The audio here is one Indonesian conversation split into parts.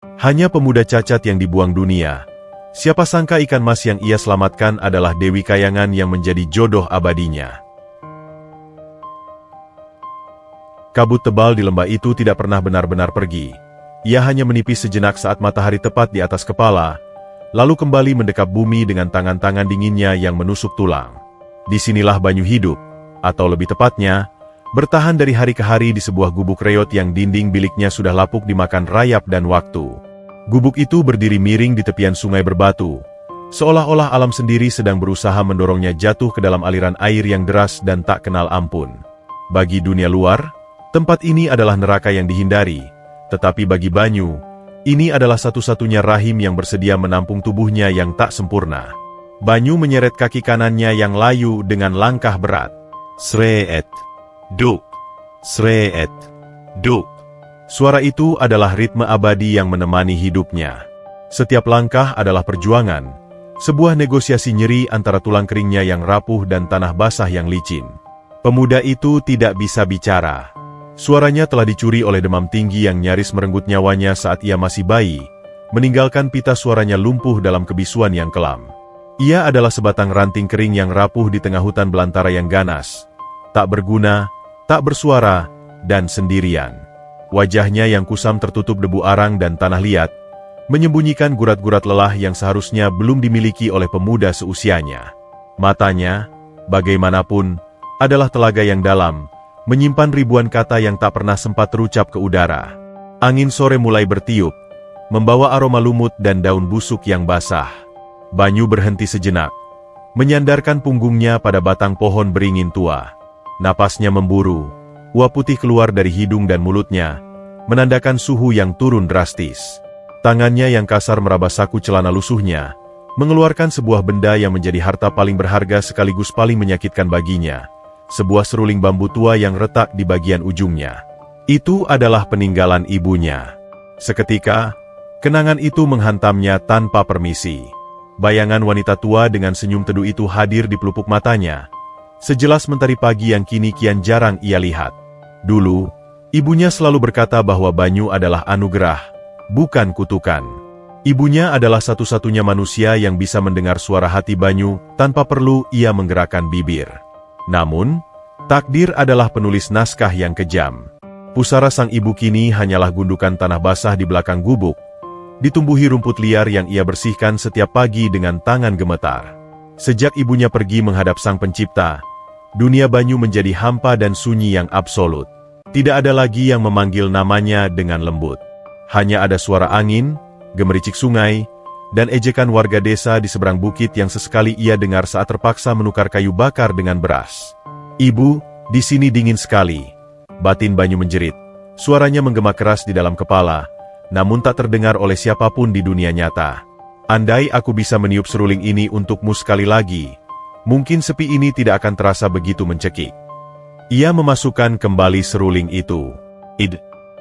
Hanya pemuda cacat yang dibuang dunia. Siapa sangka ikan mas yang ia selamatkan adalah Dewi Kayangan yang menjadi jodoh abadinya. Kabut tebal di lembah itu tidak pernah benar-benar pergi. Ia hanya menipis sejenak saat matahari tepat di atas kepala, lalu kembali mendekap bumi dengan tangan-tangan dinginnya yang menusuk tulang. Disinilah Banyu hidup, atau lebih tepatnya, bertahan dari hari ke hari di sebuah gubuk reot yang dinding biliknya sudah lapuk dimakan rayap dan waktu. Gubuk itu berdiri miring di tepian sungai berbatu, seolah-olah alam sendiri sedang berusaha mendorongnya jatuh ke dalam aliran air yang deras dan tak kenal ampun. Bagi dunia luar, tempat ini adalah neraka yang dihindari, tetapi bagi Banyu, ini adalah satu-satunya rahim yang bersedia menampung tubuhnya yang tak sempurna. Banyu menyeret kaki kanannya yang layu dengan langkah berat. Sreet. Duk. Sreet. Duk. Suara itu adalah ritme abadi yang menemani hidupnya. Setiap langkah adalah perjuangan, sebuah negosiasi nyeri antara tulang keringnya yang rapuh dan tanah basah yang licin. Pemuda itu tidak bisa bicara. Suaranya telah dicuri oleh demam tinggi yang nyaris merenggut nyawanya saat ia masih bayi, meninggalkan pita suaranya lumpuh dalam kebisuan yang kelam. Ia adalah sebatang ranting kering yang rapuh di tengah hutan belantara yang ganas, tak berguna, tak bersuara, dan sendirian. Wajahnya yang kusam tertutup debu arang dan tanah liat, menyembunyikan gurat-gurat lelah yang seharusnya belum dimiliki oleh pemuda seusianya. Matanya, bagaimanapun, adalah telaga yang dalam, menyimpan ribuan kata yang tak pernah sempat terucap ke udara. Angin sore mulai bertiup, membawa aroma lumut dan daun busuk yang basah. Banyu berhenti sejenak, menyandarkan punggungnya pada batang pohon beringin tua. Napasnya memburu, uap putih keluar dari hidung dan mulutnya, menandakan suhu yang turun drastis. Tangannya yang kasar meraba saku celana lusuhnya, mengeluarkan sebuah benda yang menjadi harta paling berharga sekaligus paling menyakitkan baginya. Sebuah seruling bambu tua yang retak di bagian ujungnya. Itu adalah peninggalan ibunya. Seketika, kenangan itu menghantamnya tanpa permisi. Bayangan wanita tua dengan senyum teduh itu hadir di pelupuk matanya, sejelas mentari pagi yang kini kian jarang ia lihat. Dulu, ibunya selalu berkata bahwa Banyu adalah anugerah, bukan kutukan. Ibunya adalah satu-satunya manusia yang bisa mendengar suara hati Banyu tanpa perlu ia menggerakkan bibir. Namun, takdir adalah penulis naskah yang kejam. Pusara sang ibu kini hanyalah gundukan tanah basah di belakang gubuk, ditumbuhi rumput liar yang ia bersihkan setiap pagi dengan tangan gemetar. Sejak ibunya pergi menghadap Sang Pencipta, dunia Banyu menjadi hampa dan sunyi yang absolut. Tidak ada lagi yang memanggil namanya dengan lembut. Hanya ada suara angin, gemericik sungai, dan ejekan warga desa di seberang bukit yang sesekali ia dengar saat terpaksa menukar kayu bakar dengan beras. "Ibu, di sini dingin sekali," batin Banyu menjerit. Suaranya menggema keras di dalam kepala, namun tak terdengar oleh siapapun di dunia nyata. "Andai aku bisa meniup seruling ini untukmu sekali lagi, mungkin sepi ini tidak akan terasa begitu mencekik." Ia memasukkan kembali seruling itu.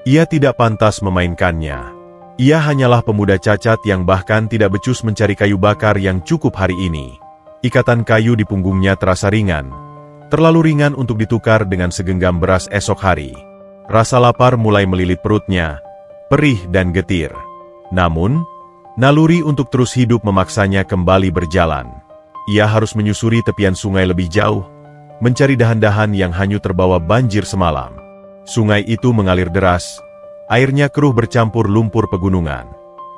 Ia tidak pantas memainkannya. Ia hanyalah pemuda cacat yang bahkan tidak becus mencari kayu bakar yang cukup hari ini. Ikatan kayu di punggungnya terasa ringan, terlalu ringan untuk ditukar dengan segenggam beras esok hari. Rasa lapar mulai melilit perutnya, perih dan getir. Namun, naluri untuk terus hidup memaksanya kembali berjalan. Ia harus menyusuri tepian sungai lebih jauh, mencari dahan-dahan yang hanyut terbawa banjir semalam. Sungai itu mengalir deras, airnya keruh bercampur lumpur pegunungan.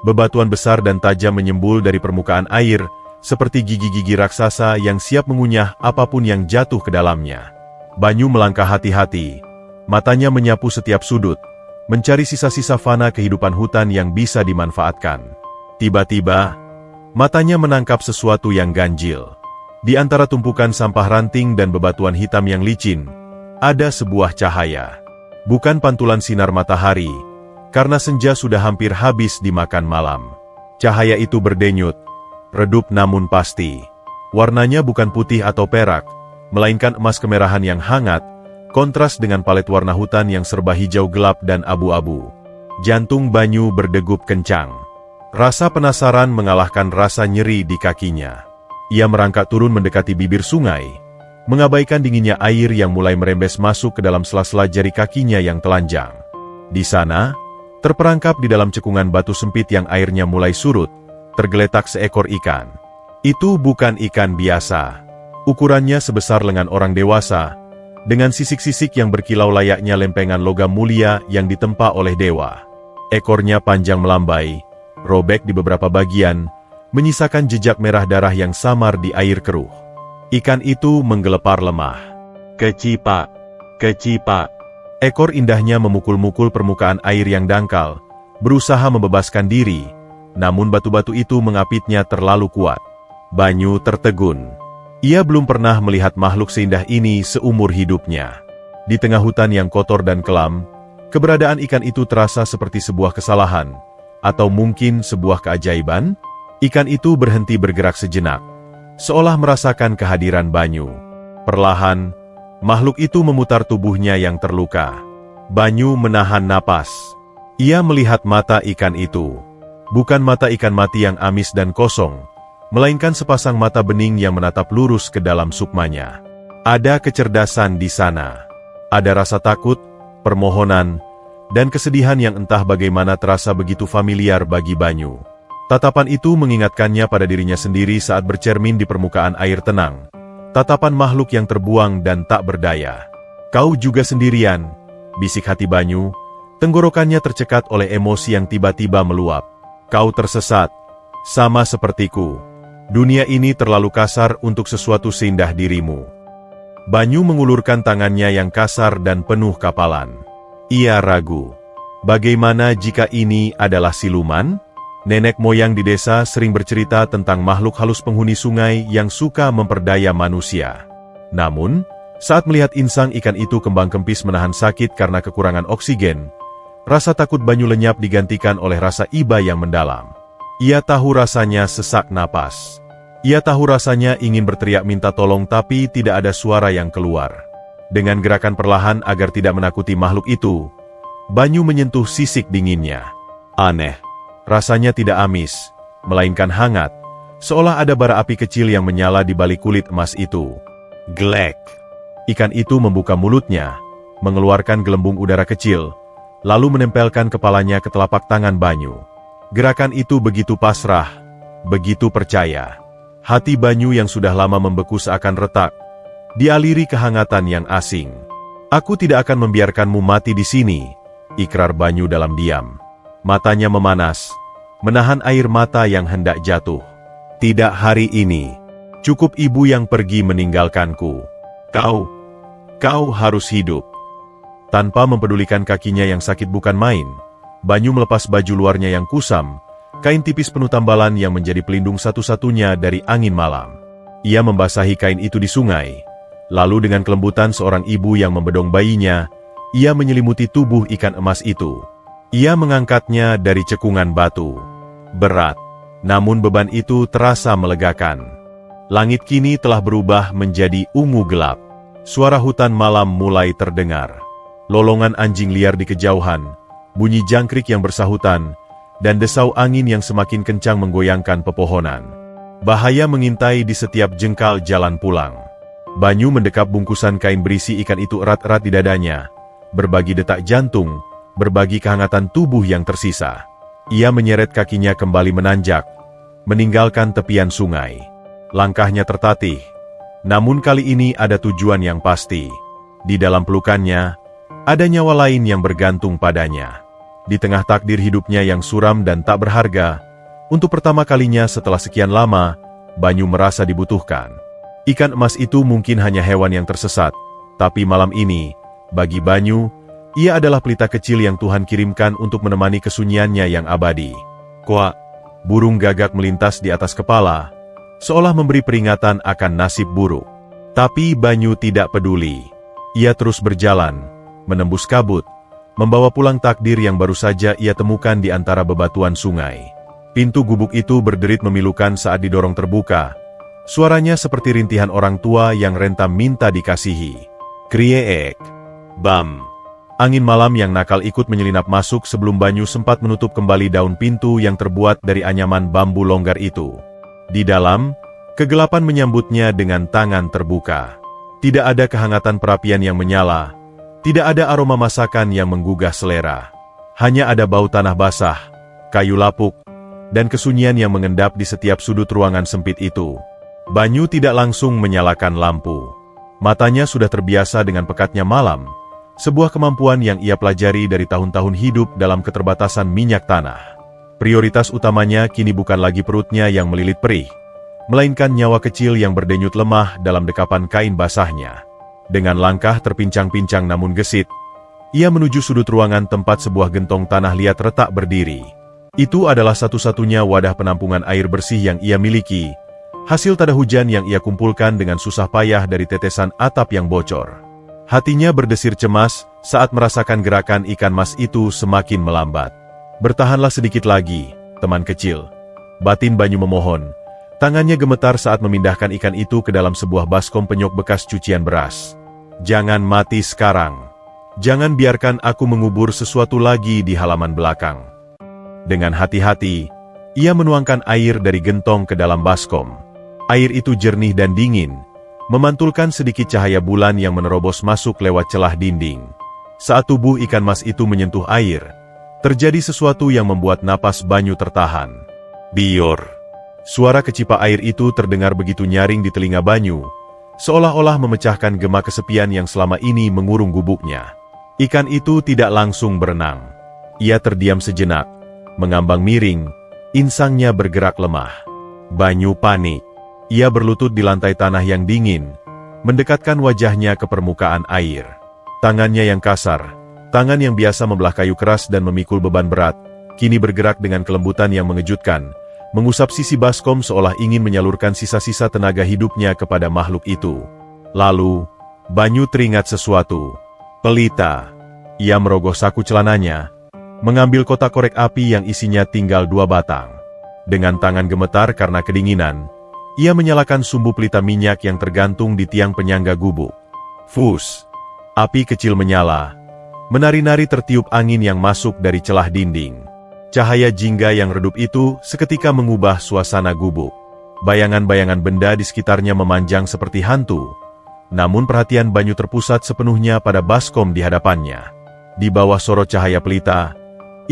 Bebatuan besar dan tajam menyembul dari permukaan air, seperti gigi-gigi raksasa yang siap mengunyah apapun yang jatuh ke dalamnya. Banyu melangkah hati-hati, matanya menyapu setiap sudut, mencari sisa-sisa fana kehidupan hutan yang bisa dimanfaatkan. Tiba-tiba, matanya menangkap sesuatu yang ganjil. Di antara tumpukan sampah ranting dan bebatuan hitam yang licin, ada sebuah cahaya. Bukan pantulan sinar matahari, karena senja sudah hampir habis dimakan malam. Cahaya itu berdenyut, redup namun pasti. Warnanya bukan putih atau perak, melainkan emas kemerahan yang hangat, kontras dengan palet warna hutan yang serba hijau gelap dan abu-abu. Jantung Banyu berdegup kencang. Rasa penasaran mengalahkan rasa nyeri di kakinya. Ia merangkak turun mendekati bibir sungai, mengabaikan dinginnya air yang mulai merembes masuk ke dalam sela-sela jari kakinya yang telanjang. Di sana, Terperangkap di dalam cekungan batu sempit yang airnya mulai surut, tergeletak seekor ikan. Itu bukan ikan biasa. Ukurannya sebesar lengan orang dewasa, dengan sisik-sisik yang berkilau layaknya lempengan logam mulia yang ditempa oleh dewa. Ekornya panjang melambai, robek di beberapa bagian, menyisakan jejak merah darah yang samar di air keruh. Ikan itu menggelepar lemah. Kecipak, kecipak. Ekor indahnya memukul-mukul permukaan air yang dangkal, berusaha membebaskan diri, namun batu-batu itu mengapitnya terlalu kuat. Banyu tertegun. Ia belum pernah melihat makhluk seindah ini seumur hidupnya. Di tengah hutan yang kotor dan kelam, keberadaan ikan itu terasa seperti sebuah kesalahan, atau mungkin sebuah keajaiban. Ikan itu berhenti bergerak sejenak, seolah merasakan kehadiran Banyu. Perlahan, makhluk itu memutar tubuhnya yang terluka. Banyu menahan napas. Ia melihat mata ikan itu. Bukan mata ikan mati yang amis dan kosong, melainkan sepasang mata bening yang menatap lurus ke dalam sukmanya. Ada kecerdasan di sana. Ada rasa takut, permohonan, dan kesedihan yang entah bagaimana terasa begitu familiar bagi Banyu. Tatapan itu mengingatkannya pada dirinya sendiri saat bercermin di permukaan air tenang. Tatapan makhluk yang terbuang dan tak berdaya. Kau juga sendirian, bisik hati Banyu. Tenggorokannya tercekat oleh emosi yang tiba-tiba meluap. Kau tersesat, sama sepertiku. Dunia ini terlalu kasar untuk sesuatu seindah dirimu. Banyu mengulurkan tangannya yang kasar dan penuh kapalan. Ia ragu. Bagaimana jika ini adalah siluman? Nenek moyang di desa sering bercerita tentang makhluk halus penghuni sungai yang suka memperdaya manusia. Namun, saat melihat insang ikan itu kembang-kempis menahan sakit karena kekurangan oksigen, rasa takut Banyu lenyap digantikan oleh rasa iba yang mendalam. Ia tahu rasanya sesak napas. Ia tahu rasanya ingin berteriak minta tolong tapi tidak ada suara yang keluar. Dengan gerakan perlahan agar tidak menakuti makhluk itu, Banyu menyentuh sisik dinginnya. Aneh. Rasanya tidak amis, melainkan hangat, seolah ada bara api kecil yang menyala di balik kulit emas itu. Glek! Ikan itu membuka mulutnya, mengeluarkan gelembung udara kecil, lalu menempelkan kepalanya ke telapak tangan Banyu. Gerakan itu begitu pasrah, begitu percaya. Hati Banyu yang sudah lama membeku seakan retak, dialiri kehangatan yang asing. Aku tidak akan membiarkanmu mati di sini, ikrar Banyu dalam diam. Matanya memanas, menahan air mata yang hendak jatuh. Tidak hari ini. Cukup ibu yang pergi meninggalkanku. Kau harus hidup. Tanpa mempedulikan kakinya yang sakit bukan main, Banyu melepas baju luarnya yang kusam, kain tipis penuh tambalan yang menjadi pelindung satu-satunya dari angin malam. Ia membasahi kain itu di sungai. Lalu dengan kelembutan seorang ibu yang membedong bayinya, ia menyelimuti tubuh ikan emas itu. Ia mengangkatnya dari cekungan batu. Berat, namun beban itu terasa melegakan. Langit kini telah berubah menjadi ungu gelap. Suara hutan malam mulai terdengar. Lolongan anjing liar di kejauhan, bunyi jangkrik yang bersahutan, dan desau angin yang semakin kencang menggoyangkan pepohonan. Bahaya mengintai di setiap jengkal jalan pulang. Banyu mendekap bungkusan kain berisi ikan itu erat-erat di dadanya, berbagi detak jantung, berbagi kehangatan tubuh yang tersisa. Ia menyeret kakinya kembali menanjak, meninggalkan tepian sungai. Langkahnya tertatih, namun kali ini ada tujuan yang pasti. Di dalam pelukannya, ada nyawa lain yang bergantung padanya. Di tengah takdir hidupnya yang suram dan tak berharga, untuk pertama kalinya setelah sekian lama, Banyu merasa dibutuhkan. Ikan emas itu mungkin hanya hewan yang tersesat, tapi malam ini, bagi Banyu, ia adalah pelita kecil yang Tuhan kirimkan untuk menemani kesunyiannya yang abadi. Kuak, burung gagak melintas di atas kepala, seolah memberi peringatan akan nasib buruk. Tapi Banyu tidak peduli. Ia terus berjalan, menembus kabut, membawa pulang takdir yang baru saja ia temukan di antara bebatuan sungai. Pintu gubuk itu berderit memilukan saat didorong terbuka. Suaranya seperti rintihan orang tua yang rentam minta dikasihi. Kriek! Bam! Angin malam yang nakal ikut menyelinap masuk sebelum Banyu sempat menutup kembali daun pintu yang terbuat dari anyaman bambu longgar itu. Di dalam, kegelapan menyambutnya dengan tangan terbuka. Tidak ada kehangatan perapian yang menyala, tidak ada aroma masakan yang menggugah selera. Hanya ada bau tanah basah, kayu lapuk, dan kesunyian yang mengendap di setiap sudut ruangan sempit itu. Banyu tidak langsung menyalakan lampu. Matanya sudah terbiasa dengan pekatnya malam, sebuah kemampuan yang ia pelajari dari tahun-tahun hidup dalam keterbatasan minyak tanah. Prioritas utamanya kini bukan lagi perutnya yang melilit perih, melainkan nyawa kecil yang berdenyut lemah dalam dekapan kain basahnya. Dengan langkah terpincang-pincang namun gesit, ia menuju sudut ruangan tempat sebuah gentong tanah liat retak berdiri. Itu adalah satu-satunya wadah penampungan air bersih yang ia miliki, hasil tada hujan yang ia kumpulkan dengan susah payah dari tetesan atap yang bocor. Hatinya berdesir cemas saat merasakan gerakan ikan mas itu semakin melambat. Bertahanlah sedikit lagi, teman kecil. Batin Banyu memohon. Tangannya gemetar saat memindahkan ikan itu ke dalam sebuah baskom penyok bekas cucian beras. Jangan mati sekarang. Jangan biarkan aku mengubur sesuatu lagi di halaman belakang. Dengan hati-hati, ia menuangkan air dari gentong ke dalam baskom. Air itu jernih dan dingin, memantulkan sedikit cahaya bulan yang menerobos masuk lewat celah dinding. Saat tubuh ikan mas itu menyentuh air, terjadi sesuatu yang membuat napas Banyu tertahan. Bior. Suara kecipa air itu terdengar begitu nyaring di telinga Banyu, seolah-olah memecahkan gema kesepian yang selama ini mengurung gubuknya. Ikan itu tidak langsung berenang. Ia terdiam sejenak, mengambang miring, insangnya bergerak lemah. Banyu panik. Ia berlutut di lantai tanah yang dingin, mendekatkan wajahnya ke permukaan air. Tangannya yang kasar, tangan yang biasa membelah kayu keras dan memikul beban berat, kini bergerak dengan kelembutan yang mengejutkan, mengusap sisi baskom seolah ingin menyalurkan sisa-sisa tenaga hidupnya kepada makhluk itu. Lalu, Banyu teringat sesuatu. Pelita. Ia merogoh saku celananya, mengambil kotak korek api yang isinya tinggal 2 batang. Dengan tangan gemetar karena kedinginan, ia menyalakan sumbu pelita minyak yang tergantung di tiang penyangga gubuk. Fus. Api kecil menyala. Menari-nari tertiup angin yang masuk dari celah dinding. Cahaya jingga yang redup itu seketika mengubah suasana gubuk. Bayangan-bayangan benda di sekitarnya memanjang seperti hantu. Namun perhatian Banyu terpusat sepenuhnya pada baskom di hadapannya. Di bawah sorot cahaya pelita,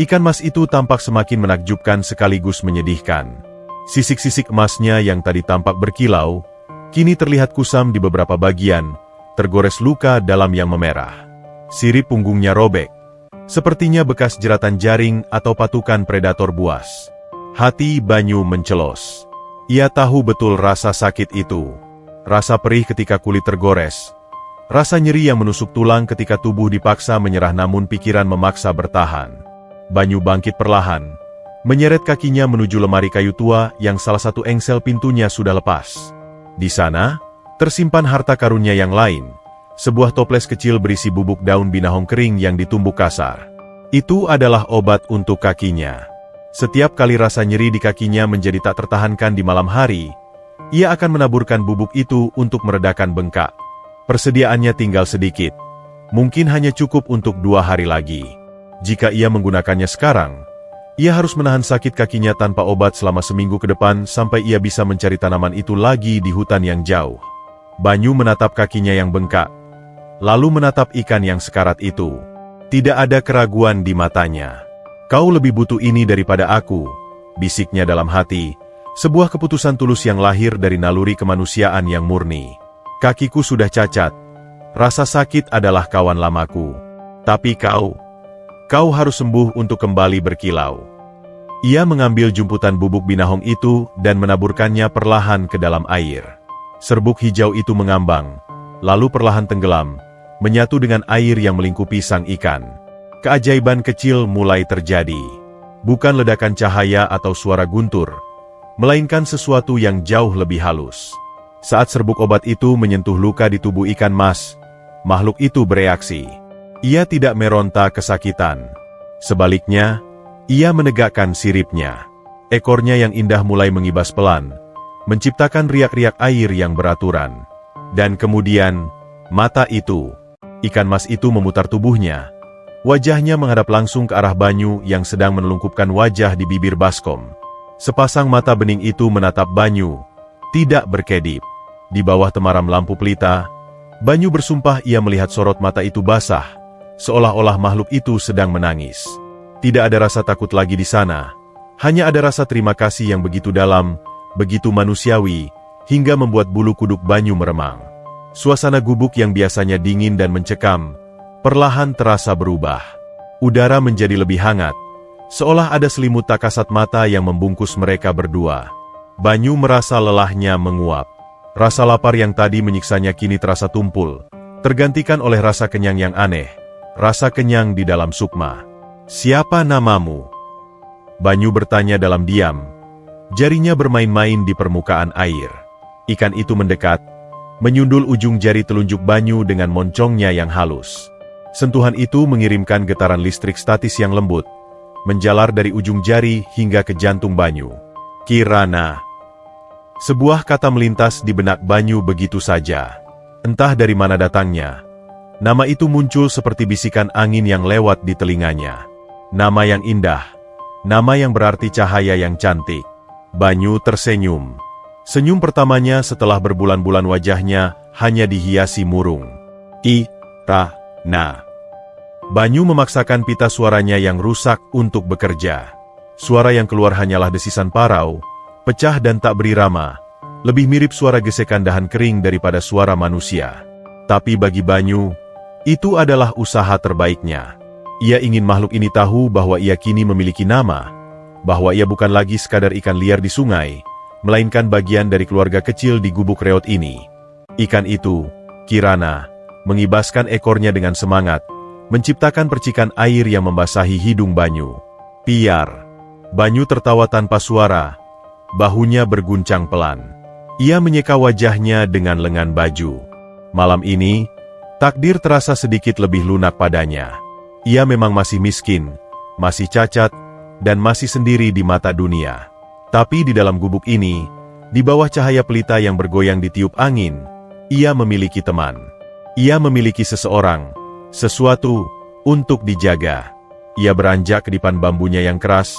ikan mas itu tampak semakin menakjubkan sekaligus menyedihkan. Sisik-sisik emasnya yang tadi tampak berkilau, kini terlihat kusam di beberapa bagian, tergores luka dalam yang memerah. Sirip punggungnya robek, sepertinya bekas jeratan jaring atau patukan predator buas. Hati Banyu mencelos. Ia tahu betul rasa sakit itu. Rasa perih ketika kulit tergores. Rasa nyeri yang menusuk tulang ketika tubuh dipaksa menyerah namun pikiran memaksa bertahan. Banyu bangkit perlahan, menyeret kakinya menuju lemari kayu tua yang salah satu engsel pintunya sudah lepas. Di sana, tersimpan harta karunia yang lain, sebuah toples kecil berisi bubuk daun binahong kering yang ditumbuk kasar. Itu adalah obat untuk kakinya. Setiap kali rasa nyeri di kakinya menjadi tak tertahankan di malam hari, ia akan menaburkan bubuk itu untuk meredakan bengkak. Persediaannya tinggal sedikit. Mungkin hanya cukup untuk 2 hari lagi. Jika ia menggunakannya sekarang, ia harus menahan sakit kakinya tanpa obat selama seminggu ke depan sampai ia bisa mencari tanaman itu lagi di hutan yang jauh. Banyu menatap kakinya yang bengkak, lalu menatap ikan yang sekarat itu. Tidak ada keraguan di matanya. Kau lebih butuh ini daripada aku, bisiknya dalam hati. Sebuah keputusan tulus yang lahir dari naluri kemanusiaan yang murni. Kakiku sudah cacat. Rasa sakit adalah kawan lamaku. Tapi kau harus sembuh untuk kembali berkilau. Ia mengambil jumputan bubuk binahong itu dan menaburkannya perlahan ke dalam air. Serbuk hijau itu mengambang, lalu perlahan tenggelam, menyatu dengan air yang melingkupi sang ikan. Keajaiban kecil mulai terjadi. Bukan ledakan cahaya atau suara guntur, melainkan sesuatu yang jauh lebih halus. Saat serbuk obat itu menyentuh luka di tubuh ikan mas, makhluk itu bereaksi. Ia tidak meronta kesakitan. Sebaliknya, ia menegakkan siripnya. Ekornya yang indah mulai mengibas pelan, menciptakan riak-riak air yang beraturan. Dan kemudian, mata itu, ikan mas itu memutar tubuhnya. Wajahnya menghadap langsung ke arah Banyu yang sedang menelungkupkan wajah di bibir baskom. Sepasang mata bening itu menatap Banyu, tidak berkedip. Di bawah temaram lampu pelita, Banyu bersumpah ia melihat sorot mata itu basah, seolah-olah makhluk itu sedang menangis. Tidak ada rasa takut lagi di sana. Hanya ada rasa terima kasih yang begitu dalam, begitu manusiawi, hingga membuat bulu kuduk Banyu meremang. Suasana gubuk yang biasanya dingin dan mencekam, perlahan terasa berubah. Udara menjadi lebih hangat, seolah ada selimut tak kasat mata yang membungkus mereka berdua. Banyu merasa lelahnya menguap. Rasa lapar yang tadi menyiksanya kini terasa tumpul, tergantikan oleh rasa kenyang yang aneh, rasa kenyang di dalam sukma. "Siapa namamu?" Banyu bertanya dalam diam. Jarinya bermain-main di permukaan air. Ikan itu mendekat, menyundul ujung jari telunjuk Banyu dengan moncongnya yang halus. Sentuhan itu mengirimkan getaran listrik statis yang lembut, menjalar dari ujung jari hingga ke jantung Banyu. Kirana. Sebuah kata melintas di benak Banyu begitu saja. Entah dari mana datangnya. Nama itu muncul seperti bisikan angin yang lewat di telinganya. Nama yang indah. Nama yang berarti cahaya yang cantik. Banyu tersenyum. Senyum pertamanya setelah berbulan-bulan wajahnya hanya dihiasi murung. "I-ra-na." Banyu memaksakan pita suaranya yang rusak untuk bekerja. Suara yang keluar hanyalah desisan parau, pecah dan tak berirama, lebih mirip suara gesekan dahan kering daripada suara manusia. Tapi bagi Banyu, itu adalah usaha terbaiknya. Ia ingin makhluk ini tahu bahwa ia kini memiliki nama, bahwa ia bukan lagi sekadar ikan liar di sungai, melainkan bagian dari keluarga kecil di gubuk reot ini. Ikan itu, Kirana, mengibaskan ekornya dengan semangat, menciptakan percikan air yang membasahi hidung Banyu. "Piar." Banyu tertawa tanpa suara, bahunya berguncang pelan. Ia menyeka wajahnya dengan lengan baju. Malam ini, takdir terasa sedikit lebih lunak padanya. Ia memang masih miskin, masih cacat, dan masih sendiri di mata dunia. Tapi di dalam gubuk ini, di bawah cahaya pelita yang bergoyang ditiup angin, ia memiliki teman. Ia memiliki seseorang, sesuatu, untuk dijaga. Ia beranjak ke dipan bambunya yang keras,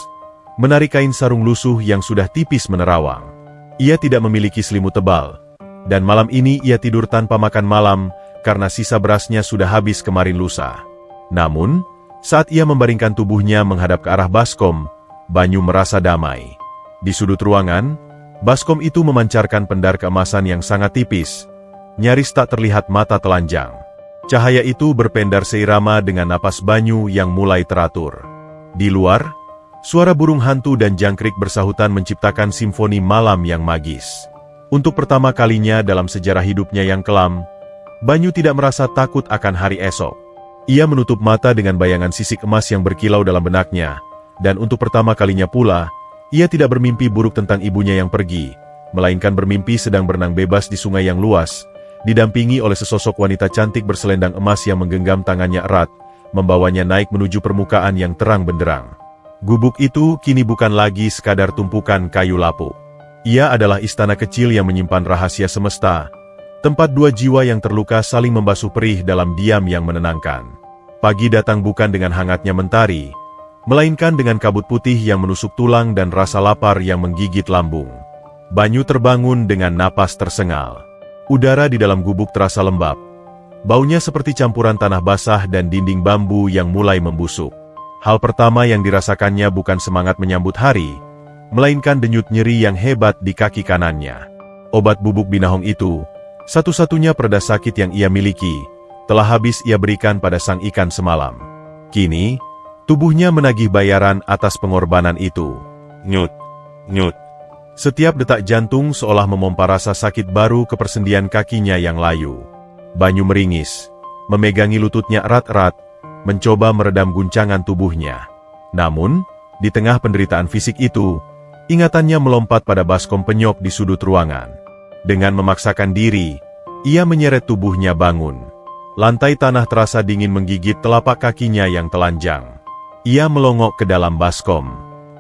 menarik kain sarung lusuh yang sudah tipis menerawang. Ia tidak memiliki selimut tebal, dan malam ini ia tidur tanpa makan malam karena sisa berasnya sudah habis kemarin lusa. Namun, saat ia membaringkan tubuhnya menghadap ke arah baskom, Banyu merasa damai. Di sudut ruangan, baskom itu memancarkan pendar keemasan yang sangat tipis, nyaris tak terlihat mata telanjang. Cahaya itu berpendar seirama dengan napas Banyu yang mulai teratur. Di luar, suara burung hantu dan jangkrik bersahutan menciptakan simfoni malam yang magis. Untuk pertama kalinya dalam sejarah hidupnya yang kelam, Banyu tidak merasa takut akan hari esok. Ia menutup mata dengan bayangan sisik emas yang berkilau dalam benaknya, dan untuk pertama kalinya pula, ia tidak bermimpi buruk tentang ibunya yang pergi, melainkan bermimpi sedang berenang bebas di sungai yang luas, didampingi oleh sesosok wanita cantik berselendang emas yang menggenggam tangannya erat, membawanya naik menuju permukaan yang terang benderang. Gubuk itu kini bukan lagi sekadar tumpukan kayu lapuk. Ia adalah istana kecil yang menyimpan rahasia semesta, tempat dua jiwa yang terluka saling membasuh perih dalam diam yang menenangkan. Pagi datang bukan dengan hangatnya mentari, melainkan dengan kabut putih yang menusuk tulang dan rasa lapar yang menggigit lambung. Banyu terbangun dengan napas tersengal. Udara di dalam gubuk terasa lembab. Baunya seperti campuran tanah basah dan dinding bambu yang mulai membusuk. Hal pertama yang dirasakannya bukan semangat menyambut hari, melainkan denyut nyeri yang hebat di kaki kanannya. Obat bubuk binahong itu, satu-satunya pereda sakit yang ia miliki, telah habis ia berikan pada sang ikan semalam. Kini, tubuhnya menagih bayaran atas pengorbanan itu. Nyut, nyut. Setiap detak jantung seolah memompa rasa sakit baru ke persendian kakinya yang layu. Banyu meringis, memegangi lututnya erat-erat, mencoba meredam guncangan tubuhnya. Namun, di tengah penderitaan fisik itu, ingatannya melompat pada baskom penyok di sudut ruangan. Dengan memaksakan diri, ia menyeret tubuhnya bangun. Lantai tanah terasa dingin menggigit telapak kakinya yang telanjang. Ia melongok ke dalam baskom.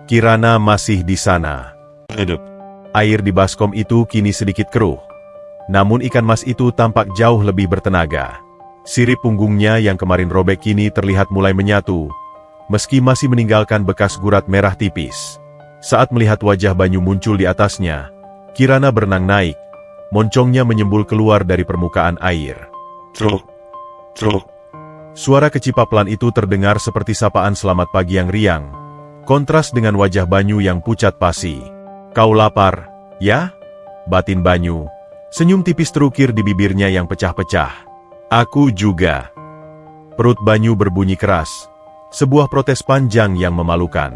Kirana masih di sana. Hidup. Air di baskom itu kini sedikit keruh. Namun ikan mas itu tampak jauh lebih bertenaga. Sirip punggungnya yang kemarin robek kini terlihat mulai menyatu, meski masih meninggalkan bekas gurat merah tipis. Saat melihat wajah Banyu muncul di atasnya, Kirana berenang naik, moncongnya menyembul keluar dari permukaan air. Truk, truk. Suara kecipaplan itu terdengar seperti sapaan selamat pagi yang riang, kontras dengan wajah Banyu yang pucat pasi. "Kau lapar, ya?" batin Banyu. Senyum tipis terukir di bibirnya yang pecah-pecah. "Aku juga." Perut Banyu berbunyi keras. Sebuah protes panjang yang memalukan.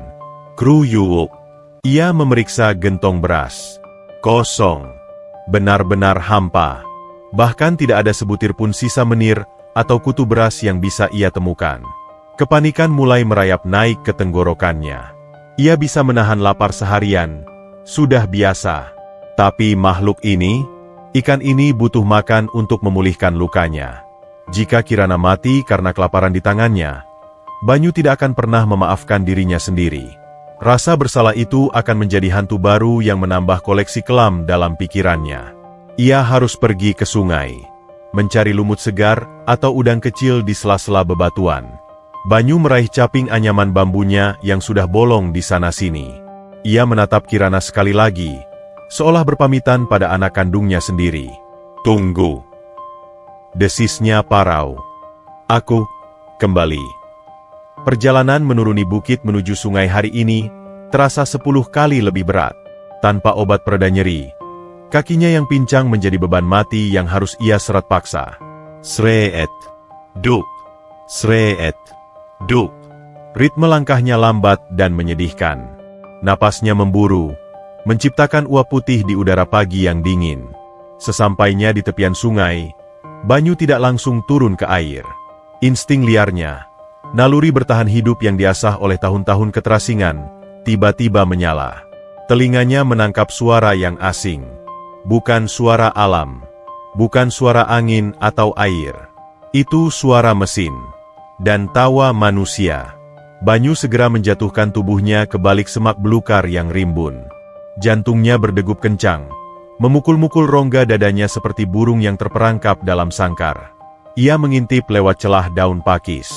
"Kruyuk." Ia memeriksa gentong beras. Kosong. Benar-benar hampa. Bahkan tidak ada sebutir pun sisa menir atau kutu beras yang bisa ia temukan. Kepanikan mulai merayap naik ke tenggorokannya. Ia bisa menahan lapar seharian, sudah biasa. Tapi makhluk ini, ikan ini butuh makan untuk memulihkan lukanya. Jika Kirana mati karena kelaparan di tangannya, Banyu tidak akan pernah memaafkan dirinya sendiri. Rasa bersalah itu akan menjadi hantu baru yang menambah koleksi kelam dalam pikirannya. Ia harus pergi ke sungai, mencari lumut segar atau udang kecil di sela-sela bebatuan. Banyu meraih caping anyaman bambunya yang sudah bolong di sana-sini. Ia menatap Kirana sekali lagi, seolah berpamitan pada anak kandungnya sendiri. "Tunggu," desisnya parau. "Aku kembali." Perjalanan menuruni bukit menuju sungai hari ini terasa 10 kali lebih berat. Tanpa obat pereda nyeri, kakinya yang pincang menjadi beban mati yang harus ia seret paksa. Sreet, dup, sreet, dup. Ritme langkahnya lambat dan menyedihkan. Napasnya memburu, menciptakan uap putih di udara pagi yang dingin. Sesampainya di tepian sungai, Banyu tidak langsung turun ke air. Insting liarnya, naluri bertahan hidup yang diasah oleh tahun-tahun keterasingan, tiba-tiba menyala. Telinganya menangkap suara yang asing. Bukan suara alam. Bukan suara angin atau air. Itu suara mesin. Dan tawa manusia. Banyu segera menjatuhkan tubuhnya ke balik semak belukar yang rimbun. Jantungnya berdegup kencang. Memukul-mukul rongga dadanya seperti burung yang terperangkap dalam sangkar. Ia mengintip lewat celah daun pakis.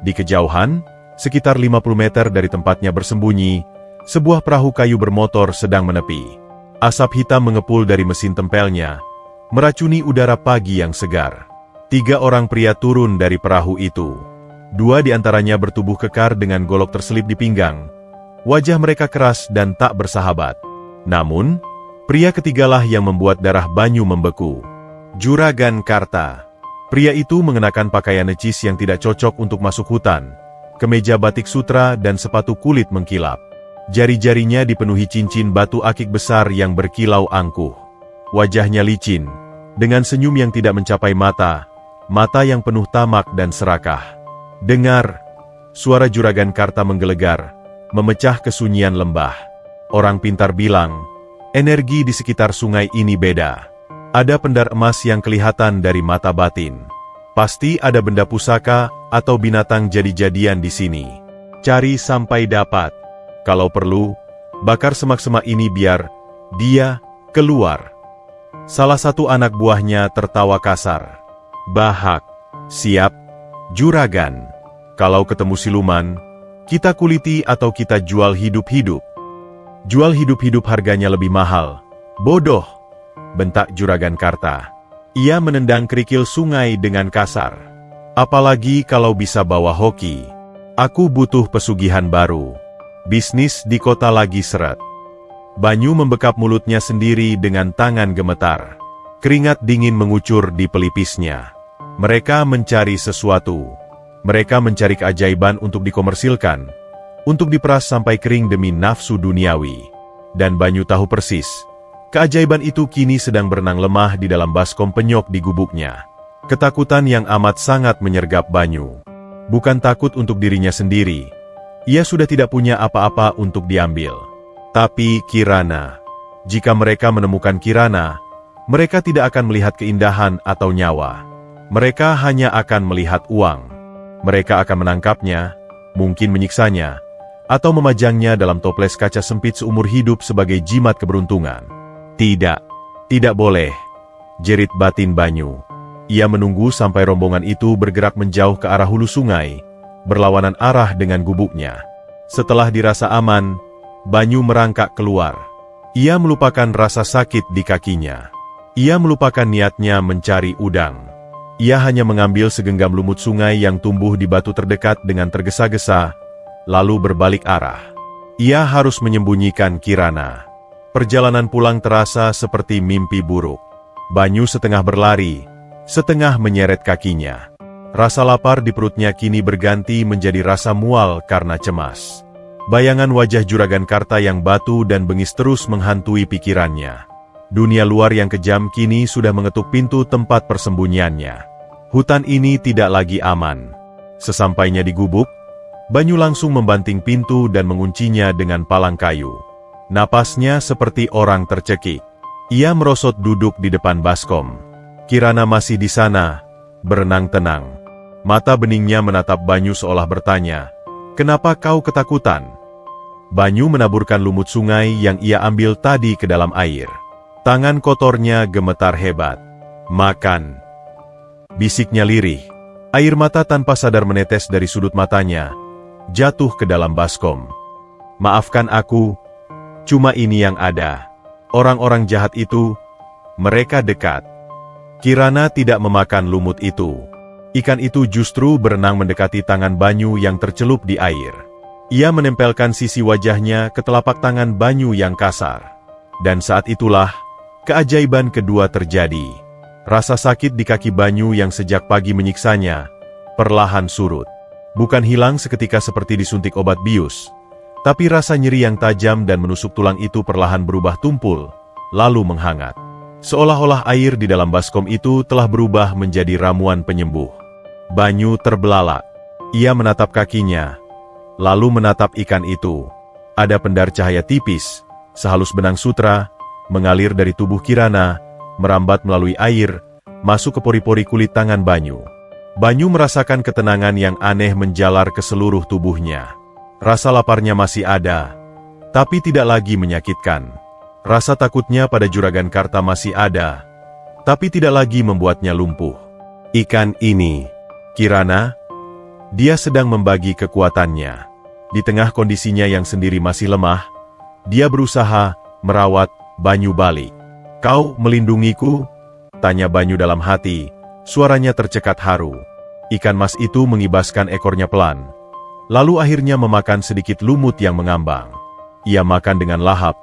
Di kejauhan, sekitar 50 meter dari tempatnya bersembunyi, sebuah perahu kayu bermotor sedang menepi. Asap hitam mengepul dari mesin tempelnya, meracuni udara pagi yang segar. 3 orang pria turun dari perahu itu. 2 di antaranya bertubuh kekar dengan golok terselip di pinggang. Wajah mereka keras dan tak bersahabat. Namun, pria ketigalah yang membuat darah Banyu membeku. Juragan Karta. Pria itu mengenakan pakaian necis yang tidak cocok untuk masuk hutan, kemeja batik sutra dan sepatu kulit mengkilap. Jari-jarinya dipenuhi cincin batu akik besar yang berkilau angkuh. Wajahnya licin, dengan senyum yang tidak mencapai mata, mata yang penuh tamak dan serakah. "Dengar!" Suara Juragan Karta menggelegar, memecah kesunyian lembah. Orang pintar bilang, energi di sekitar sungai ini beda. Ada pendar emas yang kelihatan dari mata batin. Pasti ada benda pusaka atau binatang jadi-jadian di sini. Cari sampai dapat. Kalau perlu, bakar semak-semak ini biar dia keluar. Salah satu anak buahnya tertawa kasar. "Bahak." "Siap, Juragan. Kalau ketemu siluman, kita kuliti atau kita jual hidup-hidup." "Jual hidup-hidup harganya lebih mahal." "Bodoh," bentak Juragan Karta. Ia menendang kerikil sungai dengan kasar. "Apalagi kalau bisa bawa hoki. Aku butuh pesugihan baru. Bisnis di kota lagi seret." Banyu membekap mulutnya sendiri dengan tangan gemetar. Keringat dingin mengucur di pelipisnya. Mereka mencari sesuatu. Mereka mencari keajaiban untuk dikomersilkan, untuk diperas sampai kering demi nafsu duniawi. Dan Banyu tahu persis, keajaiban itu kini sedang berenang lemah di dalam baskom penyok di gubuknya. Ketakutan yang amat sangat menyergap Banyu. Bukan takut untuk dirinya sendiri. Ia sudah tidak punya apa-apa untuk diambil. Tapi Kirana. Jika mereka menemukan Kirana, mereka tidak akan melihat keindahan atau nyawa. Mereka hanya akan melihat uang. Mereka akan menangkapnya, mungkin menyiksanya, atau memajangnya dalam toples kaca sempit seumur hidup sebagai jimat keberuntungan. "Tidak, tidak boleh," jerit batin Banyu. Ia menunggu sampai rombongan itu bergerak menjauh ke arah hulu sungai, berlawanan arah dengan gubuknya. Setelah dirasa aman, Banyu merangkak keluar. Ia melupakan rasa sakit di kakinya. Ia melupakan niatnya mencari udang. Ia hanya mengambil segenggam lumut sungai yang tumbuh di batu terdekat dengan tergesa-gesa, lalu berbalik arah. Ia harus menyembunyikan Kirana. Perjalanan pulang terasa seperti mimpi buruk. Banyu setengah berlari, setengah menyeret kakinya. Rasa lapar di perutnya kini berganti menjadi rasa mual karena cemas. Bayangan wajah Juragan Karta yang batu dan bengis terus menghantui pikirannya. Dunia luar yang kejam kini sudah mengetuk pintu tempat persembunyiannya. Hutan ini tidak lagi aman. Sesampainya di gubuk, Banyu langsung membanting pintu dan menguncinya dengan palang kayu. Napasnya seperti orang tercekik. Ia merosot duduk di depan baskom. Kirana masih di sana, berenang tenang. Mata beningnya menatap Banyu seolah bertanya, "Kenapa kau ketakutan?" Banyu menaburkan lumut sungai yang ia ambil tadi ke dalam air. Tangan kotornya gemetar hebat. "Makan," bisiknya lirih. Air mata tanpa sadar menetes dari sudut matanya, jatuh ke dalam baskom. "Maafkan aku, cuma ini yang ada. Orang-orang jahat itu, mereka dekat." Kirana tidak memakan lumut itu. Ikan itu justru berenang mendekati tangan Banyu yang tercelup di air. Ia menempelkan sisi wajahnya ke telapak tangan Banyu yang kasar. Dan saat itulah, keajaiban kedua terjadi. Rasa sakit di kaki Banyu yang sejak pagi menyiksanya, perlahan surut. Bukan hilang seketika seperti disuntik obat bius, tapi rasa nyeri yang tajam dan menusuk tulang itu perlahan berubah tumpul, lalu menghangat. Seolah-olah air di dalam baskom itu telah berubah menjadi ramuan penyembuh. Banyu terbelalak. Ia menatap kakinya, lalu menatap ikan itu. Ada pendar cahaya tipis, sehalus benang sutra, mengalir dari tubuh Kirana, merambat melalui air, masuk ke pori-pori kulit tangan Banyu. Banyu merasakan ketenangan yang aneh menjalar ke seluruh tubuhnya. Rasa laparnya masih ada, tapi tidak lagi menyakitkan. Rasa takutnya pada Juragan Karta masih ada, tapi tidak lagi membuatnya lumpuh. Ikan ini, Kirana, dia sedang membagi kekuatannya. Di tengah kondisinya yang sendiri masih lemah, dia berusaha merawat Banyu balik. "Kau melindungiku?" tanya Banyu dalam hati, suaranya tercekat haru. Ikan mas itu mengibaskan ekornya pelan, lalu akhirnya memakan sedikit lumut yang mengambang. Ia makan dengan lahap,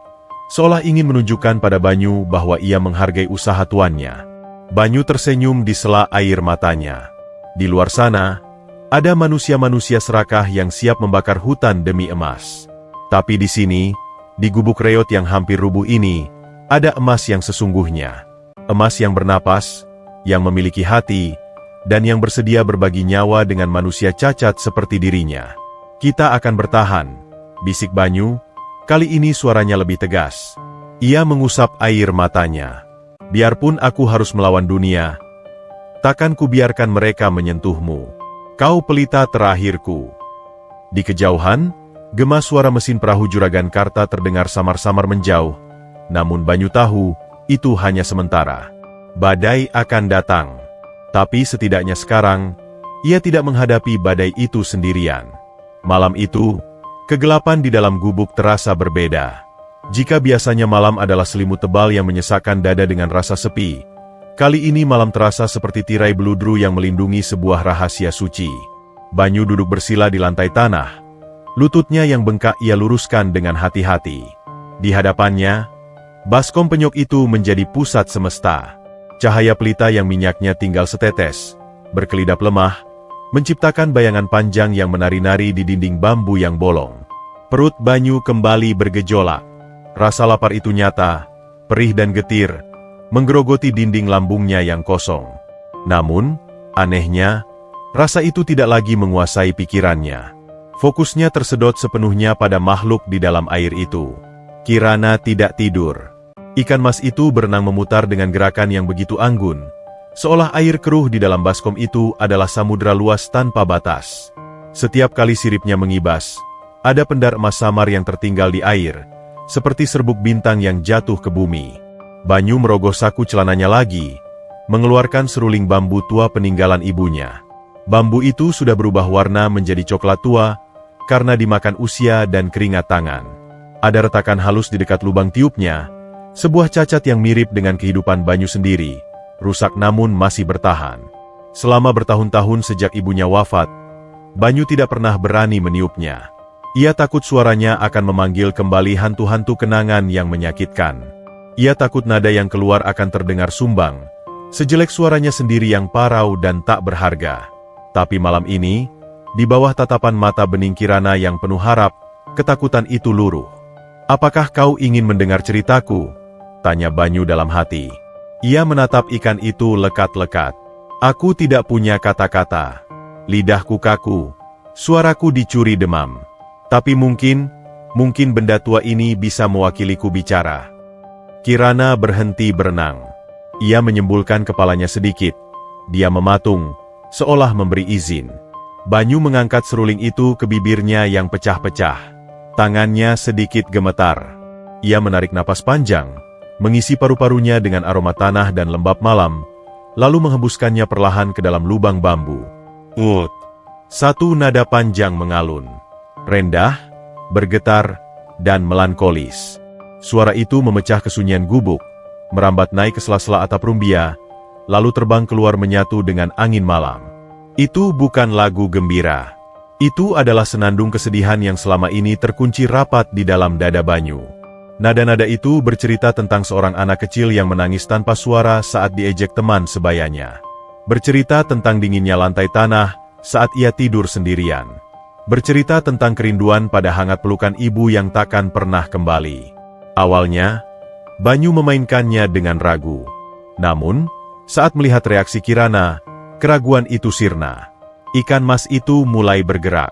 seolah ingin menunjukkan pada Banyu bahwa ia menghargai usaha tuannya. Banyu tersenyum di sela air matanya. Di luar sana, ada manusia-manusia serakah yang siap membakar hutan demi emas. Tapi di sini, di gubuk reot yang hampir rubuh ini, ada emas yang sesungguhnya. Emas yang bernapas, yang memiliki hati, dan yang bersedia berbagi nyawa dengan manusia cacat seperti dirinya. "Kita akan bertahan," bisik Banyu. Kali ini suaranya lebih tegas. Ia mengusap air matanya. "Biarpun aku harus melawan dunia, takkan kubiarkan mereka menyentuhmu. Kau pelita terakhirku." Di kejauhan, gema suara mesin perahu Juragan Karta terdengar samar-samar menjauh. Namun Banyu tahu, itu hanya sementara. Badai akan datang. Tapi setidaknya sekarang, ia tidak menghadapi badai itu sendirian. Malam itu, kegelapan di dalam gubuk terasa berbeda. Jika biasanya malam adalah selimut tebal yang menyesakkan dada dengan rasa sepi, kali ini malam terasa seperti tirai beludru yang melindungi sebuah rahasia suci. Banyu duduk bersila di lantai tanah. Lututnya yang bengkak ia luruskan dengan hati-hati. Di hadapannya, baskom penyok itu menjadi pusat semesta. Cahaya pelita yang minyaknya tinggal setetes, berkelidap lemah, menciptakan bayangan panjang yang menari-nari di dinding bambu yang bolong. Perut Banyu kembali bergejolak. Rasa lapar itu nyata, perih dan getir, menggerogoti dinding lambungnya yang kosong. Namun, anehnya, rasa itu tidak lagi menguasai pikirannya. Fokusnya tersedot sepenuhnya pada makhluk di dalam air itu. Kirana tidak tidur. Ikan mas itu berenang memutar dengan gerakan yang begitu anggun, seolah air keruh di dalam baskom itu adalah samudra luas tanpa batas. Setiap kali siripnya mengibas, ada pendar emas samar yang tertinggal di air, seperti serbuk bintang yang jatuh ke bumi. Banyu merogoh saku celananya lagi, mengeluarkan seruling bambu tua peninggalan ibunya. Bambu itu sudah berubah warna menjadi coklat tua, karena dimakan usia dan keringat tangan. Ada retakan halus di dekat lubang tiupnya, sebuah cacat yang mirip dengan kehidupan Banyu sendiri, rusak namun masih bertahan. Selama bertahun-tahun sejak ibunya wafat, Banyu tidak pernah berani meniupnya. Ia takut suaranya akan memanggil kembali hantu-hantu kenangan yang menyakitkan. Ia takut nada yang keluar akan terdengar sumbang, sejelek suaranya sendiri yang parau dan tak berharga. Tapi malam ini, di bawah tatapan mata bening Kirana yang penuh harap, ketakutan itu luruh. "Apakah kau ingin mendengar ceritaku?" tanya Banyu dalam hati. Ia menatap ikan itu lekat-lekat. "Aku tidak punya kata-kata. Lidahku kaku. Suaraku dicuri demam. Tapi mungkin benda tua ini bisa mewakiliku bicara." Kirana berhenti berenang. Ia menyembulkan kepalanya sedikit. Dia mematung, seolah memberi izin. Banyu mengangkat seruling itu ke bibirnya yang pecah-pecah. Tangannya sedikit gemetar. Ia menarik napas panjang, mengisi paru-parunya dengan aroma tanah dan lembab malam, lalu menghembuskannya perlahan ke dalam lubang bambu. Ut! Satu nada panjang mengalun. Rendah, bergetar, dan melankolis. Suara itu memecah kesunyian gubuk, merambat naik ke sela-sela atap rumbia, lalu terbang keluar menyatu dengan angin malam. Itu bukan lagu gembira. Itu adalah senandung kesedihan yang selama ini terkunci rapat di dalam dada Banyu. Nada-nada itu bercerita tentang seorang anak kecil yang menangis tanpa suara saat diejek teman sebayanya. Bercerita tentang dinginnya lantai tanah saat ia tidur sendirian. Bercerita tentang kerinduan pada hangat pelukan ibu yang takkan pernah kembali. Awalnya, Banyu memainkannya dengan ragu. Namun, saat melihat reaksi Kirana, keraguan itu sirna. Ikan mas itu mulai bergerak.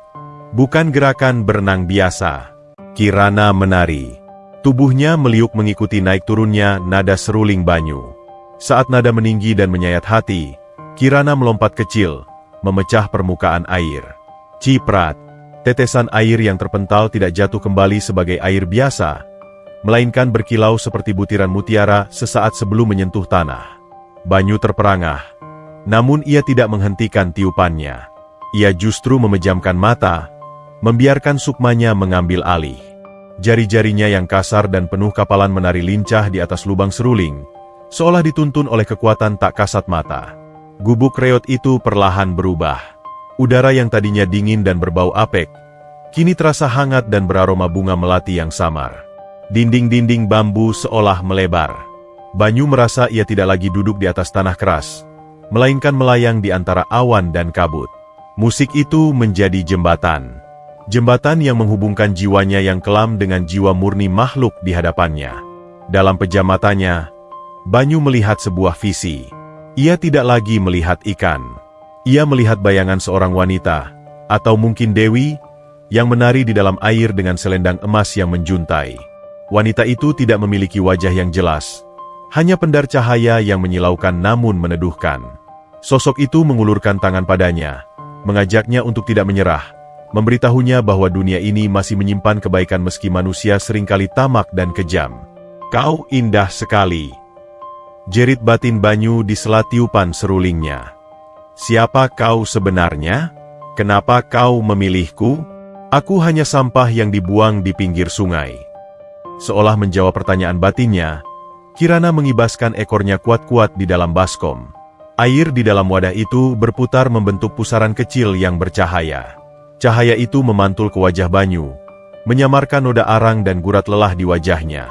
Bukan gerakan berenang biasa. Kirana menari. Tubuhnya meliuk mengikuti naik turunnya nada seruling Banyu. Saat nada meninggi dan menyayat hati, Kirana melompat kecil, memecah permukaan air. Ciprat, tetesan air yang terpental tidak jatuh kembali sebagai air biasa, melainkan berkilau seperti butiran mutiara sesaat sebelum menyentuh tanah. Banyu terperangah, namun ia tidak menghentikan tiupannya. Ia justru memejamkan mata, membiarkan sukmanya mengambil alih. Jari-jarinya yang kasar dan penuh kapalan menari lincah di atas lubang seruling, seolah dituntun oleh kekuatan tak kasat mata. Gubuk reot itu perlahan berubah. Udara yang tadinya dingin dan berbau apek, kini terasa hangat dan beraroma bunga melati yang samar. Dinding-dinding bambu seolah melebar. Banyu merasa ia tidak lagi duduk di atas tanah keras, melainkan melayang di antara awan dan kabut. Musik itu menjadi jembatan. Jembatan yang menghubungkan jiwanya yang kelam dengan jiwa murni makhluk di hadapannya. Dalam pejam matanya, Banyu melihat sebuah visi. Ia tidak lagi melihat ikan. Ia melihat bayangan seorang wanita, atau mungkin Dewi, yang menari di dalam air dengan selendang emas yang menjuntai. Wanita itu tidak memiliki wajah yang jelas, hanya pendar cahaya yang menyilaukan namun meneduhkan. Sosok itu mengulurkan tangan padanya, mengajaknya untuk tidak menyerah, memberitahunya bahwa dunia ini masih menyimpan kebaikan meski manusia seringkali tamak dan kejam. "Kau indah sekali," jerit batin Banyu di sela tiupan serulingnya. "Siapa kau sebenarnya? Kenapa kau memilihku? Aku hanya sampah yang dibuang di pinggir sungai." Seolah menjawab pertanyaan batinnya, Kirana mengibaskan ekornya kuat-kuat di dalam baskom. Air di dalam wadah itu berputar membentuk pusaran kecil yang bercahaya. Cahaya itu memantul ke wajah Banyu, menyamarkan noda arang dan gurat lelah di wajahnya.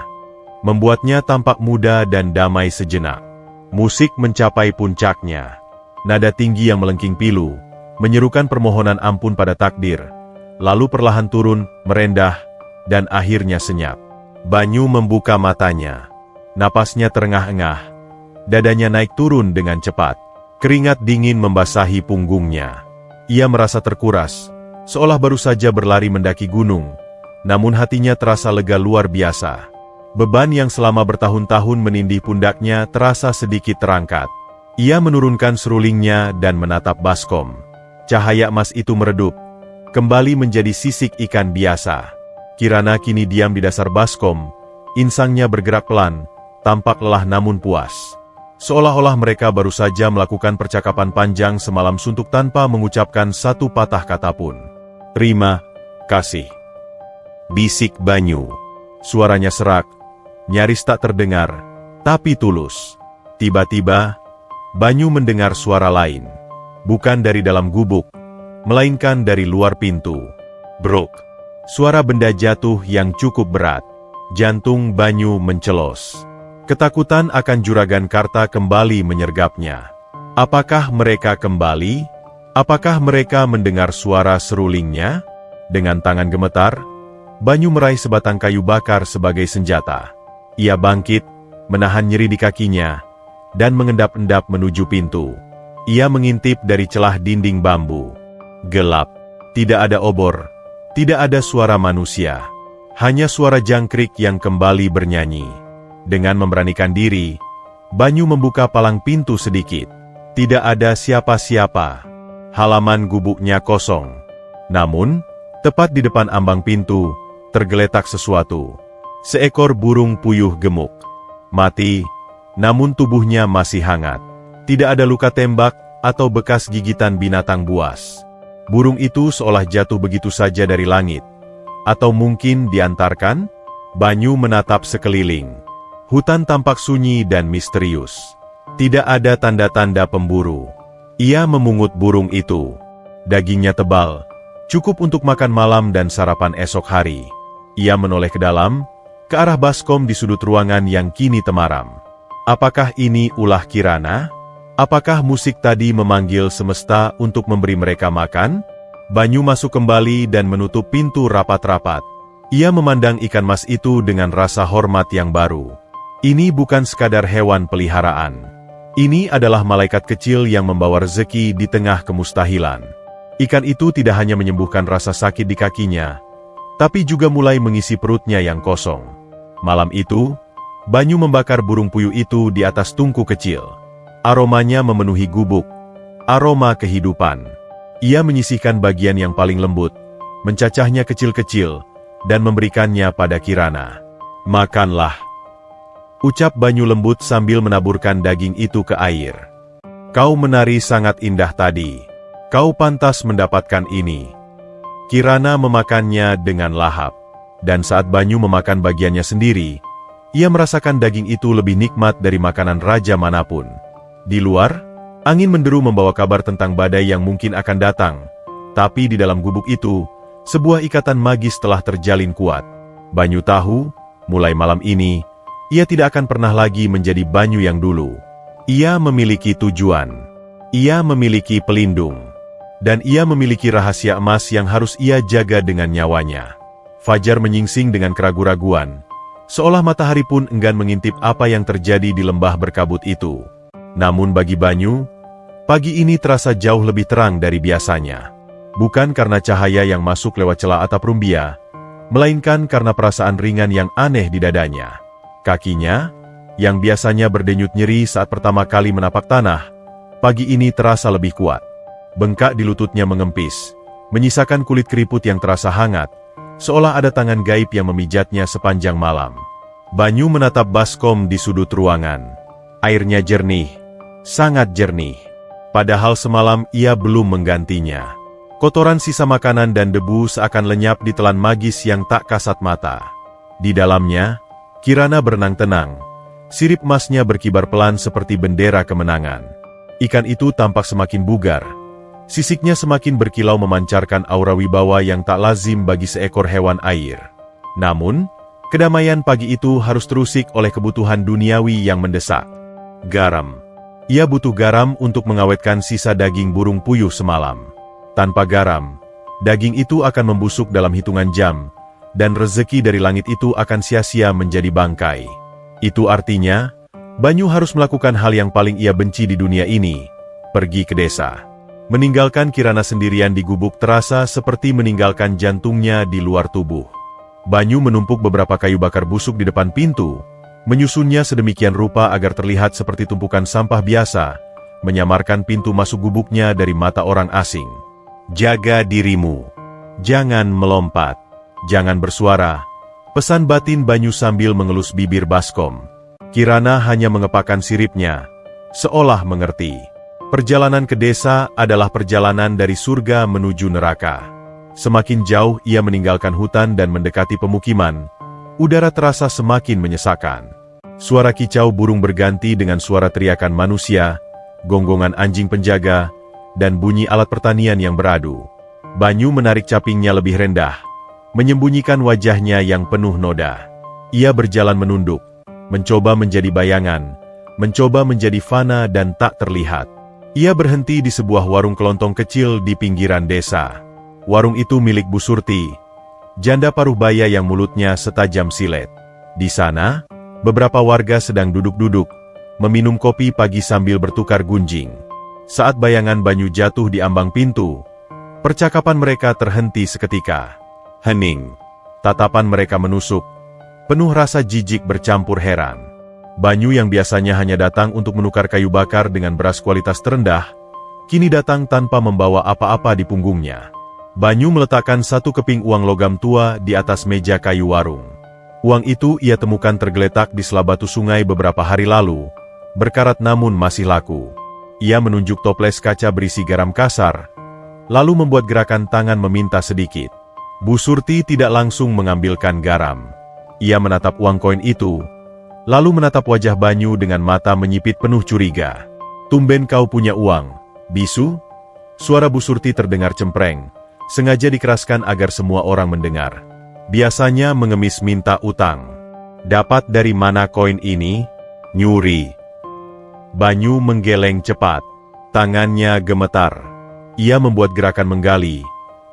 Membuatnya tampak muda dan damai sejenak. Musik mencapai puncaknya. Nada tinggi yang melengking pilu, menyerukan permohonan ampun pada takdir, lalu perlahan turun, merendah, dan akhirnya senyap. Banyu membuka matanya. Napasnya terengah-engah. Dadanya naik turun dengan cepat. Keringat dingin membasahi punggungnya. Ia merasa terkuras, seolah baru saja berlari mendaki gunung. Namun hatinya terasa lega luar biasa. Beban yang selama bertahun-tahun menindih pundaknya terasa sedikit terangkat. Ia menurunkan serulingnya dan menatap baskom. Cahaya emas itu meredup, kembali menjadi sisik ikan biasa. Kirana kini diam di dasar baskom, insangnya bergerak pelan, tampak lelah namun puas. Seolah-olah mereka baru saja melakukan percakapan panjang semalam suntuk tanpa mengucapkan satu patah kata pun. "Terima kasih," bisik Banyu. Suaranya serak, nyaris tak terdengar, tapi tulus. Tiba-tiba, Banyu mendengar suara lain. Bukan dari dalam gubuk, melainkan dari luar pintu. Bruk. Suara benda jatuh yang cukup berat. Jantung Banyu mencelos. Ketakutan akan juragan Karta kembali menyergapnya. Apakah mereka kembali? Apakah mereka mendengar suara serulingnya? Dengan tangan gemetar, Banyu meraih sebatang kayu bakar sebagai senjata. Ia bangkit, menahan nyeri di kakinya, dan mengendap-endap menuju pintu. Ia mengintip dari celah dinding bambu. Gelap. Tidak ada obor. Tidak ada suara manusia. Hanya suara jangkrik yang kembali bernyanyi. Dengan memberanikan diri, Banyu membuka palang pintu sedikit. Tidak ada siapa-siapa. Halaman gubuknya kosong. Namun, tepat di depan ambang pintu, tergeletak sesuatu. Seekor burung puyuh gemuk. Mati, namun tubuhnya masih hangat. Tidak ada luka tembak atau bekas gigitan binatang buas. Burung itu seolah jatuh begitu saja dari langit. Atau mungkin diantarkan? Banyu menatap sekeliling. Hutan tampak sunyi dan misterius. Tidak ada tanda-tanda pemburu. Ia memungut burung itu. Dagingnya tebal, cukup untuk makan malam dan sarapan esok hari. Ia menoleh ke dalam, ke arah baskom di sudut ruangan yang kini temaram. Apakah ini ulah Kirana? Apakah musik tadi memanggil semesta untuk memberi mereka makan? Banyu masuk kembali dan menutup pintu rapat-rapat. Ia memandang ikan mas itu dengan rasa hormat yang baru. Ini bukan sekadar hewan peliharaan. Ini adalah malaikat kecil yang membawa rezeki di tengah kemustahilan. Ikan itu tidak hanya menyembuhkan rasa sakit di kakinya, tapi juga mulai mengisi perutnya yang kosong. Malam itu, Banyu membakar burung puyuh itu di atas tungku kecil. Aromanya memenuhi gubuk, aroma kehidupan. Ia menyisihkan bagian yang paling lembut, mencacahnya kecil-kecil, dan memberikannya pada Kirana. Makanlah. Ucap Banyu lembut sambil menaburkan daging itu ke air. Kau menari sangat indah tadi. Kau pantas mendapatkan ini. Kirana memakannya dengan lahap. Dan saat Banyu memakan bagiannya sendiri, ia merasakan daging itu lebih nikmat dari makanan raja manapun. Di luar, angin menderu membawa kabar tentang badai yang mungkin akan datang. Tapi di dalam gubuk itu, sebuah ikatan magis telah terjalin kuat. Banyu tahu, mulai malam ini, ia tidak akan pernah lagi menjadi Banyu yang dulu. Ia memiliki tujuan. Ia memiliki pelindung. Dan ia memiliki rahasia emas yang harus ia jaga dengan nyawanya. Fajar menyingsing dengan keraguan-raguan, seolah matahari pun enggan mengintip apa yang terjadi di lembah berkabut itu. Namun bagi Banyu, pagi ini terasa jauh lebih terang dari biasanya. Bukan karena cahaya yang masuk lewat celah atap rumbia, melainkan karena perasaan ringan yang aneh di dadanya. Kakinya, yang biasanya berdenyut nyeri saat pertama kali menapak tanah, pagi ini terasa lebih kuat. Bengkak di lututnya mengempis, menyisakan kulit keriput yang terasa hangat, seolah ada tangan gaib yang memijatnya sepanjang malam. Banyu menatap baskom di sudut ruangan. Airnya jernih, sangat jernih. Padahal semalam ia belum menggantinya. Kotoran sisa makanan dan debu seakan lenyap di telan magis yang tak kasat mata. Di dalamnya, Kirana berenang tenang. Sirip emasnya berkibar pelan seperti bendera kemenangan. Ikan itu tampak semakin bugar. Sisiknya semakin berkilau memancarkan aura wibawa yang tak lazim bagi seekor hewan air. Namun, kedamaian pagi itu harus terusik oleh kebutuhan duniawi yang mendesak. Garam. Ia butuh garam untuk mengawetkan sisa daging burung puyuh semalam. Tanpa garam, daging itu akan membusuk dalam hitungan jam, dan rezeki dari langit itu akan sia-sia menjadi bangkai. Itu artinya, Banyu harus melakukan hal yang paling ia benci di dunia ini, pergi ke desa. Meninggalkan Kirana sendirian di gubuk terasa seperti meninggalkan jantungnya di luar tubuh. Banyu menumpuk beberapa kayu bakar busuk di depan pintu, menyusunnya sedemikian rupa agar terlihat seperti tumpukan sampah biasa, menyamarkan pintu masuk gubuknya dari mata orang asing. Jaga dirimu. Jangan melompat. Jangan bersuara. Pesan batin Banyu sambil mengelus bibir baskom. Kirana hanya mengepakkan siripnya, seolah mengerti. Perjalanan ke desa adalah perjalanan dari surga menuju neraka. Semakin jauh ia meninggalkan hutan dan mendekati pemukiman, udara terasa semakin menyesakan. Suara kicau burung berganti dengan suara teriakan manusia, gonggongan anjing penjaga, dan bunyi alat pertanian yang beradu. Banyu menarik capingnya lebih rendah, menyembunyikan wajahnya yang penuh noda. Ia berjalan menunduk, mencoba menjadi bayangan, mencoba menjadi fana dan tak terlihat. Ia berhenti di sebuah warung kelontong kecil di pinggiran desa. Warung itu milik Bu Surti, janda paruh baya yang mulutnya setajam silet. Di sana, beberapa warga sedang duduk-duduk, meminum kopi pagi sambil bertukar gunjing. Saat bayangan Banyu jatuh di ambang pintu, percakapan mereka terhenti seketika. Hening. Tatapan mereka menusuk, penuh rasa jijik bercampur heran. Banyu yang biasanya hanya datang untuk menukar kayu bakar dengan beras kualitas terendah, kini datang tanpa membawa apa-apa di punggungnya. Banyu meletakkan satu keping uang logam tua di atas meja kayu warung. Uang itu ia temukan tergeletak di sela batu sungai beberapa hari lalu, berkarat namun masih laku. Ia menunjuk toples kaca berisi garam kasar, lalu membuat gerakan tangan meminta sedikit. Bu Surti tidak langsung mengambilkan garam. Ia menatap uang koin itu, lalu menatap wajah Banyu dengan mata menyipit penuh curiga. "Tumben kau punya uang, bisu?" Suara Bu Surti terdengar cempreng, sengaja dikeraskan agar semua orang mendengar. Biasanya mengemis minta utang. "Dapat dari mana koin ini?" "Nyuri." Banyu menggeleng cepat. Tangannya gemetar. Ia membuat gerakan menggali,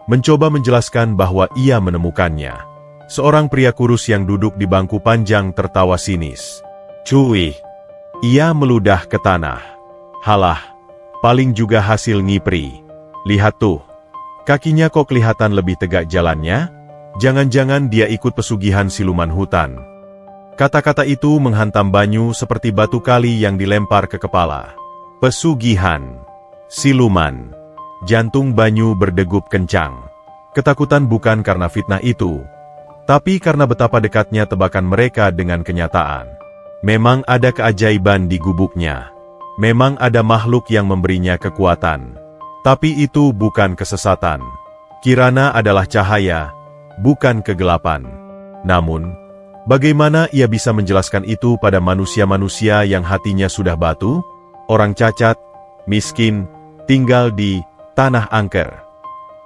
mencoba menjelaskan bahwa ia menemukannya. Seorang pria kurus yang duduk di bangku panjang tertawa sinis. "Cuy." Ia meludah ke tanah. "Halah, paling juga hasil ngipri. Lihat tuh, kakinya kok kelihatan lebih tegak jalannya? Jangan-jangan dia ikut pesugihan siluman hutan." Kata-kata itu menghantam Banyu seperti batu kali yang dilempar ke kepala. Pesugihan, siluman. Jantung Banyu berdegup kencang. Ketakutan bukan karena fitnah itu, tapi karena betapa dekatnya tebakan mereka dengan kenyataan. Memang ada keajaiban di gubuknya. Memang ada makhluk yang memberinya kekuatan. Tapi itu bukan kesesatan. Kirana adalah cahaya, bukan kegelapan. Namun, bagaimana ia bisa menjelaskan itu pada manusia-manusia yang hatinya sudah batu? Orang cacat, miskin, tinggal di tanah angker.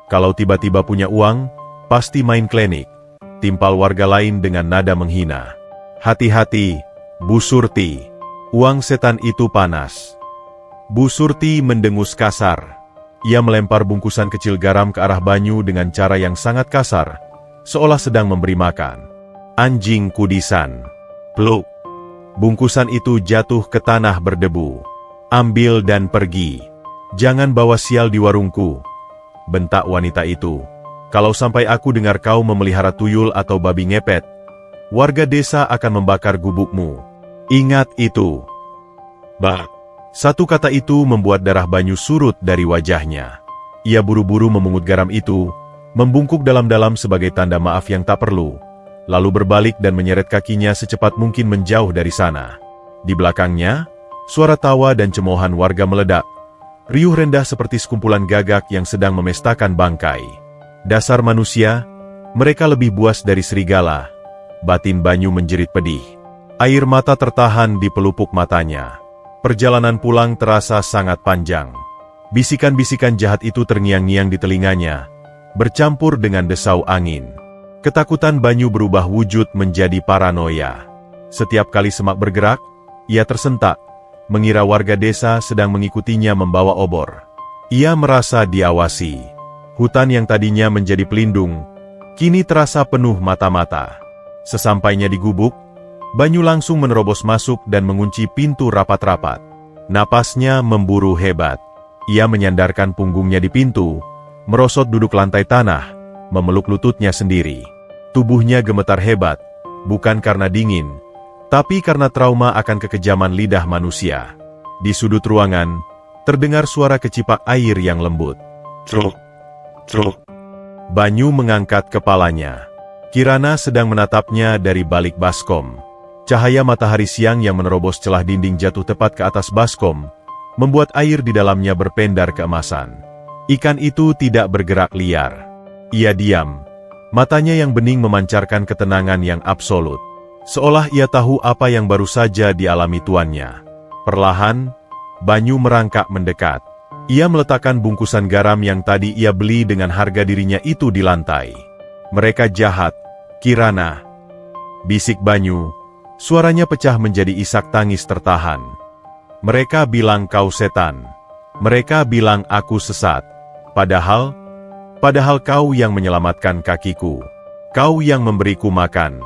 Kalau tiba-tiba punya uang, pasti main klinik, timpal warga lain dengan nada menghina. "Hati-hati, Bu Surti, uang setan itu panas." Bu Surti mendengus kasar. Ia melempar bungkusan kecil garam ke arah Banyu dengan cara yang sangat kasar, seolah sedang memberi makan. "Anjing kudisan." Pluk. Bungkusan itu jatuh ke tanah berdebu. "Ambil dan pergi. Jangan bawa sial di warungku," bentak wanita itu. "Kalau sampai aku dengar kau memelihara tuyul atau babi ngepet, warga desa akan membakar gubukmu. Ingat itu." Bah! Satu kata itu membuat darah Banyu surut dari wajahnya. Ia buru-buru memungut garam itu, membungkuk dalam-dalam sebagai tanda maaf yang tak perlu, lalu berbalik dan menyeret kakinya secepat mungkin menjauh dari sana. Di belakangnya, suara tawa dan cemoohan warga meledak. Riuh rendah seperti sekumpulan gagak yang sedang memestakan bangkai. "Dasar manusia, mereka lebih buas dari serigala." Batin Banyu menjerit pedih. Air mata tertahan di pelupuk matanya. Perjalanan pulang terasa sangat panjang. Bisikan-bisikan jahat itu terngiang-ngiang di telinganya, bercampur dengan desau angin. Ketakutan Banyu berubah wujud menjadi paranoia. Setiap kali semak bergerak, ia tersentak, mengira warga desa sedang mengikutinya membawa obor. Ia merasa diawasi. Hutan yang tadinya menjadi pelindung, kini terasa penuh mata-mata. Sesampainya di gubuk, Banyu langsung menerobos masuk dan mengunci pintu rapat-rapat. Napasnya memburu hebat. Ia menyandarkan punggungnya di pintu, merosot duduk lantai tanah, memeluk lututnya sendiri. Tubuhnya gemetar hebat, bukan karena dingin, tapi karena trauma akan kekejaman lidah manusia. Di sudut ruangan, terdengar suara kecipak air yang lembut. Truk, truk. Banyu mengangkat kepalanya. Kirana sedang menatapnya dari balik baskom. Cahaya matahari siang yang menerobos celah dinding jatuh tepat ke atas baskom, membuat air di dalamnya berpendar keemasan. Ikan itu tidak bergerak liar. Ia diam. Matanya yang bening memancarkan ketenangan yang absolut. Seolah ia tahu apa yang baru saja dialami tuannya. Perlahan, Banyu merangkak mendekat. Ia meletakkan bungkusan garam yang tadi ia beli dengan harga dirinya itu di lantai. "Mereka jahat, Kirana," bisik Banyu. Suaranya pecah menjadi isak tangis tertahan. "Mereka bilang kau setan. Mereka bilang aku sesat. Padahal kau yang menyelamatkan kakiku. Kau yang memberiku makan."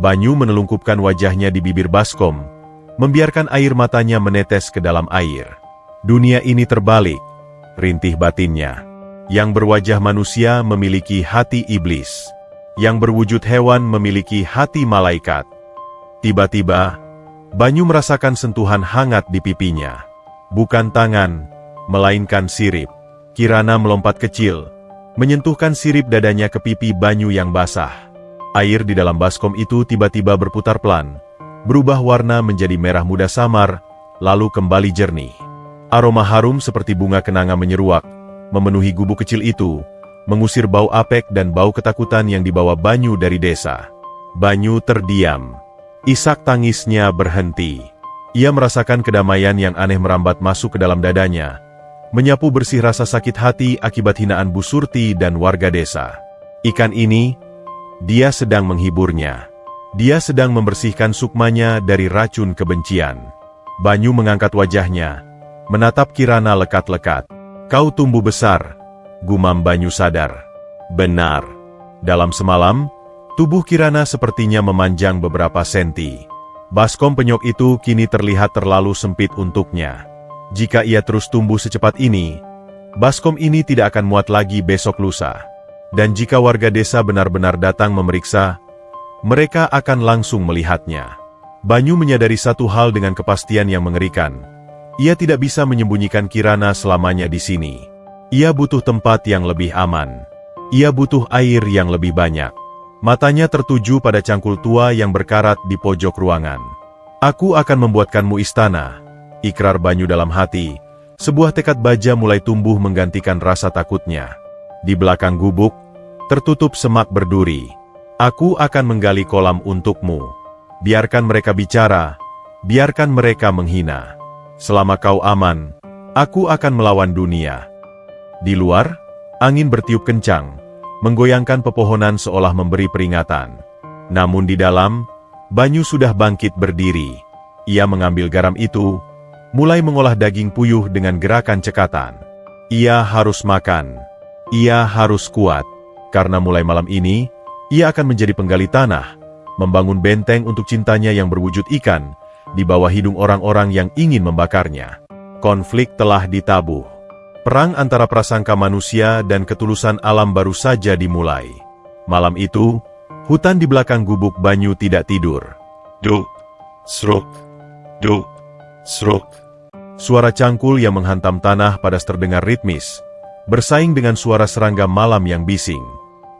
Banyu menelungkupkan wajahnya di bibir Baskom, membiarkan air matanya menetes ke dalam air. "Dunia ini terbalik," rintih batinnya. "Yang berwajah manusia memiliki hati iblis. Yang berwujud hewan memiliki hati malaikat." Tiba-tiba, Banyu merasakan sentuhan hangat di pipinya. Bukan tangan, melainkan sirip. Kirana melompat kecil, menyentuhkan sirip dadanya ke pipi Banyu yang basah. Air di dalam baskom itu tiba-tiba berputar pelan, berubah warna menjadi merah muda samar, lalu kembali jernih. Aroma harum seperti bunga kenanga menyeruak, memenuhi gubuk kecil itu, mengusir bau apek dan bau ketakutan yang dibawa Banyu dari desa. Banyu terdiam. Isak tangisnya berhenti. Ia merasakan kedamaian yang aneh merambat masuk ke dalam dadanya, menyapu bersih rasa sakit hati akibat hinaan Bu Surti dan warga desa. Ikan ini, dia sedang menghiburnya. Dia sedang membersihkan sukmanya dari racun kebencian. Banyu mengangkat wajahnya, menatap Kirana lekat-lekat. "Kau tumbuh besar," gumam Banyu sadar. Benar. Dalam semalam, tubuh Kirana sepertinya memanjang beberapa senti. Baskom penyok itu kini terlihat terlalu sempit untuknya. Jika ia terus tumbuh secepat ini, baskom ini tidak akan muat lagi besok lusa. Dan jika warga desa benar-benar datang memeriksa, mereka akan langsung melihatnya. Banyu menyadari satu hal dengan kepastian yang mengerikan. Ia tidak bisa menyembunyikan Kirana selamanya di sini. Ia butuh tempat yang lebih aman. Ia butuh air yang lebih banyak. Matanya tertuju pada cangkul tua yang berkarat di pojok ruangan. "Aku akan membuatkanmu istana," ikrar Banyu dalam hati. Sebuah tekad baja mulai tumbuh menggantikan rasa takutnya. Di belakang gubuk, tertutup semak berduri. "Aku akan menggali kolam untukmu. Biarkan mereka bicara, biarkan mereka menghina. Selama kau aman, aku akan melawan dunia." Di luar, angin bertiup kencang, menggoyangkan pepohonan seolah memberi peringatan. Namun di dalam, Banyu sudah bangkit berdiri. Ia mengambil garam itu, mulai mengolah daging puyuh dengan gerakan cekatan. Ia harus makan. Ia harus kuat. Karena mulai malam ini, ia akan menjadi penggali tanah, membangun benteng untuk cintanya yang berwujud ikan, di bawah hidung orang-orang yang ingin membakarnya. Konflik telah ditabuh. Perang antara prasangka manusia dan ketulusan alam baru saja dimulai. Malam itu, hutan di belakang gubuk Banyu tidak tidur. Duk, sruk, duk, sruk. Suara cangkul yang menghantam tanah padas terdengar ritmis, bersaing dengan suara serangga malam yang bising.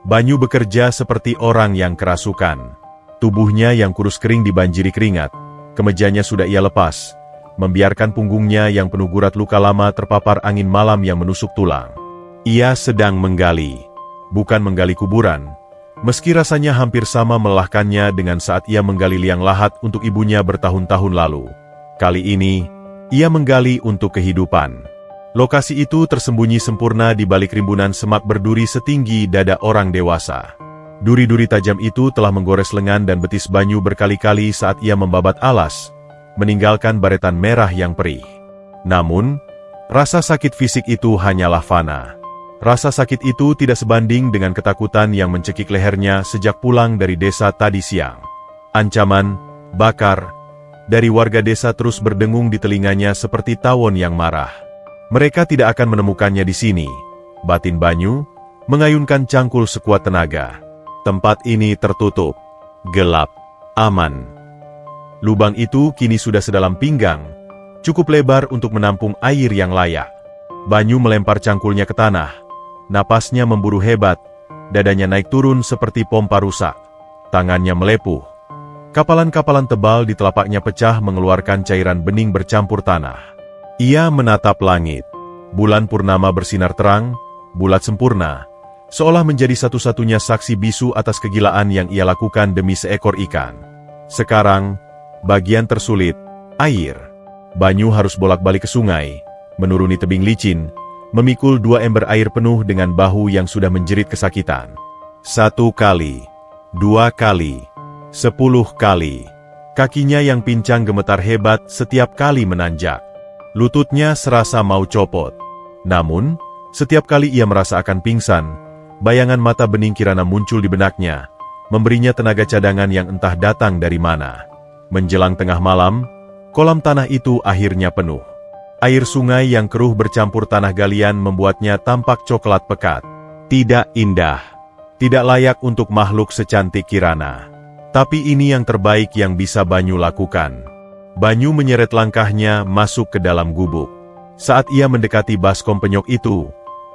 Banyu bekerja seperti orang yang kerasukan. Tubuhnya yang kurus kering dibanjiri keringat, kemejanya sudah ia lepas, membiarkan punggungnya yang penuh gurat luka lama terpapar angin malam yang menusuk tulang. Ia sedang menggali, bukan menggali kuburan, meski rasanya hampir sama melelahkannya dengan saat ia menggali liang lahat untuk ibunya bertahun-tahun lalu. Kali ini, ia menggali untuk kehidupan. Lokasi itu tersembunyi sempurna di balik rimbunan semak berduri setinggi dada orang dewasa. Duri-duri tajam itu telah menggores lengan dan betis Banyu berkali-kali saat ia membabat alas, meninggalkan baretan merah yang perih. Namun, rasa sakit fisik itu hanyalah fana. Rasa sakit itu tidak sebanding dengan ketakutan yang mencekik lehernya sejak pulang dari desa tadi siang. Ancaman, bakar, dari warga desa terus berdengung di telinganya seperti tawon yang marah. Mereka tidak akan menemukannya di sini. Batin Banyu mengayunkan cangkul sekuat tenaga. Tempat ini tertutup, gelap, aman. Lubang itu kini sudah sedalam pinggang, cukup lebar untuk menampung air yang layak. Banyu melempar cangkulnya ke tanah, napasnya memburu hebat, dadanya naik turun seperti pompa rusak. Tangannya melepuh. Kapalan-kapalan tebal di telapaknya pecah mengeluarkan cairan bening bercampur tanah. Ia menatap langit. Bulan purnama bersinar terang, bulat sempurna, seolah menjadi satu-satunya saksi bisu atas kegilaan yang ia lakukan demi seekor ikan. Sekarang, bagian tersulit, air. Banyu harus bolak-balik ke sungai, menuruni tebing licin, memikul 2 ember air penuh dengan bahu yang sudah menjerit kesakitan. 1 kali, 2 kali, 10 kali. Kakinya yang pincang gemetar hebat setiap kali menanjak. Lututnya serasa mau copot. Namun, setiap kali ia merasa akan pingsan, bayangan mata bening Kirana muncul di benaknya, memberinya tenaga cadangan yang entah datang dari mana. Menjelang tengah malam, kolam tanah itu akhirnya penuh. Air sungai yang keruh bercampur tanah galian membuatnya tampak coklat pekat. Tidak indah. Tidak layak untuk makhluk secantik Kirana. Tapi ini yang terbaik yang bisa Banyu lakukan. Banyu menyeret langkahnya masuk ke dalam gubuk. Saat ia mendekati baskom penyok itu,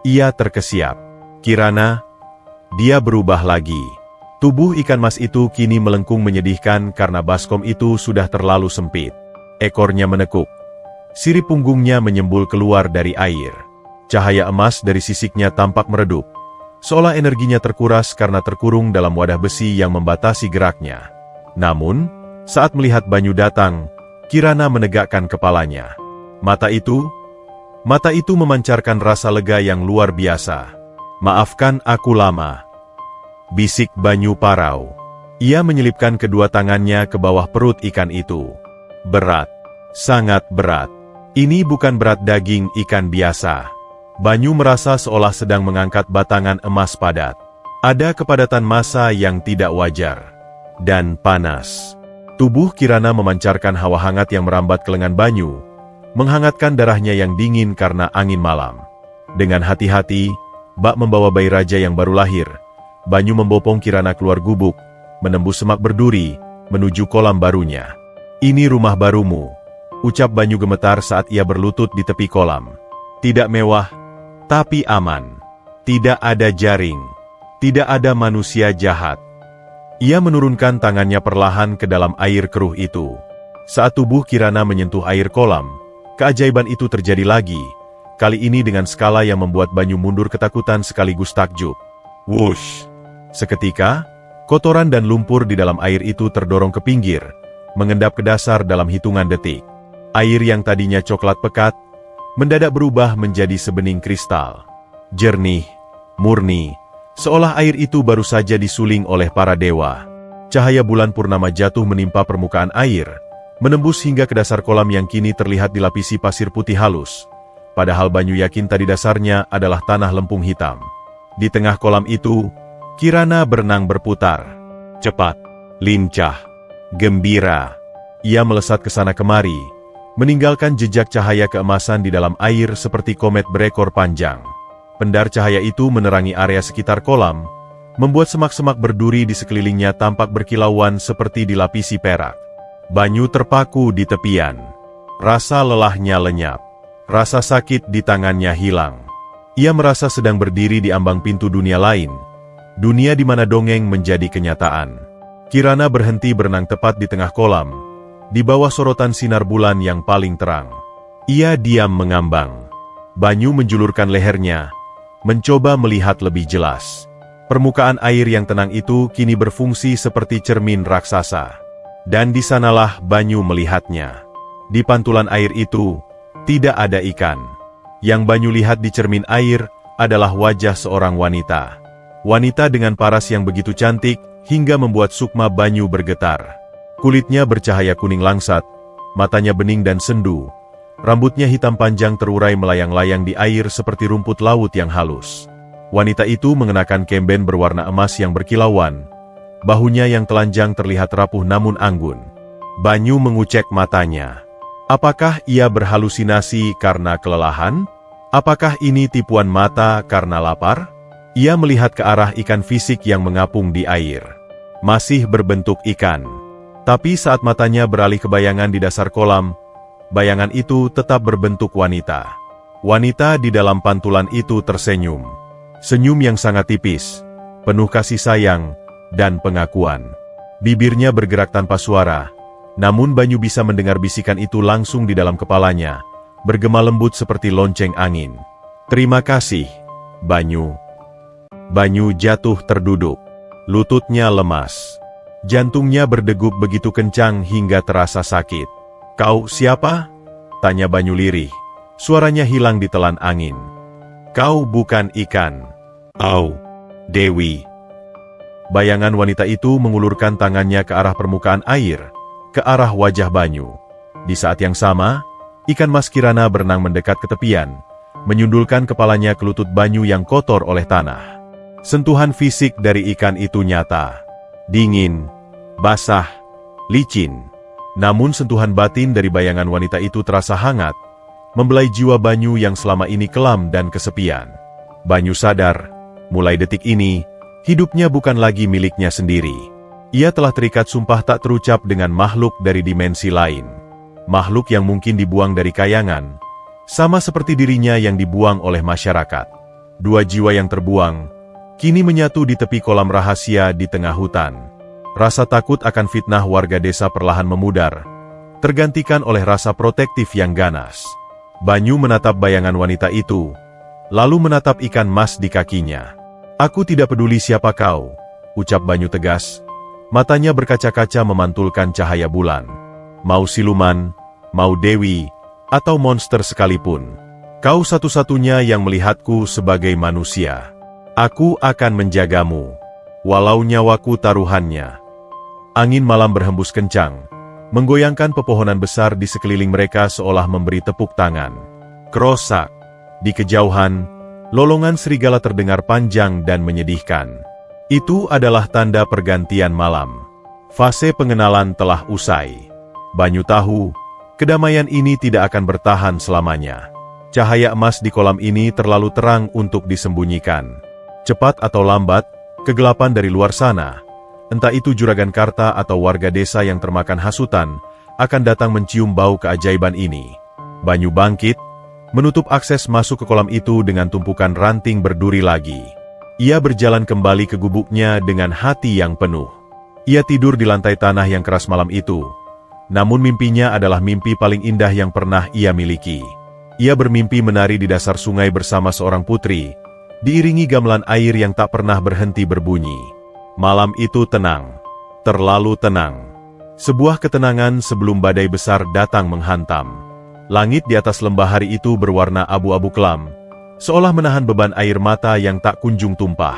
ia terkesiap. Kirana, dia berubah lagi. Tubuh ikan mas itu kini melengkung menyedihkan karena baskom itu sudah terlalu sempit. Ekornya menekuk. Sirip punggungnya menyembul keluar dari air. Cahaya emas dari sisiknya tampak meredup, seolah energinya terkuras karena terkurung dalam wadah besi yang membatasi geraknya. Namun, saat melihat Banyu datang, Kirana menegakkan kepalanya. Mata itu memancarkan rasa lega yang luar biasa. "Maafkan aku lama," bisik Banyu parau. Ia menyelipkan kedua tangannya ke bawah perut ikan itu. Berat, sangat berat. Ini bukan berat daging ikan biasa. Banyu merasa seolah sedang mengangkat batangan emas padat. Ada kepadatan massa yang tidak wajar. Dan panas. Tubuh Kirana memancarkan hawa hangat yang merambat ke lengan Banyu, menghangatkan darahnya yang dingin karena angin malam. Dengan hati-hati, bak membawa bayi raja yang baru lahir, Banyu membopong Kirana keluar gubuk, menembus semak berduri, menuju kolam barunya. "Ini rumah barumu," ucap Banyu gemetar saat ia berlutut di tepi kolam. "Tidak mewah, tapi aman. Tidak ada jaring. Tidak ada manusia jahat." Ia menurunkan tangannya perlahan ke dalam air keruh itu. Saat tubuh Kirana menyentuh air kolam, keajaiban itu terjadi lagi, kali ini dengan skala yang membuat Banyu mundur ketakutan sekaligus takjub. Wush! Seketika, kotoran dan lumpur di dalam air itu terdorong ke pinggir, mengendap ke dasar dalam hitungan detik. Air yang tadinya coklat pekat, mendadak berubah menjadi sebening kristal. Jernih, murni, seolah air itu baru saja disuling oleh para dewa. Cahaya bulan purnama jatuh menimpa permukaan air, menembus hingga ke dasar kolam yang kini terlihat dilapisi pasir putih halus. Padahal Banyu yakin tadi dasarnya adalah tanah lempung hitam. Di tengah kolam itu, Kirana berenang berputar. Cepat, lincah, gembira. Ia melesat ke sana kemari, meninggalkan jejak cahaya keemasan di dalam air seperti komet berekor panjang. Pendar cahaya itu menerangi area sekitar kolam, membuat semak-semak berduri di sekelilingnya tampak berkilauan seperti dilapisi perak. Banyu terpaku di tepian. Rasa lelahnya lenyap. Rasa sakit di tangannya hilang. Ia merasa sedang berdiri di ambang pintu dunia lain. Dunia di mana dongeng menjadi kenyataan. Kirana berhenti berenang tepat di tengah kolam, di bawah sorotan sinar bulan yang paling terang. Ia diam mengambang. Banyu menjulurkan lehernya, mencoba melihat lebih jelas. Permukaan air yang tenang itu kini berfungsi seperti cermin raksasa. Dan di sanalah Banyu melihatnya. Di pantulan air itu, tidak ada ikan. Yang Banyu lihat di cermin air adalah wajah seorang wanita. Wanita dengan paras yang begitu cantik, hingga membuat sukma Banyu bergetar. Kulitnya bercahaya kuning langsat, matanya bening dan sendu, rambutnya hitam panjang terurai melayang-layang di air seperti rumput laut yang halus. Wanita itu mengenakan kemben berwarna emas yang berkilauan, bahunya yang telanjang terlihat rapuh namun anggun. Banyu mengucek matanya. Apakah ia berhalusinasi karena kelelahan? Apakah ini tipuan mata karena lapar? Ia melihat ke arah ikan fisik yang mengapung di air. Masih berbentuk ikan. Tapi saat matanya beralih ke bayangan di dasar kolam, bayangan itu tetap berbentuk wanita. Wanita di dalam pantulan itu tersenyum. Senyum yang sangat tipis, penuh kasih sayang, dan pengakuan. Bibirnya bergerak tanpa suara, namun Banyu bisa mendengar bisikan itu langsung di dalam kepalanya, bergema lembut seperti lonceng angin. "Terima kasih, Banyu." Banyu jatuh terduduk. Lututnya lemas. Jantungnya berdegup begitu kencang hingga terasa sakit. "Kau siapa?" tanya Banyu lirih, Suaranya hilang ditelan angin. Kau bukan ikan. Au, Dewi. Bayangan wanita itu mengulurkan tangannya ke arah permukaan air, ke arah wajah Banyu. Di saat yang sama, ikan mas Kirana berenang mendekat ke tepian, menyundulkan kepalanya ke lutut Banyu yang kotor oleh tanah. Sentuhan fisik dari ikan itu nyata. Dingin, basah, licin. Namun sentuhan batin dari bayangan wanita itu terasa hangat, membelai jiwa Banyu yang selama ini kelam dan kesepian. Banyu sadar, mulai detik ini, hidupnya bukan lagi miliknya sendiri. Ia telah terikat sumpah tak terucap dengan makhluk dari dimensi lain. Makhluk yang mungkin dibuang dari kayangan, sama seperti dirinya yang dibuang oleh masyarakat. Dua jiwa yang terbuang, kini menyatu di tepi kolam rahasia di tengah hutan. Rasa takut akan fitnah warga desa perlahan memudar, tergantikan oleh rasa protektif yang ganas. Banyu menatap bayangan wanita itu, lalu menatap ikan mas di kakinya. "Aku tidak peduli siapa kau," ucap Banyu tegas. Matanya berkaca-kaca memantulkan cahaya bulan. "Mau siluman, mau dewi, atau monster sekalipun, kau satu-satunya yang melihatku sebagai manusia. Aku akan menjagamu, walau nyawaku taruhannya." Angin malam berhembus kencang, menggoyangkan pepohonan besar di sekeliling mereka seolah memberi tepuk tangan. Kerosak. Di kejauhan, lolongan serigala terdengar panjang dan menyedihkan. Itu adalah tanda pergantian malam. Fase pengenalan telah usai. Banyu tahu, kedamaian ini tidak akan bertahan selamanya. Cahaya emas di kolam ini terlalu terang untuk disembunyikan. Cepat atau lambat, kegelapan dari luar sana, entah itu Juragan Karta atau warga desa yang termakan hasutan, akan datang mencium bau keajaiban ini. Banyu bangkit, menutup akses masuk ke kolam itu dengan tumpukan ranting berduri lagi. Ia berjalan kembali ke gubuknya dengan hati yang penuh. Ia tidur di lantai tanah yang keras malam itu. Namun mimpinya adalah mimpi paling indah yang pernah ia miliki. Ia bermimpi menari di dasar sungai bersama seorang putri, diiringi gamelan air yang tak pernah berhenti berbunyi. Malam itu tenang, terlalu tenang. Sebuah ketenangan sebelum badai besar datang menghantam. Langit di atas lembah hari itu berwarna abu-abu kelam, seolah menahan beban air mata yang tak kunjung tumpah.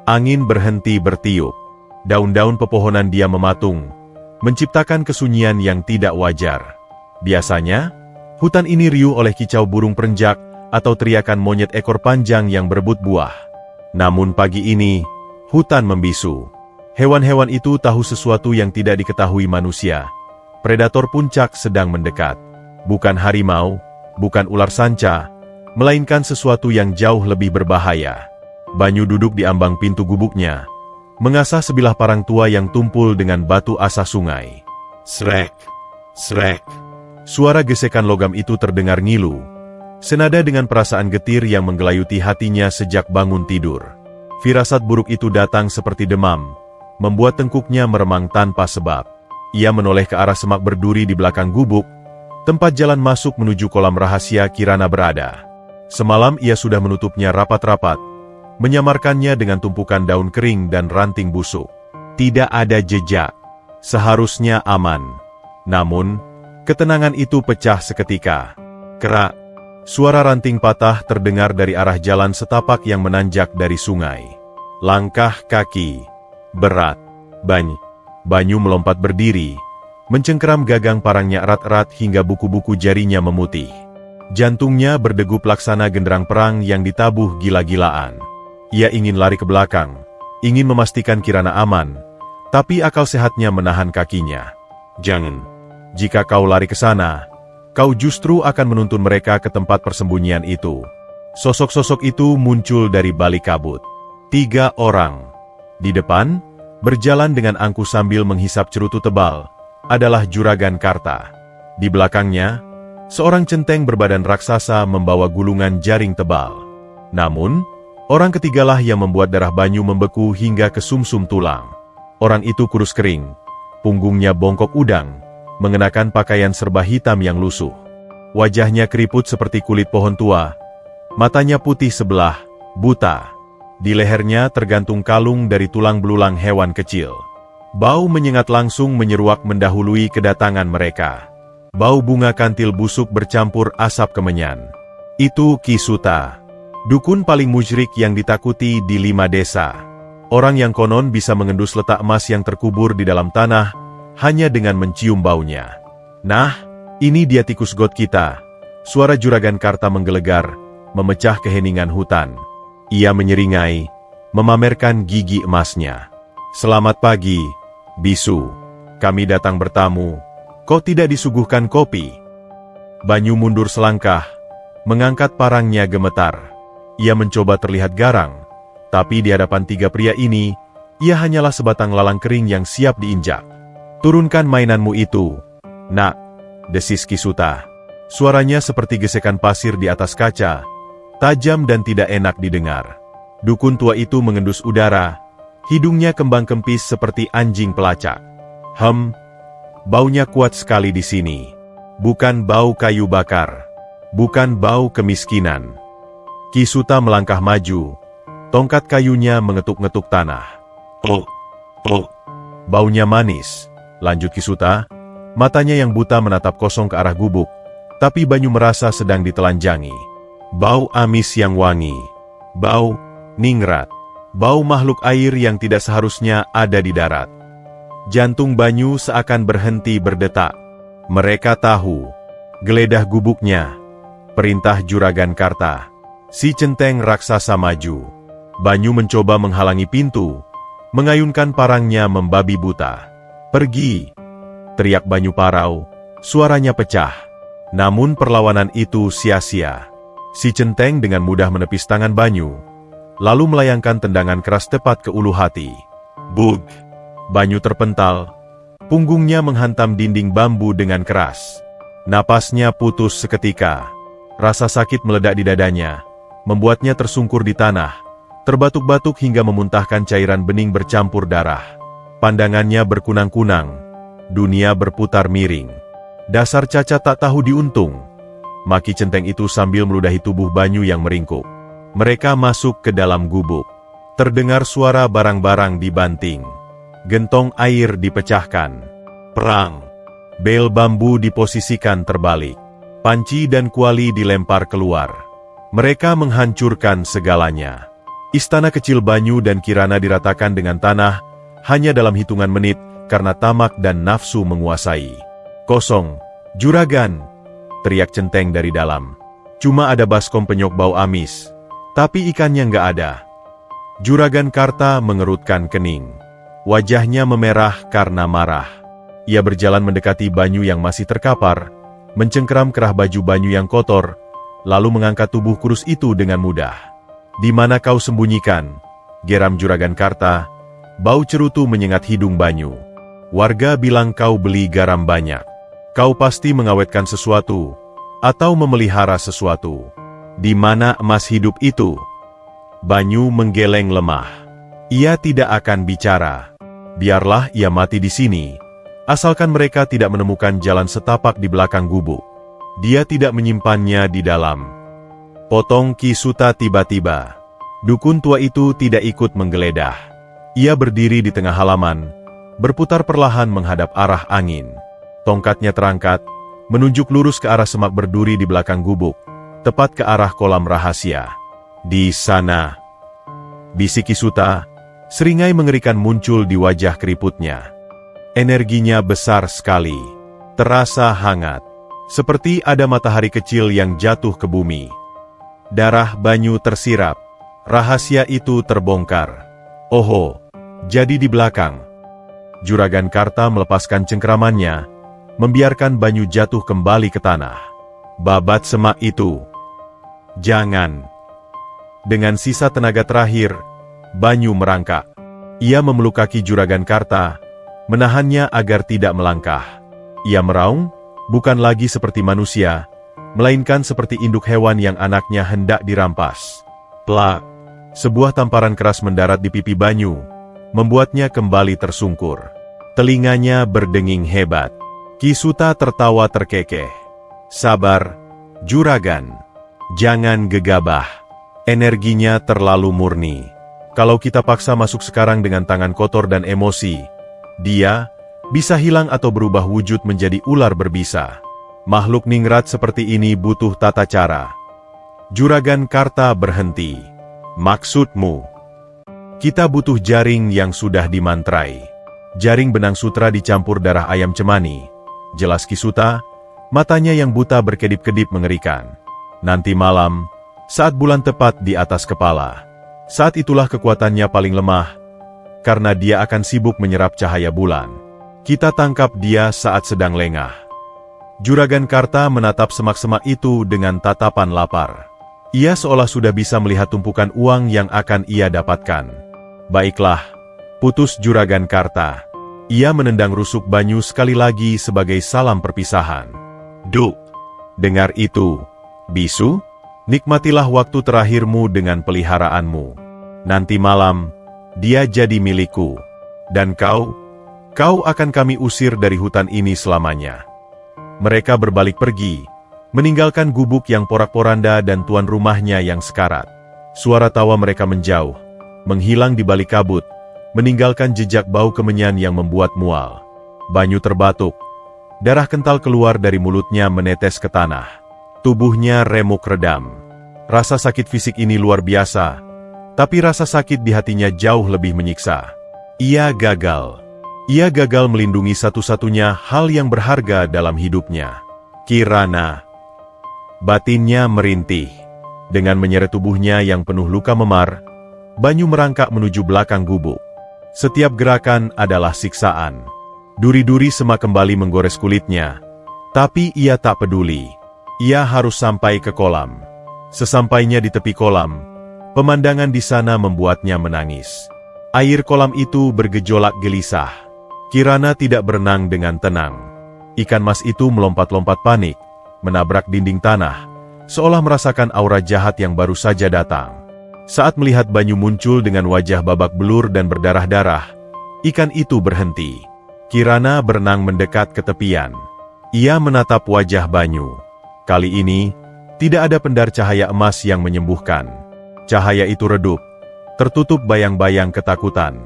Angin berhenti bertiup. Daun-daun pepohonan diam mematung, menciptakan kesunyian yang tidak wajar. Biasanya, hutan ini riuh oleh kicau burung perenjak atau teriakan monyet ekor panjang yang berebut buah. Namun pagi ini, hutan membisu. Hewan-hewan itu tahu sesuatu yang tidak diketahui manusia. Predator puncak sedang mendekat. Bukan harimau, bukan ular sanca, melainkan sesuatu yang jauh lebih berbahaya. Banyu duduk di ambang pintu gubuknya, mengasah sebilah parang tua yang tumpul dengan batu asah sungai. Srek, srek. Suara gesekan logam itu terdengar ngilu, senada dengan perasaan getir yang menggelayuti hatinya sejak bangun tidur. Firasat buruk itu datang seperti demam, membuat tengkuknya meremang tanpa sebab. Ia menoleh ke arah semak berduri di belakang gubuk, tempat jalan masuk menuju kolam rahasia Kirana berada. Semalam ia sudah menutupnya rapat-rapat, menyamarkannya dengan tumpukan daun kering dan ranting busuk. Tidak ada jejak. Seharusnya aman. Namun, ketenangan itu pecah seketika. Kerak. Suara ranting patah terdengar dari arah jalan setapak yang menanjak dari sungai. Langkah kaki. Berat. Banyu melompat berdiri, mencengkeram gagang parangnya erat-erat hingga buku-buku jarinya memutih. Jantungnya berdegup laksana genderang perang yang ditabuh gila-gilaan. Ia ingin lari ke belakang, ingin memastikan Kirana aman, tapi akal sehatnya menahan kakinya. Jangan. Jika kau lari ke sana, kau justru akan menuntun mereka ke tempat persembunyian itu. Sosok-sosok itu muncul dari balik kabut. 3 orang. Di depan, berjalan dengan angkuh sambil menghisap cerutu tebal, adalah Juragan Karta. Di belakangnya, seorang centeng berbadan raksasa membawa gulungan jaring tebal. Namun, orang ketigalah yang membuat darah Banyu membeku hingga ke sumsum tulang. Orang itu kurus kering, punggungnya bongkok udang, mengenakan pakaian serba hitam yang lusuh. Wajahnya keriput seperti kulit pohon tua, matanya putih sebelah, buta. Di lehernya tergantung kalung dari tulang belulang hewan kecil. Bau menyengat langsung menyeruak mendahului kedatangan mereka. Bau bunga kantil busuk bercampur asap kemenyan. Itu Ki Suta, dukun paling musyrik yang ditakuti di 5 desa. Orang yang konon bisa mengendus letak emas yang terkubur di dalam tanah hanya dengan mencium baunya. Nah, ini dia tikus got kita. Suara Juragan Karta menggelegar, memecah keheningan hutan. Ia menyeringai, memamerkan gigi emasnya. Selamat pagi, bisu. Kami datang bertamu. Kok tidak disuguhkan kopi? Banyu mundur selangkah, mengangkat parangnya gemetar. Ia mencoba terlihat garang, tapi di hadapan 3 pria ini, ia hanyalah sebatang lalang kering yang siap diinjak. Turunkan mainanmu itu, nak, desis Ki Suta. Suaranya seperti gesekan pasir di atas kaca, tajam dan tidak enak didengar. Dukun tua itu mengendus udara, hidungnya kembang kempis seperti anjing pelacak. Baunya kuat sekali di sini. Bukan bau kayu bakar. Bukan bau kemiskinan. Ki Suta melangkah maju. Tongkat kayunya mengetuk-ngetuk tanah. Baunya manis, lanjut Ki Suta. Matanya yang buta menatap kosong ke arah gubuk, tapi Banyu merasa sedang ditelanjangi. Bau amis yang wangi. Bau ningrat. Bau makhluk air yang tidak seharusnya ada di darat. Jantung Banyu seakan berhenti berdetak. Mereka tahu. Geledah gubuknya. Perintah Juragan Karta. Si centeng raksasa maju. Banyu mencoba menghalangi pintu, mengayunkan parangnya membabi buta. Pergi! Teriak Banyu parau, suaranya pecah. Namun perlawanan itu sia-sia. Si centeng dengan mudah menepis tangan Banyu, lalu melayangkan tendangan keras tepat ke ulu hati. Bug! Banyu terpental, punggungnya menghantam dinding bambu dengan keras. Napasnya putus seketika. Rasa sakit meledak di dadanya, membuatnya tersungkur di tanah, terbatuk-batuk hingga memuntahkan cairan bening bercampur darah. Pandangannya berkunang-kunang, dunia berputar miring. Dasar cacat tak tahu diuntung, maki centeng itu sambil meludahi tubuh Banyu yang meringkuk. Mereka masuk ke dalam gubuk. Terdengar suara barang-barang dibanting. Gentong air dipecahkan. Perang. Bel bambu diposisikan terbalik. Panci dan kuali dilempar keluar. Mereka menghancurkan segalanya. Istana kecil Banyu dan Kirana diratakan dengan tanah hanya dalam hitungan menit karena tamak dan nafsu menguasai. Kosong, juragan, teriak centeng dari dalam. Cuma ada baskom penyok bau amis, tapi ikannya nggak ada. Juragan Karta mengerutkan kening. Wajahnya memerah karena marah. Ia berjalan mendekati Banyu yang masih terkapar, mencengkeram kerah baju Banyu yang kotor, lalu mengangkat tubuh kurus itu dengan mudah. Di mana kau sembunyikan? Geram Juragan Karta. Bau cerutu menyengat hidung Banyu. Warga bilang kau beli garam banyak. Kau pasti mengawetkan sesuatu, atau memelihara sesuatu. Di mana emas hidup itu? Banyu menggeleng lemah. Ia tidak akan bicara. Biarlah ia mati di sini, asalkan mereka tidak menemukan jalan setapak di belakang gubuk. Dia tidak menyimpannya di dalam. Potong Ki Suta tiba-tiba. Dukun tua itu tidak ikut menggeledah. Ia berdiri di tengah halaman, berputar perlahan menghadap arah angin. Tongkatnya terangkat, menunjuk lurus ke arah semak berduri di belakang gubuk, tepat ke arah kolam rahasia. Di sana, bisik Ki Suta, seringai mengerikan muncul di wajah keriputnya. Energinya besar sekali, terasa hangat, seperti ada matahari kecil yang jatuh ke bumi. Darah Banyu tersirap, rahasia itu terbongkar. Oho, jadi di belakang. Juragan Karta melepaskan cengkeramannya, membiarkan Banyu jatuh kembali ke tanah. Babat semak itu. Jangan. Dengan sisa tenaga terakhir, Banyu merangkak. Ia memeluk kaki Juragan Karta, menahannya agar tidak melangkah. Ia meraung, bukan lagi seperti manusia, melainkan seperti induk hewan yang anaknya hendak dirampas. Plak! Sebuah tamparan keras mendarat di pipi Banyu, membuatnya kembali tersungkur. Telinganya berdenging hebat. Ki Suta tertawa terkekeh. Sabar, Juragan. Jangan gegabah. Energinya terlalu murni. Kalau kita paksa masuk sekarang dengan tangan kotor dan emosi, dia bisa hilang atau berubah wujud menjadi ular berbisa. Makhluk ningrat seperti ini butuh tata cara. Juragan Karta berhenti. Maksudmu? Kita butuh jaring yang sudah dimantrai. Jaring benang sutra dicampur darah ayam cemani. Jelas Kisuta, matanya yang buta berkedip-kedip mengerikan. Nanti malam, saat bulan tepat di atas kepala. Saat itulah kekuatannya paling lemah, karena dia akan sibuk menyerap cahaya bulan. Kita tangkap dia saat sedang lengah. Juragan Karta menatap semak-semak itu dengan tatapan lapar. Ia seolah sudah bisa melihat tumpukan uang yang akan ia dapatkan. Baiklah, putus Juragan Karta. Ia menendang rusuk Banyu sekali lagi sebagai salam perpisahan. Duk! Dengar itu, bisu? Nikmatilah waktu terakhirmu dengan peliharaanmu. Nanti malam, dia jadi milikku. Dan kau akan kami usir dari hutan ini selamanya. Mereka berbalik pergi, meninggalkan gubuk yang porak-poranda dan tuan rumahnya yang sekarat. Suara tawa mereka menjauh, menghilang di balik kabut, meninggalkan jejak bau kemenyan yang membuat mual. Banyu terbatuk, darah kental keluar dari mulutnya menetes ke tanah. Tubuhnya remuk redam. Rasa sakit fisik ini luar biasa, tapi rasa sakit di hatinya jauh lebih menyiksa. Ia gagal. Ia gagal melindungi satu-satunya hal yang berharga dalam hidupnya. Kirana. Batinnya merintih. Dengan menyeret tubuhnya yang penuh luka memar, Banyu merangkak menuju belakang gubuk. Setiap gerakan adalah siksaan. Duri-duri semak kembali menggores kulitnya. Tapi ia tak peduli. Ia harus sampai ke kolam. Sesampainya di tepi kolam, pemandangan di sana membuatnya menangis. Air kolam itu bergejolak gelisah. Kirana tidak berenang dengan tenang. Ikan mas itu melompat-lompat panik, menabrak dinding tanah, seolah merasakan aura jahat yang baru saja datang. Saat melihat Banyu muncul dengan wajah babak belur dan berdarah-darah, ikan itu berhenti. Kirana berenang mendekat ke tepian. Ia menatap wajah Banyu. Kali ini, tidak ada pendar cahaya emas yang menyembuhkan. Cahaya itu redup, tertutup bayang-bayang ketakutan.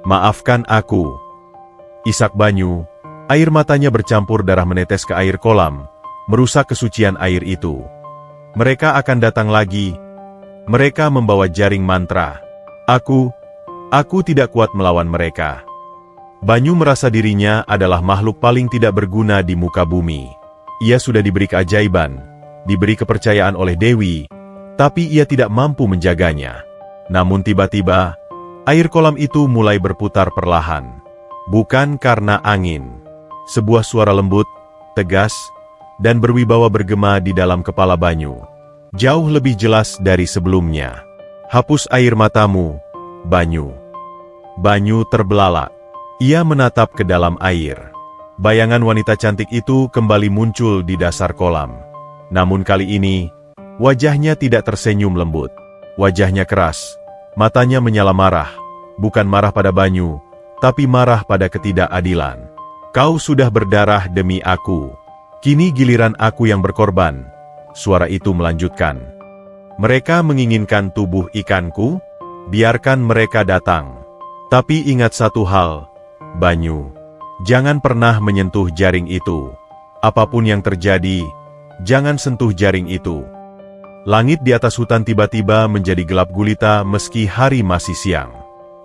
Maafkan aku. Isak Banyu, air matanya bercampur darah menetes ke air kolam, merusak kesucian air itu. Mereka akan datang lagi. Mereka membawa jaring mantra. Aku tidak kuat melawan mereka. Banyu merasa dirinya adalah makhluk paling tidak berguna di muka bumi. Ia sudah diberi keajaiban, diberi kepercayaan oleh Dewi, tapi ia tidak mampu menjaganya. Namun tiba-tiba, air kolam itu mulai berputar perlahan. Bukan karena angin. Sebuah suara lembut, tegas, dan berwibawa bergema di dalam kepala Banyu. Jauh lebih jelas dari sebelumnya. Hapus air matamu, Banyu. Banyu terbelalak. Ia menatap ke dalam air. Bayangan wanita cantik itu kembali muncul di dasar kolam. Namun kali ini, wajahnya tidak tersenyum lembut. Wajahnya keras, matanya menyala marah. Bukan marah pada Banyu, tapi marah pada ketidakadilan. Kau sudah berdarah demi aku. Kini giliran aku yang berkorban. Suara itu melanjutkan. Mereka menginginkan tubuh ikanku, biarkan mereka datang. Tapi ingat satu hal, Banyu. Jangan pernah menyentuh jaring itu. Apapun yang terjadi, jangan sentuh jaring itu. Langit di atas hutan tiba-tiba menjadi gelap gulita meski hari masih siang.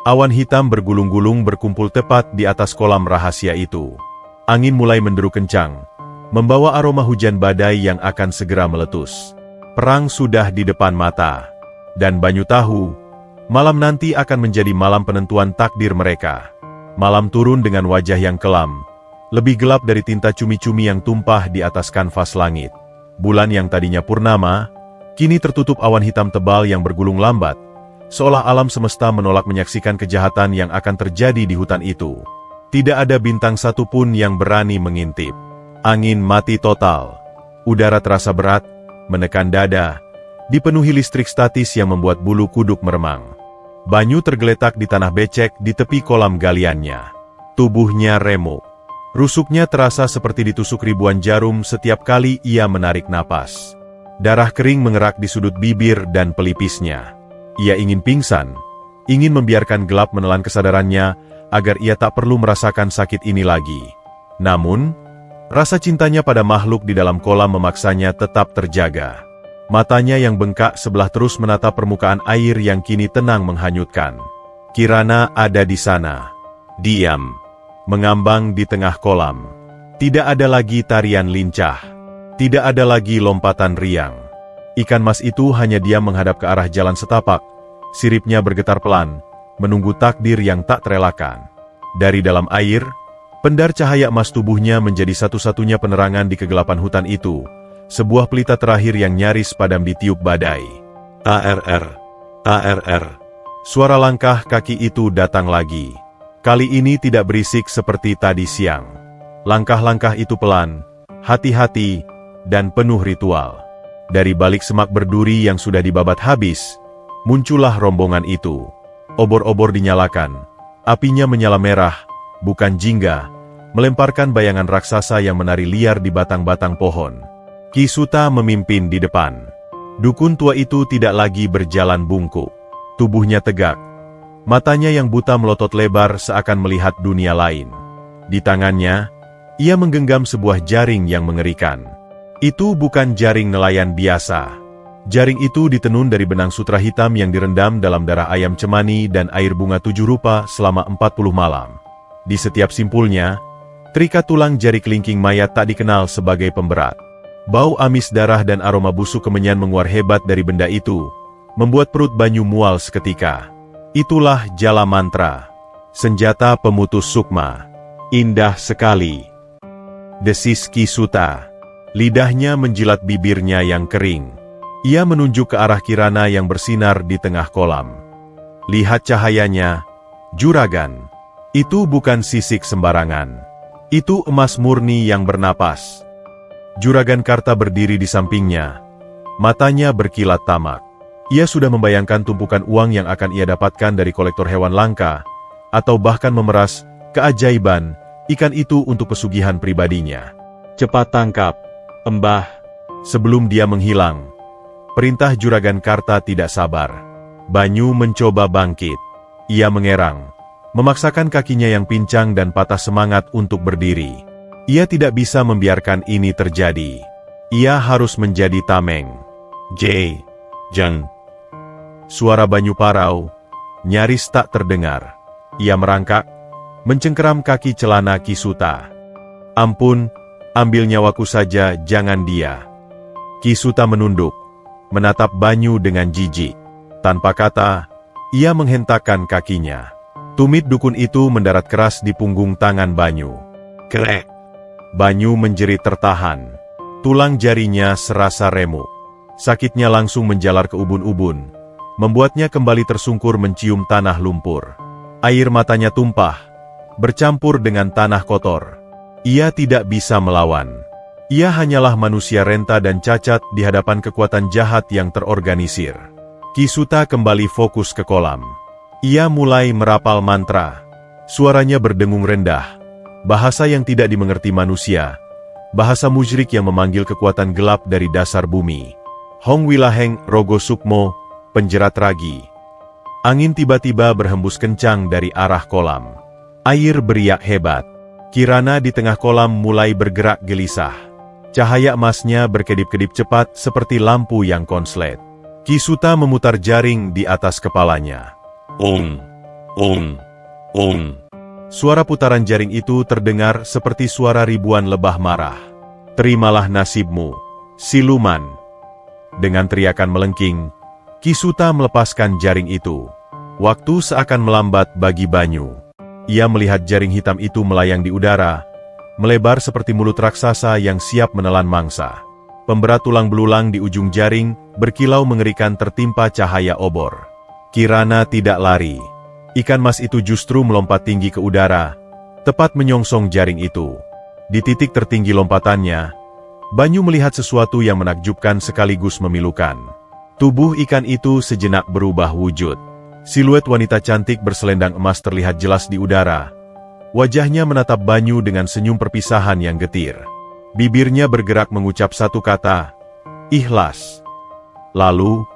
Awan hitam bergulung-gulung berkumpul tepat di atas kolam rahasia itu. Angin mulai menderu kencang, membawa aroma hujan badai yang akan segera meletus. Perang sudah di depan mata. Dan Banyu tahu, malam nanti akan menjadi malam penentuan takdir mereka. Malam turun dengan wajah yang kelam, lebih gelap dari tinta cumi-cumi yang tumpah di atas kanvas langit. Bulan yang tadinya purnama, kini tertutup awan hitam tebal yang bergulung lambat, seolah alam semesta menolak menyaksikan kejahatan yang akan terjadi di hutan itu. Tidak ada bintang satupun yang berani mengintip. Angin mati total. Udara terasa berat, menekan dada, dipenuhi listrik statis yang membuat bulu kuduk meremang. Banyu tergeletak di tanah becek di tepi kolam galiannya. Tubuhnya remuk. Rusuknya terasa seperti ditusuk ribuan jarum setiap kali ia menarik napas. Darah kering mengerak di sudut bibir dan pelipisnya. Ia ingin pingsan, ingin membiarkan gelap menelan kesadarannya agar ia tak perlu merasakan sakit ini lagi. Namun, Rasa cintanya pada makhluk di dalam kolam memaksanya tetap terjaga. Matanya yang bengkak sebelah terus menatap permukaan air yang kini tenang menghanyutkan. Kirana ada di sana. Diam. Mengambang di tengah kolam. Tidak ada lagi tarian lincah. Tidak ada lagi lompatan riang. Ikan mas itu hanya diam menghadap ke arah jalan setapak. Siripnya bergetar pelan, menunggu takdir yang tak terelakkan. Dari dalam air, pendar cahaya emas tubuhnya menjadi satu-satunya penerangan di kegelapan hutan itu. Sebuah pelita terakhir yang nyaris padam ditiup badai. TRR. TRR. Suara langkah kaki itu datang lagi. Kali ini tidak berisik seperti tadi siang. Langkah-langkah itu pelan, hati-hati, dan penuh ritual. Dari balik semak berduri yang sudah dibabat habis, muncullah rombongan itu. Obor-obor dinyalakan. Apinya menyala merah, bukan jingga, melemparkan bayangan raksasa yang menari liar di batang-batang pohon. Ki Suta memimpin di depan. Dukun tua itu tidak lagi berjalan bungkuk. Tubuhnya tegak. Matanya yang buta melotot lebar seakan melihat dunia lain. Di tangannya, ia menggenggam sebuah jaring yang mengerikan. Itu bukan jaring nelayan biasa. Jaring itu ditenun dari benang sutra hitam yang direndam dalam darah ayam cemani dan air bunga 7 rupa selama 40 malam. Di setiap simpulnya, terikat tulang jari kelingking mayat tak dikenal sebagai pemberat. Bau amis darah dan aroma busuk kemenyan menguar hebat dari benda itu, membuat perut Banyu mual seketika. Itulah jala mantra. Senjata pemutus sukma. Indah sekali. Desis Ki Suta. Lidahnya menjilat bibirnya yang kering. Ia menunjuk ke arah Kirana yang bersinar di tengah kolam. Lihat cahayanya, juragan. Itu bukan sisik sembarangan. Itu emas murni yang bernapas. Juragan Karta berdiri di sampingnya. Matanya berkilat tamak. Ia sudah membayangkan tumpukan uang yang akan ia dapatkan dari kolektor hewan langka, atau bahkan memeras keajaiban ikan itu untuk pesugihan pribadinya. Cepat tangkap, Embah. Sebelum dia menghilang, perintah Juragan Karta tidak sabar. Banyu mencoba bangkit. Ia mengerang, memaksakan kakinya yang pincang dan patah semangat untuk berdiri. Ia tidak bisa membiarkan ini terjadi. Ia harus menjadi tameng. Jeng. Suara Banyu parau, nyaris tak terdengar. Ia merangkak, mencengkeram kaki celana Ki Suta. Ampun, ambil nyawaku saja, jangan dia. Ki Suta menunduk, menatap Banyu dengan jijik. Tanpa kata, ia menghentakkan kakinya. Tumit dukun itu mendarat keras di punggung tangan Banyu. Krek! Banyu menjerit tertahan. Tulang jarinya serasa remuk. Sakitnya langsung menjalar ke ubun-ubun, membuatnya kembali tersungkur mencium tanah lumpur. Air matanya tumpah, bercampur dengan tanah kotor. Ia tidak bisa melawan. Ia hanyalah manusia renta dan cacat di hadapan kekuatan jahat yang terorganisir. Ki Suta kembali fokus ke kolam. Ia mulai merapal mantra. Suaranya berdengung rendah. Bahasa yang tidak dimengerti manusia. Bahasa musyrik yang memanggil kekuatan gelap dari dasar bumi. Hong Wilaheng Rogo Sukmo, penjerat ragi. Angin tiba-tiba berhembus kencang dari arah kolam. Air beriak hebat. Kirana di tengah kolam mulai bergerak gelisah. Cahaya emasnya berkedip-kedip cepat seperti lampu yang konslet. Ki Suta memutar jaring di atas kepalanya. Ong. Suara putaran jaring itu terdengar seperti suara ribuan lebah marah. Terimalah nasibmu, siluman. Dengan teriakan melengking, Ki Suta melepaskan jaring itu. Waktu seakan melambat bagi Banyu. Ia melihat jaring hitam itu melayang di udara, melebar seperti mulut raksasa yang siap menelan mangsa. Pemberat tulang belulang di ujung jaring berkilau mengerikan tertimpa cahaya obor. Kirana tidak lari. Ikan mas itu justru melompat tinggi ke udara, tepat menyongsong jaring itu. Di titik tertinggi lompatannya, Banyu melihat sesuatu yang menakjubkan sekaligus memilukan. Tubuh ikan itu sejenak berubah wujud. Siluet wanita cantik berselendang emas terlihat jelas di udara. Wajahnya menatap Banyu dengan senyum perpisahan yang getir. Bibirnya bergerak mengucap satu kata, ikhlas. Lalu,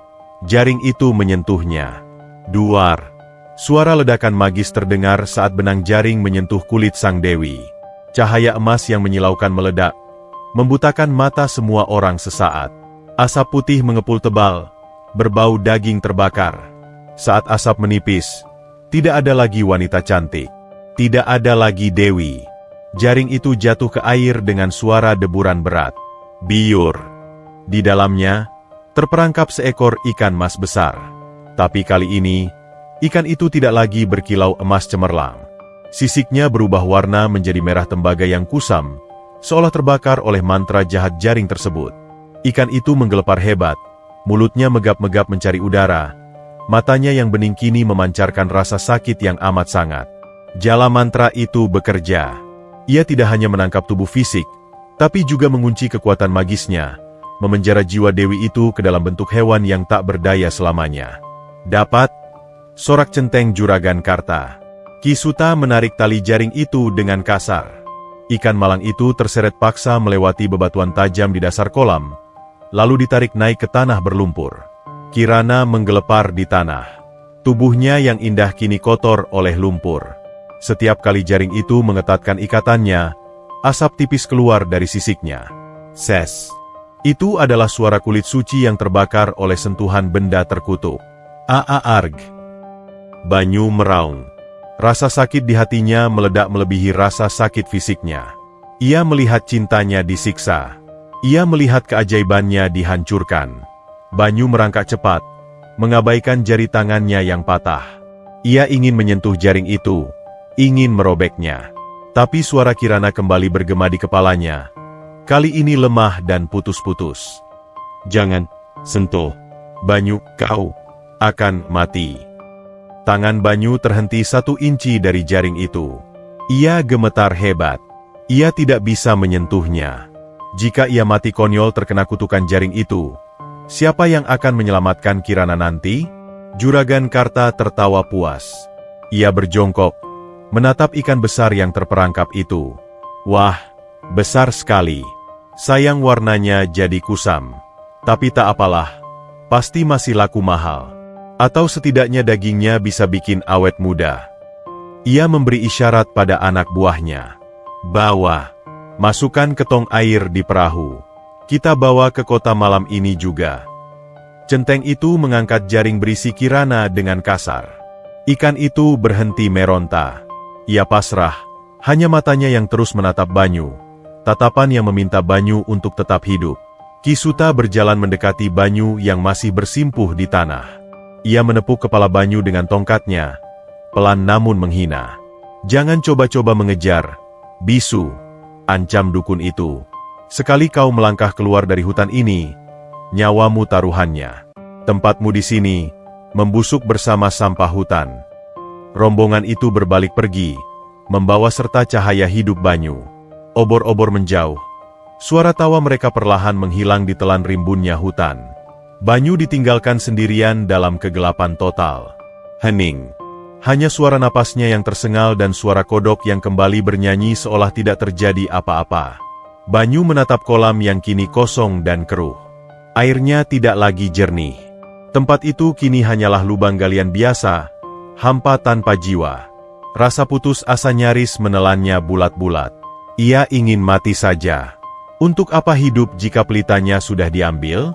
jaring itu menyentuhnya. Duar. Suara ledakan magis terdengar saat benang jaring menyentuh kulit sang dewi. Cahaya emas yang menyilaukan meledak, membutakan mata semua orang sesaat. Asap putih mengepul tebal, berbau daging terbakar. Saat asap menipis, tidak ada lagi wanita cantik. Tidak ada lagi Dewi. Jaring itu jatuh ke air dengan suara deburan berat. Biur. Di dalamnya, terperangkap seekor ikan mas besar. Tapi kali ini, ikan itu tidak lagi berkilau emas cemerlang. Sisiknya berubah warna menjadi merah tembaga yang kusam, seolah terbakar oleh mantra jahat jaring tersebut. Ikan itu menggelepar hebat, mulutnya megap-megap mencari udara, matanya yang bening kini memancarkan rasa sakit yang amat sangat. Jala mantra itu bekerja. Ia tidak hanya menangkap tubuh fisik, tapi juga mengunci kekuatan magisnya, memenjara jiwa Dewi itu ke dalam bentuk hewan yang tak berdaya selamanya. Dapat, sorak centeng Juragan Karta. Ki Suta menarik tali jaring itu dengan kasar. Ikan malang itu terseret paksa melewati bebatuan tajam di dasar kolam, lalu ditarik naik ke tanah berlumpur. Kirana menggelepar di tanah. Tubuhnya yang indah kini kotor oleh lumpur. Setiap kali jaring itu mengetatkan ikatannya, asap tipis keluar dari sisiknya. Ses. Itu adalah suara kulit suci yang terbakar oleh sentuhan benda terkutuk. Arg. Banyu meraung. Rasa sakit di hatinya meledak melebihi rasa sakit fisiknya. Ia melihat cintanya disiksa. Ia melihat keajaibannya dihancurkan. Banyu merangkak cepat, mengabaikan jari tangannya yang patah. Ia ingin menyentuh jaring itu, ingin merobeknya. Tapi suara Kirana kembali bergema di kepalanya. Kali ini lemah dan putus-putus. Jangan sentuh. Banyu, kau akan mati. Tangan Banyu terhenti 1 inci dari jaring itu. Ia gemetar hebat. Ia tidak bisa menyentuhnya. Jika ia mati konyol terkena kutukan jaring itu, siapa yang akan menyelamatkan Kirana nanti? Juragan Karta tertawa puas. Ia berjongkok, menatap ikan besar yang terperangkap itu. Wah, besar sekali. Sayang warnanya jadi kusam. Tapi tak apalah, pasti masih laku mahal. Atau setidaknya dagingnya bisa bikin awet muda. Ia memberi isyarat pada anak buahnya. Bawa, masukkan ke tong air di perahu. Kita bawa ke kota malam ini juga. Centeng itu mengangkat jaring berisi Kirana dengan kasar. Ikan itu berhenti meronta. Ia pasrah, hanya matanya yang terus menatap Banyu. Tatapan yang meminta Banyu untuk tetap hidup. Ki Suta berjalan mendekati Banyu yang masih bersimpuh di tanah. Ia menepuk kepala Banyu dengan tongkatnya, pelan namun menghina. Jangan coba-coba mengejar, bisu, ancam dukun itu. Sekali kau melangkah keluar dari hutan ini, nyawamu taruhannya. Tempatmu di sini, membusuk bersama sampah hutan. Rombongan itu berbalik pergi, membawa serta cahaya hidup Banyu. Obor-obor menjauh. Suara tawa mereka perlahan menghilang di telan rimbunnya hutan. Banyu ditinggalkan sendirian dalam kegelapan total. Hening. Hanya suara napasnya yang tersengal dan suara kodok yang kembali bernyanyi seolah tidak terjadi apa-apa. Banyu menatap kolam yang kini kosong dan keruh. Airnya tidak lagi jernih. Tempat itu kini hanyalah lubang galian biasa, hampa tanpa jiwa. Rasa putus asa nyaris menelannya bulat-bulat. Ia ingin mati saja. Untuk apa hidup jika pelitanya sudah diambil?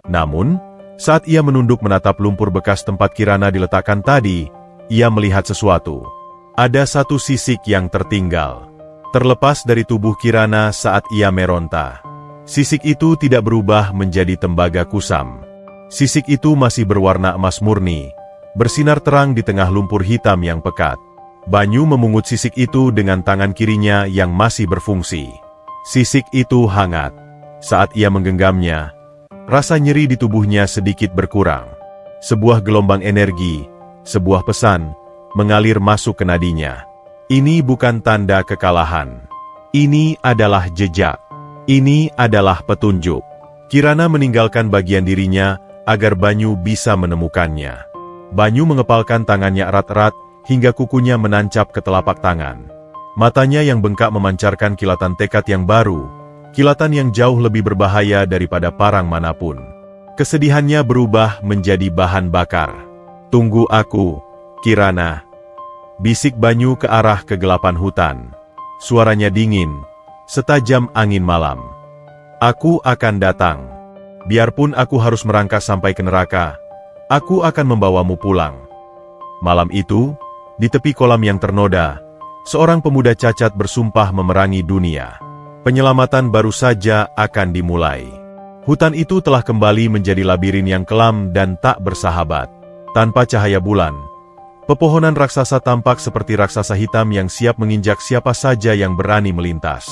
Namun, saat ia menunduk menatap lumpur bekas tempat Kirana diletakkan tadi, ia melihat sesuatu. Ada satu sisik yang tertinggal. Terlepas dari tubuh Kirana saat ia meronta. Sisik itu tidak berubah menjadi tembaga kusam. Sisik itu masih berwarna emas murni, bersinar terang di tengah lumpur hitam yang pekat. Banyu memungut sisik itu dengan tangan kirinya yang masih berfungsi. Sisik itu hangat. Saat ia menggenggamnya, rasa nyeri di tubuhnya sedikit berkurang. Sebuah gelombang energi, sebuah pesan, mengalir masuk ke nadinya. Ini bukan tanda kekalahan. Ini adalah jejak. Ini adalah petunjuk. Kirana meninggalkan bagian dirinya agar Banyu bisa menemukannya. Banyu mengepalkan tangannya erat-erat hingga kukunya menancap ke telapak tangan. Matanya yang bengkak memancarkan kilatan tekad yang baru, kilatan yang jauh lebih berbahaya daripada parang manapun. Kesedihannya berubah menjadi bahan bakar. Tunggu aku, Kirana. Bisik Banyu ke arah kegelapan hutan. Suaranya dingin, setajam angin malam. Aku akan datang. Biarpun aku harus merangkak sampai ke neraka, aku akan membawamu pulang. Malam itu, di tepi kolam yang ternoda, seorang pemuda cacat bersumpah memerangi dunia. Penyelamatan baru saja akan dimulai. Hutan itu telah kembali menjadi labirin yang kelam dan tak bersahabat. Tanpa cahaya bulan, pepohonan raksasa tampak seperti raksasa hitam yang siap menginjak siapa saja yang berani melintas.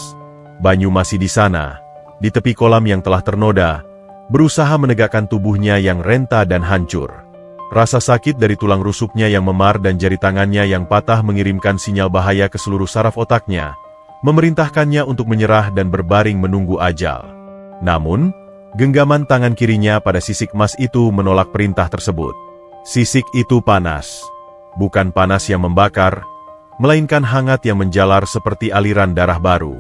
Banyu masih di sana, di tepi kolam yang telah ternoda, berusaha menegakkan tubuhnya yang renta dan hancur. Rasa sakit dari tulang rusuknya yang memar dan jari tangannya yang patah mengirimkan sinyal bahaya ke seluruh saraf otaknya, memerintahkannya untuk menyerah dan berbaring menunggu ajal. Namun, genggaman tangan kirinya pada sisik emas itu menolak perintah tersebut. Sisik itu panas. Bukan panas yang membakar, melainkan hangat yang menjalar seperti aliran darah baru.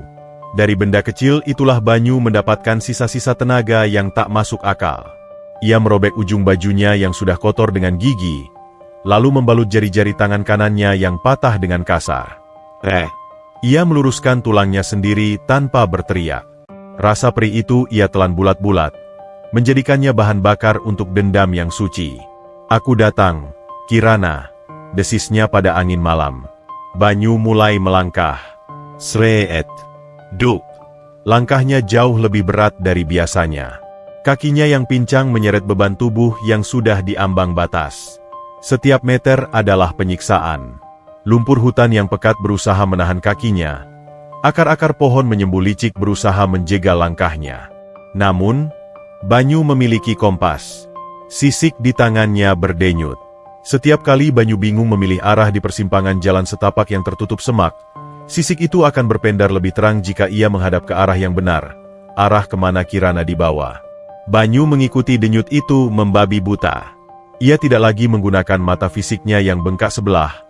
Dari benda kecil itulah Banyu mendapatkan sisa-sisa tenaga yang tak masuk akal. Ia merobek ujung bajunya yang sudah kotor dengan gigi, lalu membalut jari-jari tangan kanannya yang patah dengan kasar. Ia meluruskan tulangnya sendiri tanpa berteriak. Rasa perih itu ia telan bulat-bulat, menjadikannya bahan bakar untuk dendam yang suci. Aku datang, Kirana, desisnya pada angin malam. Banyu mulai melangkah. Sreet. Duk. Langkahnya jauh lebih berat dari biasanya. Kakinya yang pincang menyeret beban tubuh yang sudah diambang batas. Setiap meter adalah penyiksaan. Lumpur hutan yang pekat berusaha menahan kakinya. Akar-akar pohon menyembul licik berusaha menjegal langkahnya. Namun, Banyu memiliki kompas. Sisik di tangannya berdenyut. Setiap kali Banyu bingung memilih arah di persimpangan jalan setapak yang tertutup semak, sisik itu akan berpendar lebih terang jika ia menghadap ke arah yang benar, arah kemana Kirana dibawa. Banyu mengikuti denyut itu membabi buta. Ia tidak lagi menggunakan mata fisiknya yang bengkak sebelah,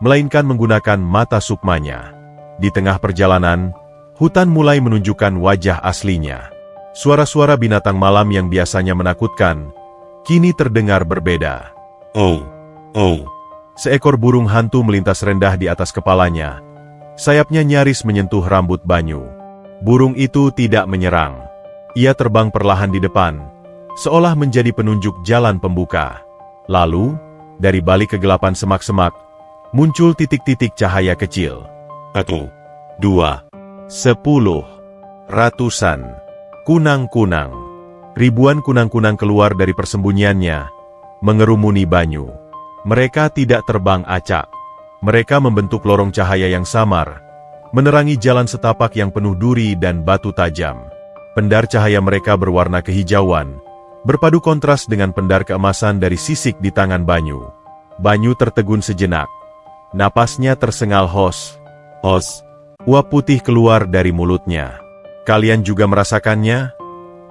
melainkan menggunakan mata sukmanya. Di tengah perjalanan, hutan mulai menunjukkan wajah aslinya. Suara-suara binatang malam yang biasanya menakutkan, kini terdengar berbeda. Oh. Seekor burung hantu melintas rendah di atas kepalanya. Sayapnya nyaris menyentuh rambut Banyu. Burung itu tidak menyerang. Ia terbang perlahan di depan, seolah menjadi penunjuk jalan pembuka. Lalu, dari balik kegelapan semak-semak, muncul titik-titik cahaya kecil. 1, 2, 10, ratusan. Kunang-kunang. Ribuan kunang-kunang keluar dari persembunyiannya, mengerumuni Banyu. Mereka tidak terbang acak. Mereka membentuk lorong cahaya yang samar, menerangi jalan setapak yang penuh duri dan batu tajam. Pendar cahaya mereka berwarna kehijauan, berpadu kontras dengan pendar keemasan dari sisik di tangan Banyu. Banyu tertegun sejenak. Napasnya tersengal hos. Uap putih keluar dari mulutnya. Kalian juga merasakannya?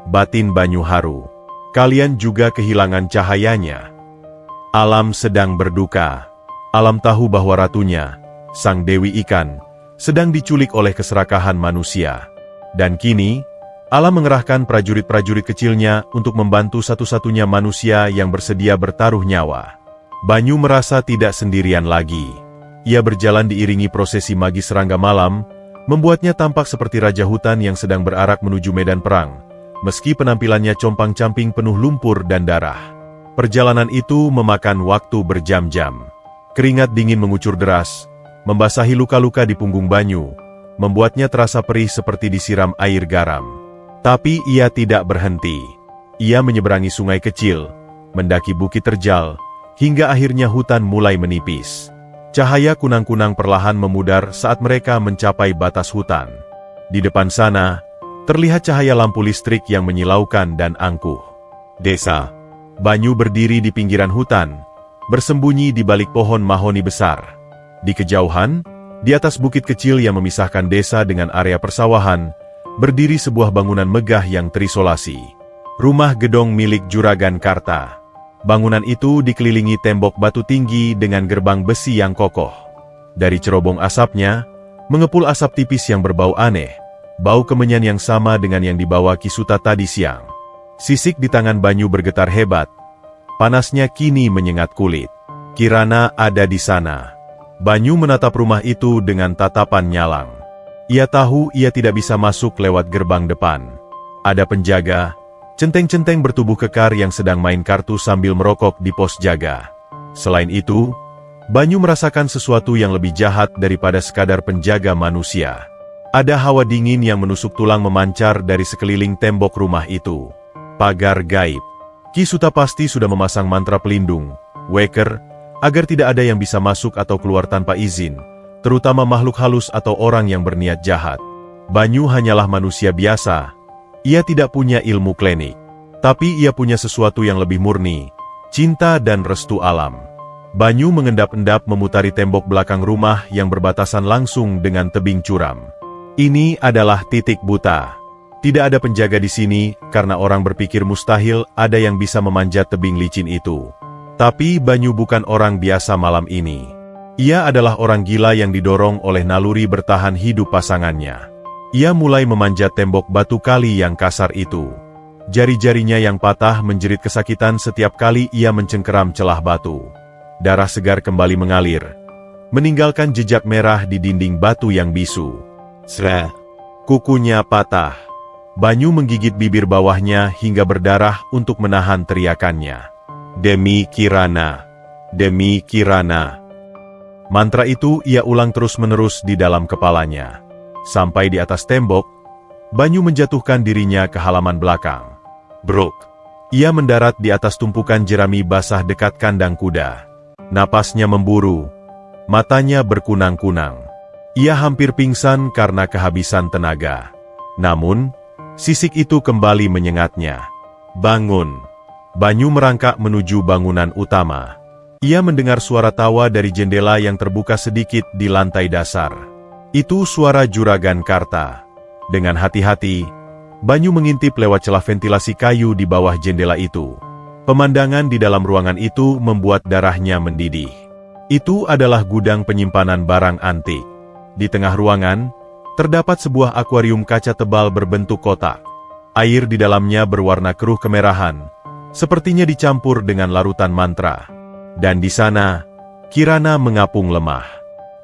Batin Banyu haru. Kalian juga kehilangan cahayanya. Alam sedang berduka. Alam tahu bahwa ratunya, sang Dewi Ikan, sedang diculik oleh keserakahan manusia. Dan kini, alam mengerahkan prajurit-prajurit kecilnya untuk membantu satu-satunya manusia yang bersedia bertaruh nyawa. Banyu merasa tidak sendirian lagi. Ia berjalan diiringi prosesi magis serangga malam, membuatnya tampak seperti raja hutan yang sedang berarak menuju medan perang, meski penampilannya compang-camping penuh lumpur dan darah. Perjalanan itu memakan waktu berjam-jam. Keringat dingin mengucur deras, membasahi luka-luka di punggung Banyu, membuatnya terasa perih seperti disiram air garam. Tapi ia tidak berhenti. Ia menyeberangi sungai kecil, mendaki bukit terjal, hingga akhirnya hutan mulai menipis. Cahaya kunang-kunang perlahan memudar saat mereka mencapai batas hutan. Di depan sana, terlihat cahaya lampu listrik yang menyilaukan dan angkuh. Desa. Banyu berdiri di pinggiran hutan, bersembunyi di balik pohon mahoni besar. Di kejauhan, di atas bukit kecil yang memisahkan desa dengan area persawahan, berdiri sebuah bangunan megah yang terisolasi. Rumah gedong milik Juragan Karta. Bangunan itu dikelilingi tembok batu tinggi dengan gerbang besi yang kokoh. Dari cerobong asapnya, mengepul asap tipis yang berbau aneh, bau kemenyan yang sama dengan yang dibawa Kisuta tadi siang. Sisik di tangan Banyu bergetar hebat. Panasnya kini menyengat kulit. Kirana ada di sana. Banyu menatap rumah itu dengan tatapan nyalang. Ia tahu ia tidak bisa masuk lewat gerbang depan. Ada penjaga, centeng-centeng bertubuh kekar yang sedang main kartu sambil merokok di pos jaga. Selain itu, Banyu merasakan sesuatu yang lebih jahat daripada sekadar penjaga manusia. Ada hawa dingin yang menusuk tulang memancar dari sekeliling tembok rumah itu. Pagar gaib. Ki Suta pasti sudah memasang mantra pelindung, Waker, agar tidak ada yang bisa masuk atau keluar tanpa izin, terutama makhluk halus atau orang yang berniat jahat. Banyu hanyalah manusia biasa. Ia tidak punya ilmu klinik. Tapi ia punya sesuatu yang lebih murni, cinta dan restu alam. Banyu mengendap-endap memutari tembok belakang rumah yang berbatasan langsung dengan tebing curam. Ini adalah titik buta. Tidak ada penjaga di sini karena orang berpikir mustahil ada yang bisa memanjat tebing licin itu. Tapi Banyu bukan orang biasa malam ini. Ia adalah orang gila yang didorong oleh naluri bertahan hidup pasangannya. Ia mulai memanjat tembok batu kali yang kasar itu. Jari-jarinya yang patah menjerit kesakitan setiap kali ia mencengkeram celah batu. Darah segar kembali mengalir, meninggalkan jejak merah di dinding batu yang bisu. Sreh, kukunya patah. Banyu menggigit bibir bawahnya hingga berdarah untuk menahan teriakannya. Demi Kirana, demi Kirana. Mantra itu ia ulang terus-menerus di dalam kepalanya. Sampai di atas tembok, Banyu menjatuhkan dirinya ke halaman belakang. Bruk. Ia mendarat di atas tumpukan jerami basah dekat kandang kuda. Napasnya memburu, matanya berkunang-kunang. Ia hampir pingsan karena kehabisan tenaga. Namun, sisik itu kembali menyengatnya. Bangun. Banyu merangkak menuju bangunan utama. Ia mendengar suara tawa dari jendela yang terbuka sedikit di lantai dasar. Itu suara Juragan Karta. Dengan hati-hati, Banyu mengintip lewat celah ventilasi kayu di bawah jendela itu. Pemandangan di dalam ruangan itu membuat darahnya mendidih. Itu adalah gudang penyimpanan barang antik. Di tengah ruangan, terdapat sebuah akuarium kaca tebal berbentuk kotak. Air di dalamnya berwarna keruh kemerahan, sepertinya dicampur dengan larutan mantra. Dan di sana, Kirana mengapung lemah.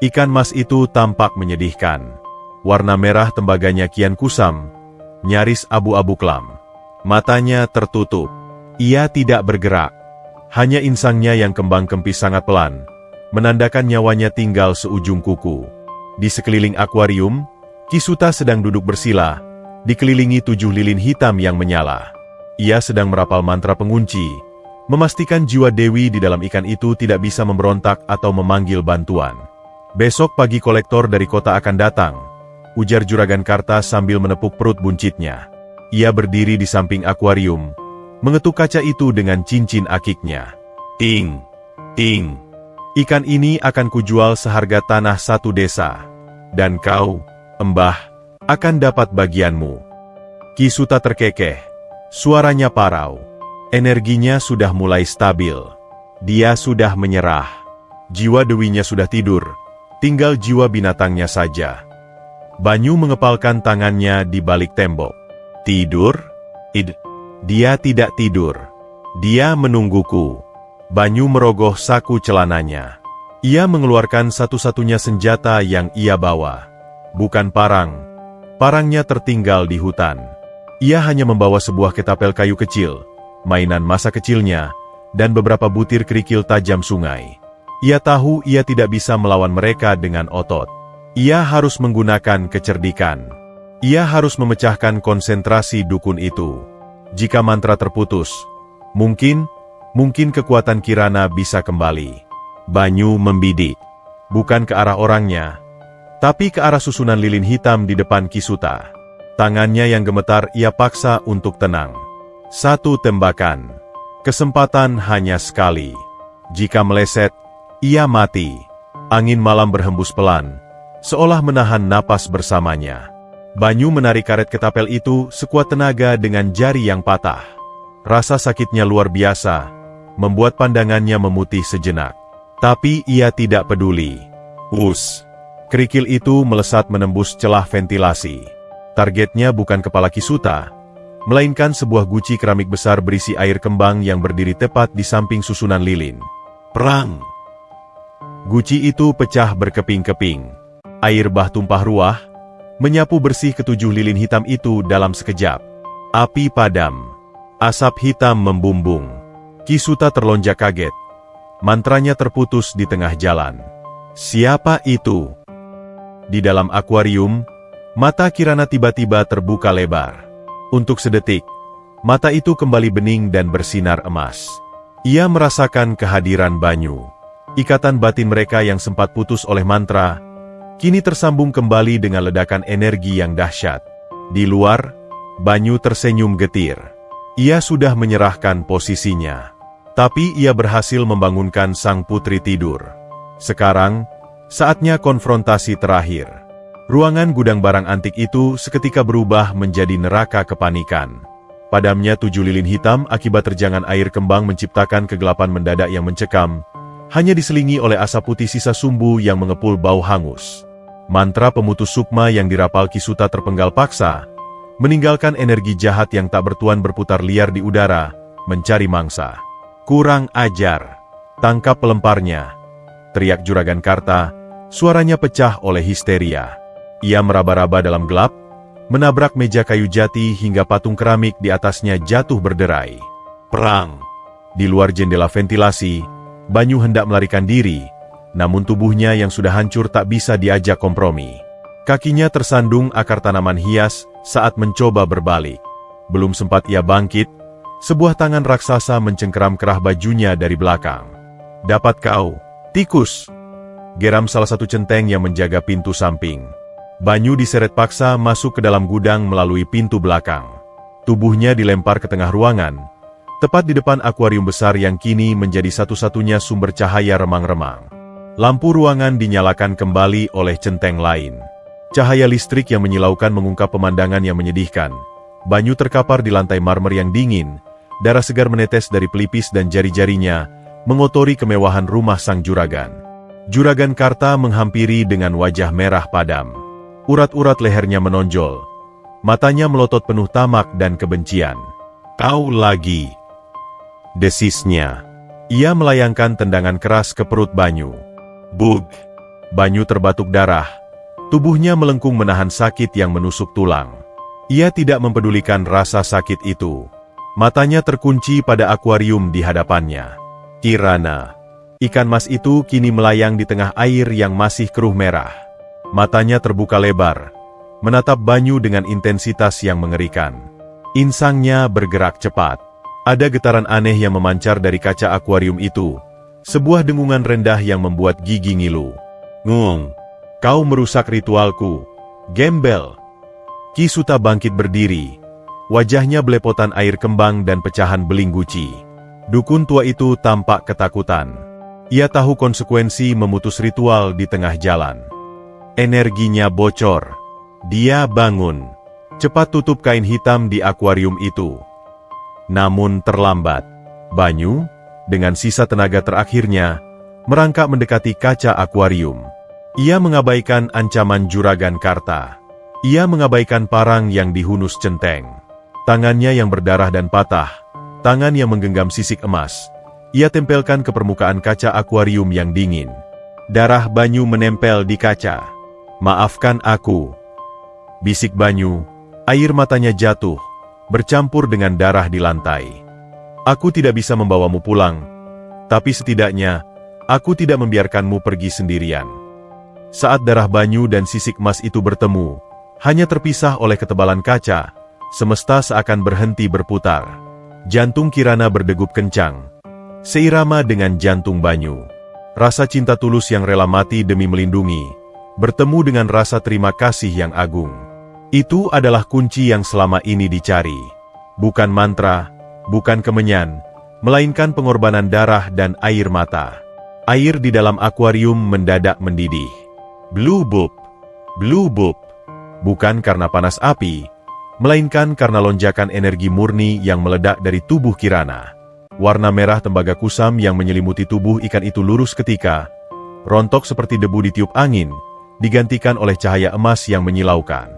Ikan mas itu tampak menyedihkan. Warna merah tembaganya kian kusam, nyaris abu-abu kelam. Matanya tertutup. Ia tidak bergerak. Hanya insangnya yang kembang kempis sangat pelan, menandakan nyawanya tinggal seujung kuku. Di sekeliling akuarium, Ki Suta sedang duduk bersila, dikelilingi 7 lilin hitam yang menyala. Ia sedang merapal mantra pengunci, memastikan jiwa dewi di dalam ikan itu tidak bisa memberontak atau memanggil bantuan. Besok pagi kolektor dari kota akan datang, ujar Juragan Karta sambil menepuk perut buncitnya. Ia berdiri di samping akuarium, mengetuk kaca itu dengan cincin akiknya. Ting, ting. Ikan ini akan kujual seharga tanah 1 desa. Dan kau, Embah, akan dapat bagianmu. Ki Suta terkekeh. Suaranya parau. Energinya sudah mulai stabil. Dia sudah menyerah. Jiwa dewinya sudah tidur. Tinggal jiwa binatangnya saja. Banyu mengepalkan tangannya di balik tembok. Tidur? Dia tidak tidur. Dia menungguku. Banyu merogoh saku celananya. Ia mengeluarkan satu-satunya senjata yang ia bawa. Bukan parang. Parangnya tertinggal di hutan. Ia hanya membawa sebuah ketapel kayu kecil, mainan masa kecilnya, dan beberapa butir kerikil tajam sungai. Ia tahu ia tidak bisa melawan mereka dengan otot. Ia harus menggunakan kecerdikan. Ia harus memecahkan konsentrasi dukun itu. Jika mantra terputus, mungkin kekuatan Kirana bisa kembali. Banyu membidik. Bukan ke arah orangnya, tapi ke arah susunan lilin hitam di depan Ki Suta. Tangannya yang gemetar ia paksa untuk tenang. 1 tembakan. Kesempatan hanya sekali. Jika meleset, ia mati. Angin malam berhembus pelan, seolah menahan napas bersamanya. Banyu menarik karet ketapel itu sekuat tenaga dengan jari yang patah. Rasa sakitnya luar biasa, membuat pandangannya memutih sejenak. Tapi ia tidak peduli. Us! Kerikil itu melesat menembus celah ventilasi. Targetnya bukan kepala Ki Suta, melainkan sebuah guci keramik besar berisi air kembang yang berdiri tepat di samping susunan lilin. Perang! Guci itu pecah berkeping-keping. Air bah tumpah ruah, menyapu bersih ketujuh lilin hitam itu dalam sekejap. Api padam. Asap hitam membumbung. Kisuta terlonjak kaget. Mantranya terputus di tengah jalan. Siapa itu? Di dalam akuarium, mata Kirana tiba-tiba terbuka lebar. Untuk sedetik, mata itu kembali bening dan bersinar emas. Ia merasakan kehadiran Banyu. Ikatan batin mereka yang sempat putus oleh mantra, kini tersambung kembali dengan ledakan energi yang dahsyat. Di luar, Banyu tersenyum getir. Ia sudah menyerahkan posisinya. Tapi ia berhasil membangunkan sang putri tidur. Sekarang, saatnya konfrontasi terakhir. Ruangan gudang barang antik itu seketika berubah menjadi neraka kepanikan. Padamnya 7 lilin hitam akibat terjangan air kembang menciptakan kegelapan mendadak yang mencekam, hanya diselingi oleh asap putih sisa sumbu yang mengepul bau hangus. Mantra pemutus sukma yang dirapal Kisuta terpenggal paksa, meninggalkan energi jahat yang tak bertuan berputar liar di udara, mencari mangsa. Kurang ajar. Tangkap pelemparnya. Teriak Juragan Karta, suaranya pecah oleh histeria. Ia meraba-raba dalam gelap, menabrak meja kayu jati hingga patung keramik di atasnya jatuh berderai. Perang. Di luar jendela ventilasi, Banyu hendak melarikan diri, namun tubuhnya yang sudah hancur tak bisa diajak kompromi. Kakinya tersandung akar tanaman hias saat mencoba berbalik. Belum sempat ia bangkit, sebuah tangan raksasa mencengkeram kerah bajunya dari belakang. Dapat kau, tikus! Geram salah satu centeng yang menjaga pintu samping. Banyu diseret paksa masuk ke dalam gudang melalui pintu belakang. Tubuhnya dilempar ke tengah ruangan, tepat di depan akuarium besar yang kini menjadi satu-satunya sumber cahaya remang-remang. Lampu ruangan dinyalakan kembali oleh centeng lain. Cahaya listrik yang menyilaukan mengungkap pemandangan yang menyedihkan. Banyu terkapar di lantai marmer yang dingin, darah segar menetes dari pelipis dan jari-jarinya, mengotori kemewahan rumah sang juragan. Juragan Karta menghampiri dengan wajah merah padam. Urat-urat lehernya menonjol. Matanya melotot penuh tamak dan kebencian. Kau lagi. Desisnya. Ia melayangkan tendangan keras ke perut Banyu. Bug. Banyu terbatuk darah. Tubuhnya melengkung menahan sakit yang menusuk tulang. Ia tidak mempedulikan rasa sakit itu. Matanya terkunci pada akuarium di hadapannya. Kirana. Ikan mas itu kini melayang di tengah air yang masih keruh merah. Matanya terbuka lebar, menatap Banyu dengan intensitas yang mengerikan. Insangnya bergerak cepat. Ada getaran aneh yang memancar dari kaca akuarium itu. Sebuah dengungan rendah yang membuat gigi ngilu. Ngung, kau merusak ritualku. Gembel. Kisuta bangkit berdiri. Wajahnya belepotan air kembang dan pecahan beling guci. Dukun tua itu tampak ketakutan. Ia tahu konsekuensi memutus ritual di tengah jalan. Energinya bocor. Dia bangun. Cepat tutup kain hitam di akuarium itu. Namun terlambat. Banyu, dengan sisa tenaga terakhirnya, merangkak mendekati kaca akuarium. Ia mengabaikan ancaman Juragan Karta. Ia mengabaikan parang yang dihunus centeng. Tangannya yang berdarah dan patah, tangan yang menggenggam sisik emas, ia tempelkan ke permukaan kaca akuarium yang dingin. Darah Banyu menempel di kaca. Maafkan aku. Bisik Banyu, air matanya jatuh, bercampur dengan darah di lantai. Aku tidak bisa membawamu pulang, tapi setidaknya, aku tidak membiarkanmu pergi sendirian. Saat darah Banyu dan sisik emas itu bertemu, hanya terpisah oleh ketebalan kaca, semesta seakan berhenti berputar. Jantung Kirana berdegup kencang, seirama dengan jantung Banyu. Rasa cinta tulus yang rela mati demi melindungi, bertemu dengan rasa terima kasih yang agung. Itu adalah kunci yang selama ini dicari. Bukan mantra, bukan kemenyan, melainkan pengorbanan darah dan air mata. Air di dalam akuarium mendadak mendidih. Blue Boop, Blue Boop. Bukan karena panas api, melainkan karena lonjakan energi murni yang meledak dari tubuh Kirana. Warna merah tembaga kusam yang menyelimuti tubuh ikan itu lurus ketika, rontok seperti debu ditiup angin, digantikan oleh cahaya emas yang menyilaukan.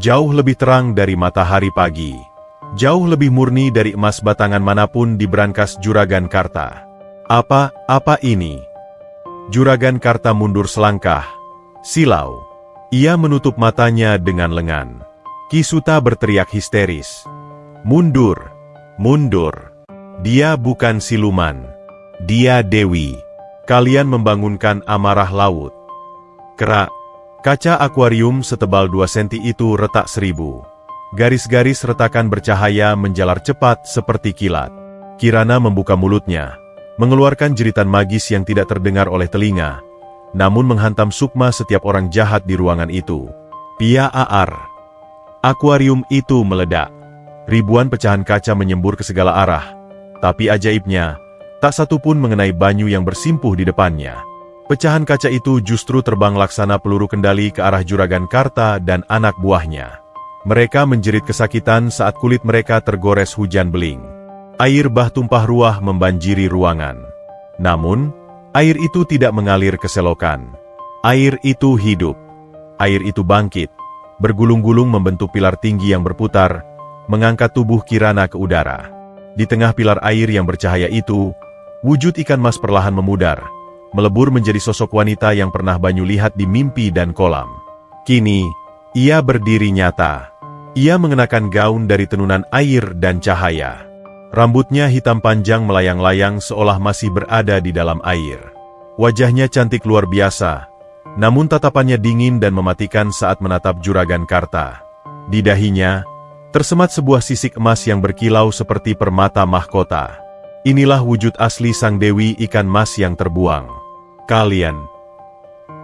Jauh lebih terang dari matahari pagi. Jauh lebih murni dari emas batangan manapun di brankas Juragan Karta. Apa ini? Juragan Karta mundur selangkah. Silau. Ia menutup matanya dengan lengan. Kisuta berteriak histeris. Mundur! Mundur! Dia bukan siluman. Dia Dewi. Kalian membangunkan amarah laut. Kerak. Kaca akuarium setebal 2 senti itu retak 1000. Garis-garis retakan bercahaya menjalar cepat seperti kilat. Kirana membuka mulutnya, mengeluarkan jeritan magis yang tidak terdengar oleh telinga, namun menghantam sukma setiap orang jahat di ruangan itu. Pia aar. Akuarium itu meledak. Ribuan pecahan kaca menyembur ke segala arah. Tapi ajaibnya, tak satu pun mengenai Banyu yang bersimpuh di depannya. Pecahan kaca itu justru terbang laksana peluru kendali ke arah Juragan Karta dan anak buahnya. Mereka menjerit kesakitan saat kulit mereka tergores hujan beling. Air bah tumpah ruah membanjiri ruangan. Namun, air itu tidak mengalir ke selokan. Air itu hidup. Air itu bangkit, bergulung-gulung membentuk pilar tinggi yang berputar, mengangkat tubuh Kirana ke udara. Di tengah pilar air yang bercahaya itu, wujud ikan mas perlahan memudar, melebur menjadi sosok wanita yang pernah Banyu lihat di mimpi dan kolam. Kini, ia berdiri nyata. Ia mengenakan gaun dari tenunan air dan cahaya. Rambutnya hitam panjang melayang-layang seolah masih berada di dalam air. Wajahnya cantik luar biasa, namun tatapannya dingin dan mematikan saat menatap Juragan Karta. Di dahinya, tersemat sebuah sisik emas yang berkilau seperti permata mahkota. Inilah wujud asli sang Dewi ikan mas yang terbuang. Kalian.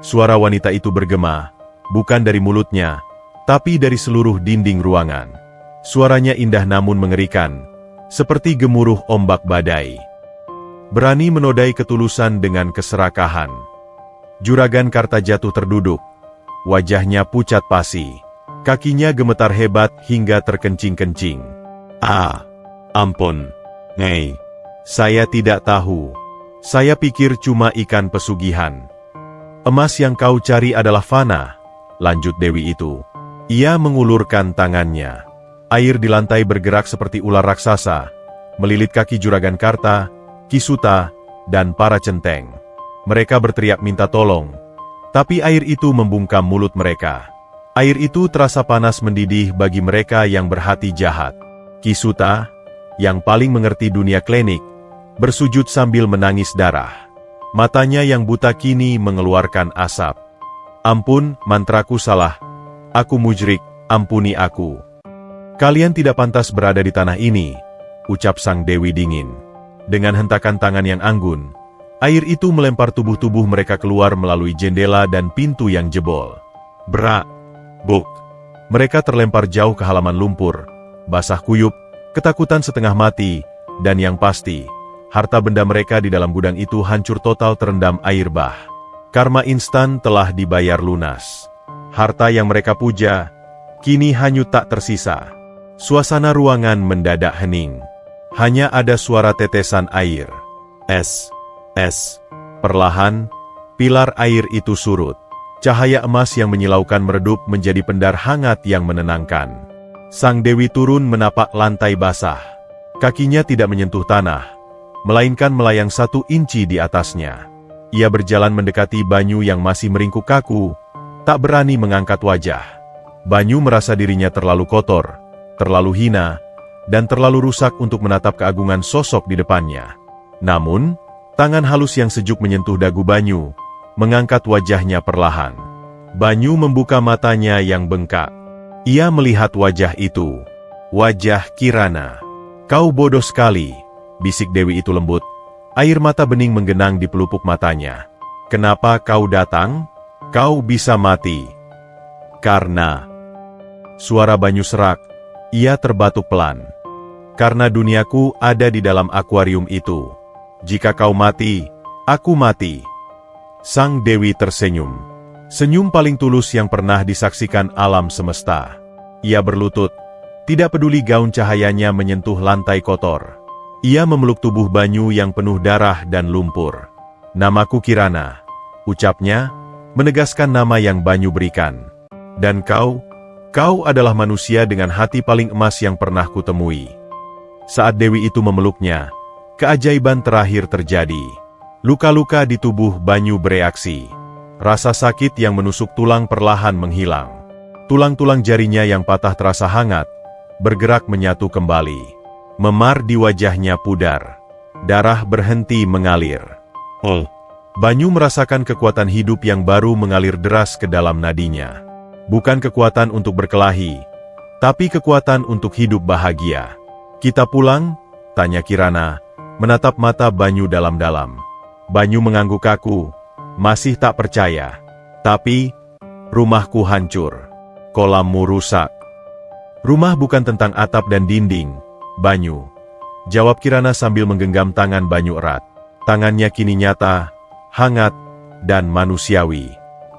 Suara wanita itu bergema, bukan dari mulutnya, tapi dari seluruh dinding ruangan. Suaranya indah namun mengerikan, seperti gemuruh ombak badai. Berani menodai ketulusan dengan keserakahan. Juragan Karta jatuh terduduk. Wajahnya pucat pasi. Kakinya gemetar hebat hingga terkencing-kencing. Ampun. Nyai. Saya tidak tahu. Saya pikir cuma ikan pesugihan. Emas yang kau cari adalah fana, lanjut Dewi itu. Ia mengulurkan tangannya. Air di lantai bergerak seperti ular raksasa, melilit kaki Juragan Karta, Kisuta, dan para centeng. Mereka berteriak minta tolong, tapi air itu membungkam mulut mereka. Air itu terasa panas mendidih bagi mereka yang berhati jahat. Kisuta, yang paling mengerti dunia klinik, bersujud sambil menangis darah. Matanya yang buta kini mengeluarkan asap. Ampun, mantraku salah. Aku mujrik, ampuni aku. Kalian tidak pantas berada di tanah ini, ucap sang Dewi dingin. Dengan hentakan tangan yang anggun, air itu melempar tubuh-tubuh mereka keluar melalui jendela dan pintu yang jebol. Brak, buk. Mereka terlempar jauh ke halaman lumpur, basah kuyup, ketakutan setengah mati, dan yang pasti, harta benda mereka di dalam gudang itu hancur total terendam air bah. Karma instan telah dibayar lunas. Harta yang mereka puja, kini hanyut tak tersisa. Suasana ruangan mendadak hening. Hanya ada suara tetesan air. Es. Perlahan, pilar air itu surut. Cahaya emas yang menyilaukan meredup menjadi pendar hangat yang menenangkan. Sang Dewi turun menapak lantai basah. Kakinya tidak menyentuh tanah, melainkan melayang 1 inci di atasnya. Ia berjalan mendekati Banyu yang masih meringkuk kaku, tak berani mengangkat wajah. Banyu merasa dirinya terlalu kotor, terlalu hina, dan terlalu rusak untuk menatap keagungan sosok di depannya. Namun, tangan halus yang sejuk menyentuh dagu Banyu, mengangkat wajahnya perlahan. Banyu membuka matanya yang bengkak. Ia melihat wajah itu. Wajah Kirana. Kau bodoh sekali, bisik Dewi itu lembut. Air mata bening menggenang di pelupuk matanya. Kenapa kau datang? Kau bisa mati. Karena. Suara Banyu serak. Ia terbatuk pelan. Karena duniaku ada di dalam akuarium itu. Jika kau mati, aku mati. Sang Dewi tersenyum. Senyum paling tulus yang pernah disaksikan alam semesta. Ia berlutut. Tidak peduli gaun cahayanya menyentuh lantai kotor. Ia memeluk tubuh Banyu yang penuh darah dan lumpur. Namaku Kirana, ucapnya, menegaskan nama yang Banyu berikan. Dan kau adalah manusia dengan hati paling emas yang pernah kutemui. Saat Dewi itu memeluknya, keajaiban terakhir terjadi. Luka-luka di tubuh Banyu bereaksi. Rasa sakit yang menusuk tulang perlahan menghilang. Tulang-tulang jarinya yang patah terasa hangat, bergerak menyatu kembali. Memar di wajahnya pudar. Darah berhenti mengalir. Banyu merasakan kekuatan hidup yang baru mengalir deras ke dalam nadinya. Bukan kekuatan untuk berkelahi, tapi kekuatan untuk hidup bahagia. "Kita pulang?" tanya Kirana, menatap mata Banyu dalam-dalam. Banyu mengangguk kaku, masih tak percaya. "Tapi, rumahku hancur. Kolammu rusak." "Rumah bukan tentang atap dan dinding, Banyu," jawab Kirana sambil menggenggam tangan Banyu erat. Tangannya kini nyata, hangat, dan manusiawi.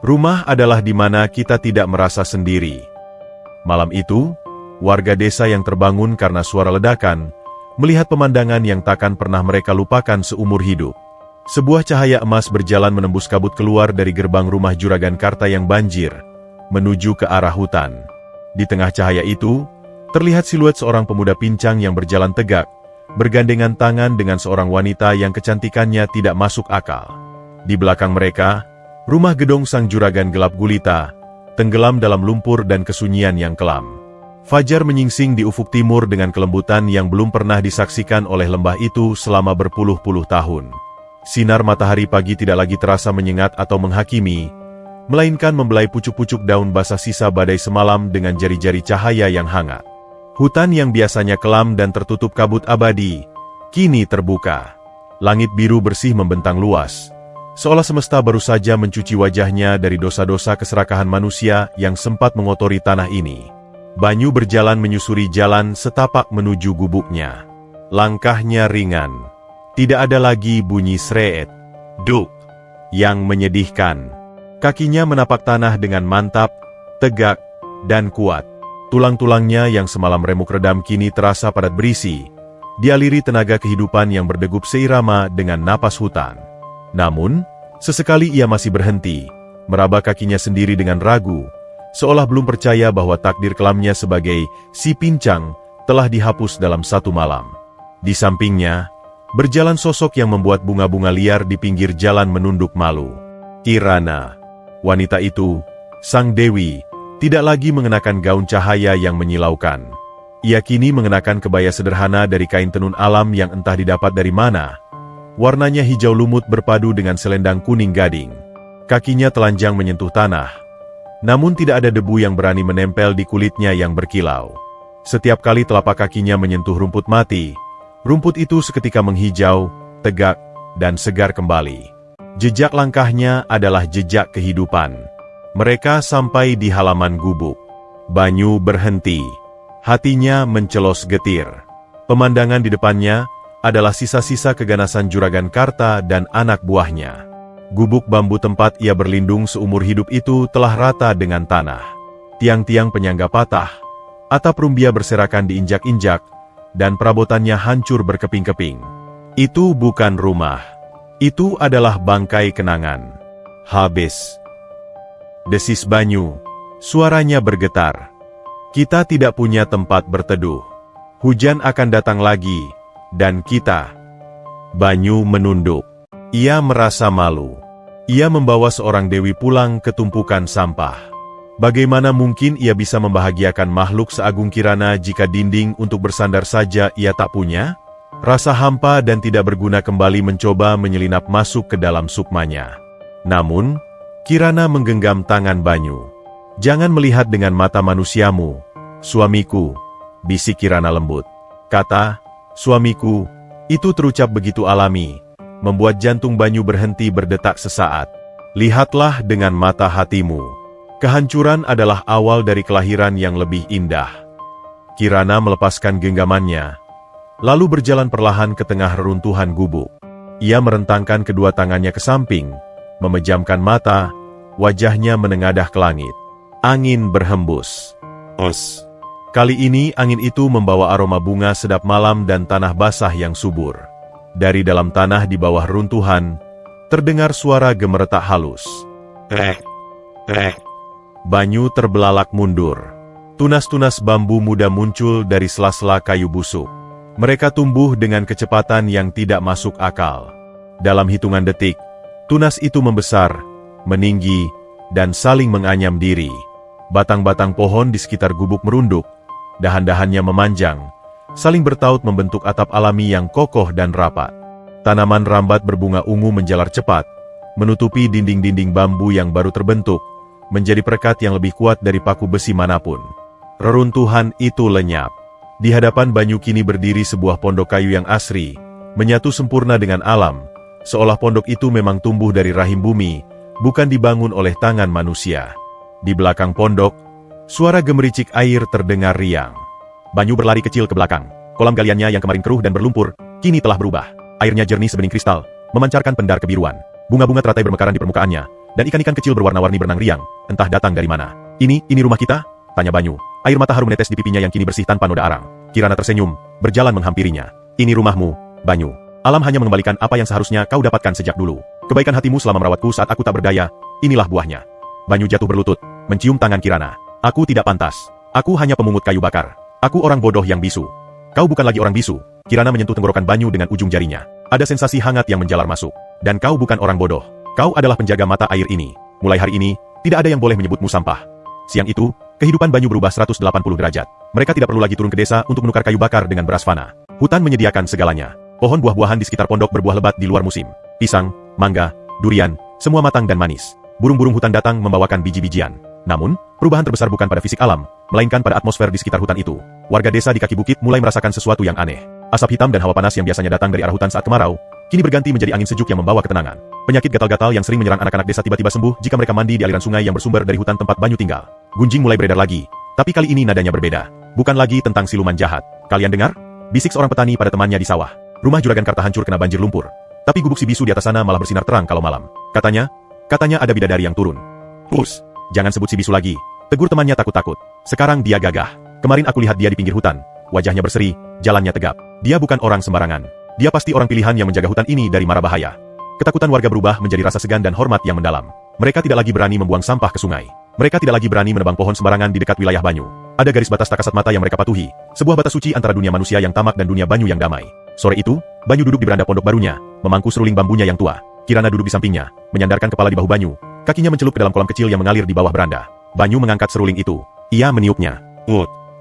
Rumah adalah di mana kita tidak merasa sendiri. Malam itu, warga desa yang terbangun karena suara ledakan, melihat pemandangan yang takkan pernah mereka lupakan seumur hidup. Sebuah cahaya emas berjalan menembus kabut keluar dari gerbang rumah Juragan Karta yang banjir, menuju ke arah hutan. Di tengah cahaya itu, terlihat siluet seorang pemuda pincang yang berjalan tegak, bergandengan tangan dengan seorang wanita yang kecantikannya tidak masuk akal. Di belakang mereka, rumah gedong sang juragan gelap gulita, tenggelam dalam lumpur dan kesunyian yang kelam. Fajar menyingsing di ufuk timur dengan kelembutan yang belum pernah disaksikan oleh lembah itu selama berpuluh-puluh tahun. Sinar matahari pagi tidak lagi terasa menyengat atau menghakimi, melainkan membelai pucuk-pucuk daun basah sisa badai semalam dengan jari-jari cahaya yang hangat. Hutan yang biasanya kelam dan tertutup kabut abadi, kini terbuka. Langit biru bersih membentang luas, seolah semesta baru saja mencuci wajahnya dari dosa-dosa keserakahan manusia yang sempat mengotori tanah ini. Banyu berjalan menyusuri jalan setapak menuju gubuknya. Langkahnya ringan. Tidak ada lagi bunyi sreet, duk, yang menyedihkan. Kakinya menapak tanah dengan mantap, tegak, dan kuat. Tulang-tulangnya yang semalam remuk redam kini terasa padat berisi, dialiri tenaga kehidupan yang berdegup seirama dengan napas hutan. Namun, sesekali ia masih berhenti, meraba kakinya sendiri dengan ragu, seolah belum percaya bahwa takdir kelamnya sebagai si pincang telah dihapus dalam satu malam. Di sampingnya, berjalan sosok yang membuat bunga-bunga liar di pinggir jalan menunduk malu. Kirana. Wanita itu, sang dewi, tidak lagi mengenakan gaun cahaya yang menyilaukan. Ia kini mengenakan kebaya sederhana dari kain tenun alam yang entah didapat dari mana. Warnanya hijau lumut berpadu dengan selendang kuning gading. Kakinya telanjang menyentuh tanah, namun tidak ada debu yang berani menempel di kulitnya yang berkilau. Setiap kali telapak kakinya menyentuh rumput mati, rumput itu seketika menghijau, tegak, dan segar kembali. Jejak langkahnya adalah jejak kehidupan. Mereka sampai di halaman gubuk. Banyu berhenti. Hatinya mencelos getir. Pemandangan di depannya adalah sisa-sisa keganasan Juragan Karta dan anak buahnya. Gubuk bambu tempat ia berlindung seumur hidup itu telah rata dengan tanah. Tiang-tiang penyangga patah, atap rumbia berserakan diinjak-injak, dan perabotannya hancur berkeping-keping. Itu bukan rumah. Itu adalah bangkai kenangan. Habis. Desis Banyu. Suaranya bergetar. Kita tidak punya tempat berteduh. Hujan akan datang lagi, dan kita. Banyu menunduk. Ia merasa malu. Ia membawa seorang dewi pulang ke tumpukan sampah. Bagaimana mungkin ia bisa membahagiakan makhluk seagung Kirana jika dinding untuk bersandar saja ia tak punya? Rasa hampa dan tidak berguna kembali mencoba menyelinap masuk ke dalam sukmanya. Namun, Kirana menggenggam tangan Banyu. "Jangan melihat dengan mata manusiamu, suamiku," bisik Kirana lembut. Kata, "suamiku," itu terucap begitu alami, membuat jantung Banyu berhenti berdetak sesaat. "Lihatlah dengan mata hatimu. Kehancuran adalah awal dari kelahiran yang lebih indah." Kirana melepaskan genggamannya, lalu berjalan perlahan ke tengah reruntuhan gubuk. Ia merentangkan kedua tangannya ke samping, memejamkan mata, wajahnya menengadah ke langit. Angin berhembus. Os. Kali ini angin itu membawa aroma bunga sedap malam dan tanah basah yang subur. Dari dalam tanah di bawah runtuhan, terdengar suara gemeretak halus. Banyu terbelalak mundur. Tunas-tunas bambu muda muncul dari sela-sela kayu busuk. Mereka tumbuh dengan kecepatan yang tidak masuk akal. Dalam hitungan detik, tunas itu membesar, meninggi, dan saling menganyam diri. Batang-batang pohon di sekitar gubuk merunduk, dahan-dahannya memanjang, saling bertaut membentuk atap alami yang kokoh dan rapat. Tanaman rambat berbunga ungu menjalar cepat, menutupi dinding-dinding bambu yang baru terbentuk, menjadi perekat yang lebih kuat dari paku besi manapun. Reruntuhan itu lenyap. Di hadapan Banyu kini berdiri sebuah pondok kayu yang asri, menyatu sempurna dengan alam, seolah pondok itu memang tumbuh dari rahim bumi, bukan dibangun oleh tangan manusia. Di belakang pondok, suara gemericik air terdengar riang. Banyu berlari kecil ke belakang. Kolam galiannya yang kemarin keruh dan berlumpur, kini telah berubah. Airnya jernih sebening kristal, memancarkan pendar kebiruan. Bunga-bunga teratai bermekaran di permukaannya, dan ikan-ikan kecil berwarna-warni berenang riang, entah datang dari mana. Ini rumah kita? Tanya Banyu. Air mata harum menetes di pipinya yang kini bersih tanpa noda arang. Kirana tersenyum, berjalan menghampirinya. Ini rumahmu, Banyu. Alam hanya mengembalikan apa yang seharusnya kau dapatkan sejak dulu. Kebaikan hatimu selama merawatku saat aku tak berdaya, inilah buahnya. Banyu jatuh berlutut, mencium tangan Kirana. Aku tidak pantas. Aku hanya pemungut kayu bakar. Aku orang bodoh yang bisu. Kau bukan lagi orang bisu. Kirana menyentuh tenggorokan Banyu dengan ujung jarinya. Ada sensasi hangat yang menjalar masuk. Dan kau bukan orang bodoh. Kau adalah penjaga mata air ini. Mulai hari ini, tidak ada yang boleh menyebutmu sampah. Siang itu, kehidupan Banyu berubah 180 derajat. Mereka tidak perlu lagi turun ke desa untuk menukar kayu bakar dengan beras fana. Hutan menyediakan segalanya. Pohon buah-buahan di sekitar pondok berbuah lebat di luar musim. Pisang, mangga, durian, semua matang dan manis. Burung-burung hutan datang membawakan biji-bijian. Namun, perubahan terbesar bukan pada fisik alam, melainkan pada atmosfer di sekitar hutan itu. Warga desa di kaki bukit mulai merasakan sesuatu yang aneh. Asap hitam dan hawa panas yang biasanya datang dari arah hutan saat kemarau, kini berganti menjadi angin sejuk yang membawa ketenangan. Penyakit gatal-gatal yang sering menyerang anak-anak desa tiba-tiba sembuh jika mereka mandi di aliran sungai yang bersumber dari hutan tempat Banyu tinggal. Gunjing mulai beredar lagi, tapi kali ini nadanya berbeda. Bukan lagi tentang siluman jahat. Kalian dengar? Bisik seorang petani pada temannya di sawah. Rumah juragan Karta hancur kena banjir lumpur. Tapi gubuk si bisu di atas sana malah bersinar terang kalau malam. Katanya ada bidadari yang turun. Hus, jangan sebut si bisu lagi. Tegur temannya takut-takut. Sekarang dia gagah. Kemarin aku lihat dia di pinggir hutan. Wajahnya berseri, jalannya tegap. Dia bukan orang sembarangan. Dia pasti orang pilihan yang menjaga hutan ini dari mara bahaya. Ketakutan warga berubah menjadi rasa segan dan hormat yang mendalam. Mereka tidak lagi berani membuang sampah ke sungai. Mereka tidak lagi berani menebang pohon sembarangan di dekat wilayah Banyu. Ada garis batas tak kasat mata yang mereka patuhi. Sebuah batas suci antara dunia manusia yang tamak dan dunia Banyu yang damai. Sore itu, Banyu duduk di beranda pondok barunya, memangku seruling bambunya yang tua. Kirana duduk di sampingnya, menyandarkan kepala di bahu Banyu. Kakinya mencelup ke dalam kolam kecil yang mengalir di bawah beranda. Banyu mengangkat seruling itu. Ia meniupnya.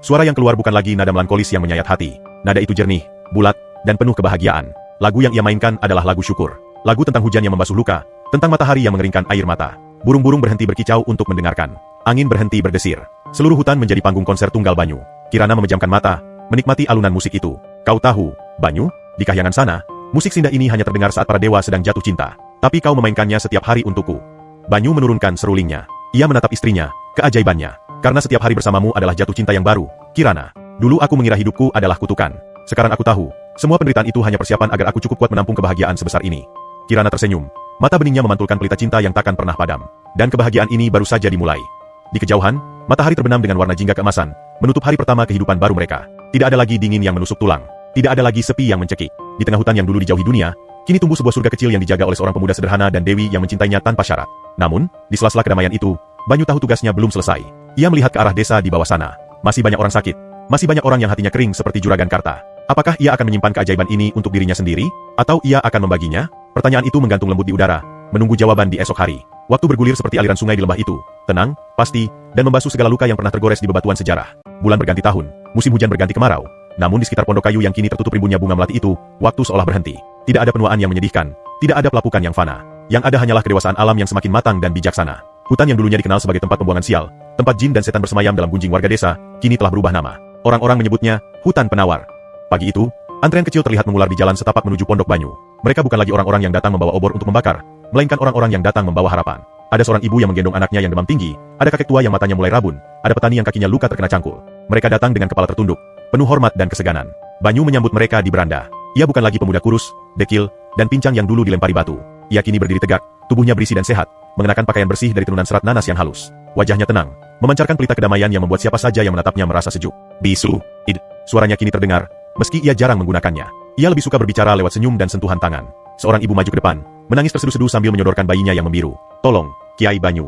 Suara yang keluar bukan lagi nada melankolis yang menyayat hati. Nada itu jernih, bulat, dan penuh kebahagiaan. Lagu yang ia mainkan adalah lagu syukur. Lagu tentang hujan yang membasuh luka, tentang matahari yang mengeringkan air mata. Burung-burung berhenti berkicau untuk mendengarkan. Angin berhenti berdesir. Seluruh hutan menjadi panggung konser tunggal Banyu. Kirana memejamkan mata, menikmati alunan musik itu. Kau tahu, Banyu, di kahyangan sana, musik sindah ini hanya terdengar saat para dewa sedang jatuh cinta. Tapi kau memainkannya setiap hari untukku. Banyu menurunkan serulingnya. Ia menatap istrinya, keajaibannya. Karena setiap hari bersamamu adalah jatuh cinta yang baru, Kirana. Dulu aku mengira hidupku adalah kutukan. Sekarang aku tahu, semua penderitaan itu hanya persiapan agar aku cukup kuat menampung kebahagiaan sebesar ini. Kirana tersenyum. Mata beningnya memantulkan pelita cinta yang takkan pernah padam. Dan kebahagiaan ini baru saja dimulai. Di kejauhan, matahari terbenam dengan warna jingga keemasan, menutup hari pertama kehidupan baru mereka. Tidak ada lagi dingin yang menusuk tulang. Tidak ada lagi sepi yang mencekik. Di tengah hutan yang dulu dijauhi dunia, kini tumbuh sebuah surga kecil yang dijaga oleh seorang pemuda sederhana dan dewi yang mencintainya tanpa syarat. Namun, di sela-sela kedamaian itu, Banyu tahu tugasnya belum selesai. Ia melihat ke arah desa di bawah sana. Masih banyak orang sakit. Masih banyak orang yang hatinya kering seperti Juragan Karta. Apakah ia akan menyimpan keajaiban ini untuk dirinya sendiri? Atau ia akan membaginya? Pertanyaan itu menggantung lembut di udara, menunggu jawaban di esok hari. Waktu bergulir seperti aliran sungai di lembah itu, tenang, pasti, dan membasuh segala luka yang pernah tergores di bebatuan sejarah. Bulan berganti tahun, musim hujan berganti kemarau. Namun di sekitar pondok kayu yang kini tertutup rimbunnya bunga melati itu, waktu seolah berhenti. Tidak ada penuaan yang menyedihkan, tidak ada pelapukan yang fana. Yang ada hanyalah kedewasaan alam yang semakin matang dan bijaksana. Hutan yang dulunya dikenal sebagai tempat pembuangan sial, tempat jin dan setan bersemayam dalam gunjing warga desa, kini telah berubah nama. Orang-orang menyebutnya hutan penawar. Pagi itu, antrean kecil terlihat mengular di jalan setapak menuju pondok Banyu. Mereka bukan lagi orang-orang yang datang membawa obor untuk membakar, melainkan orang-orang yang datang membawa harapan. Ada seorang ibu yang menggendong anaknya yang demam tinggi, ada kakek tua yang matanya mulai rabun, ada petani yang kakinya luka terkena cangkul. Mereka datang dengan kepala tertunduk, penuh hormat dan keseganan. Banyu menyambut mereka di beranda. Ia bukan lagi pemuda kurus, dekil, dan pincang yang dulu dilempari batu. Ia kini berdiri tegak, tubuhnya berisi dan sehat, mengenakan pakaian bersih dari tenunan serat nanas yang halus. Wajahnya tenang, memancarkan pelita kedamaian yang membuat siapa saja yang menatapnya merasa sejuk. Bisu, suaranya kini terdengar, meski ia jarang menggunakannya. Ia lebih suka berbicara lewat senyum dan sentuhan tangan. Seorang ibu maju ke depan, menangis terseduh-seduh sambil menyodorkan bayinya yang membiru. Tolong, Kiai Banyu.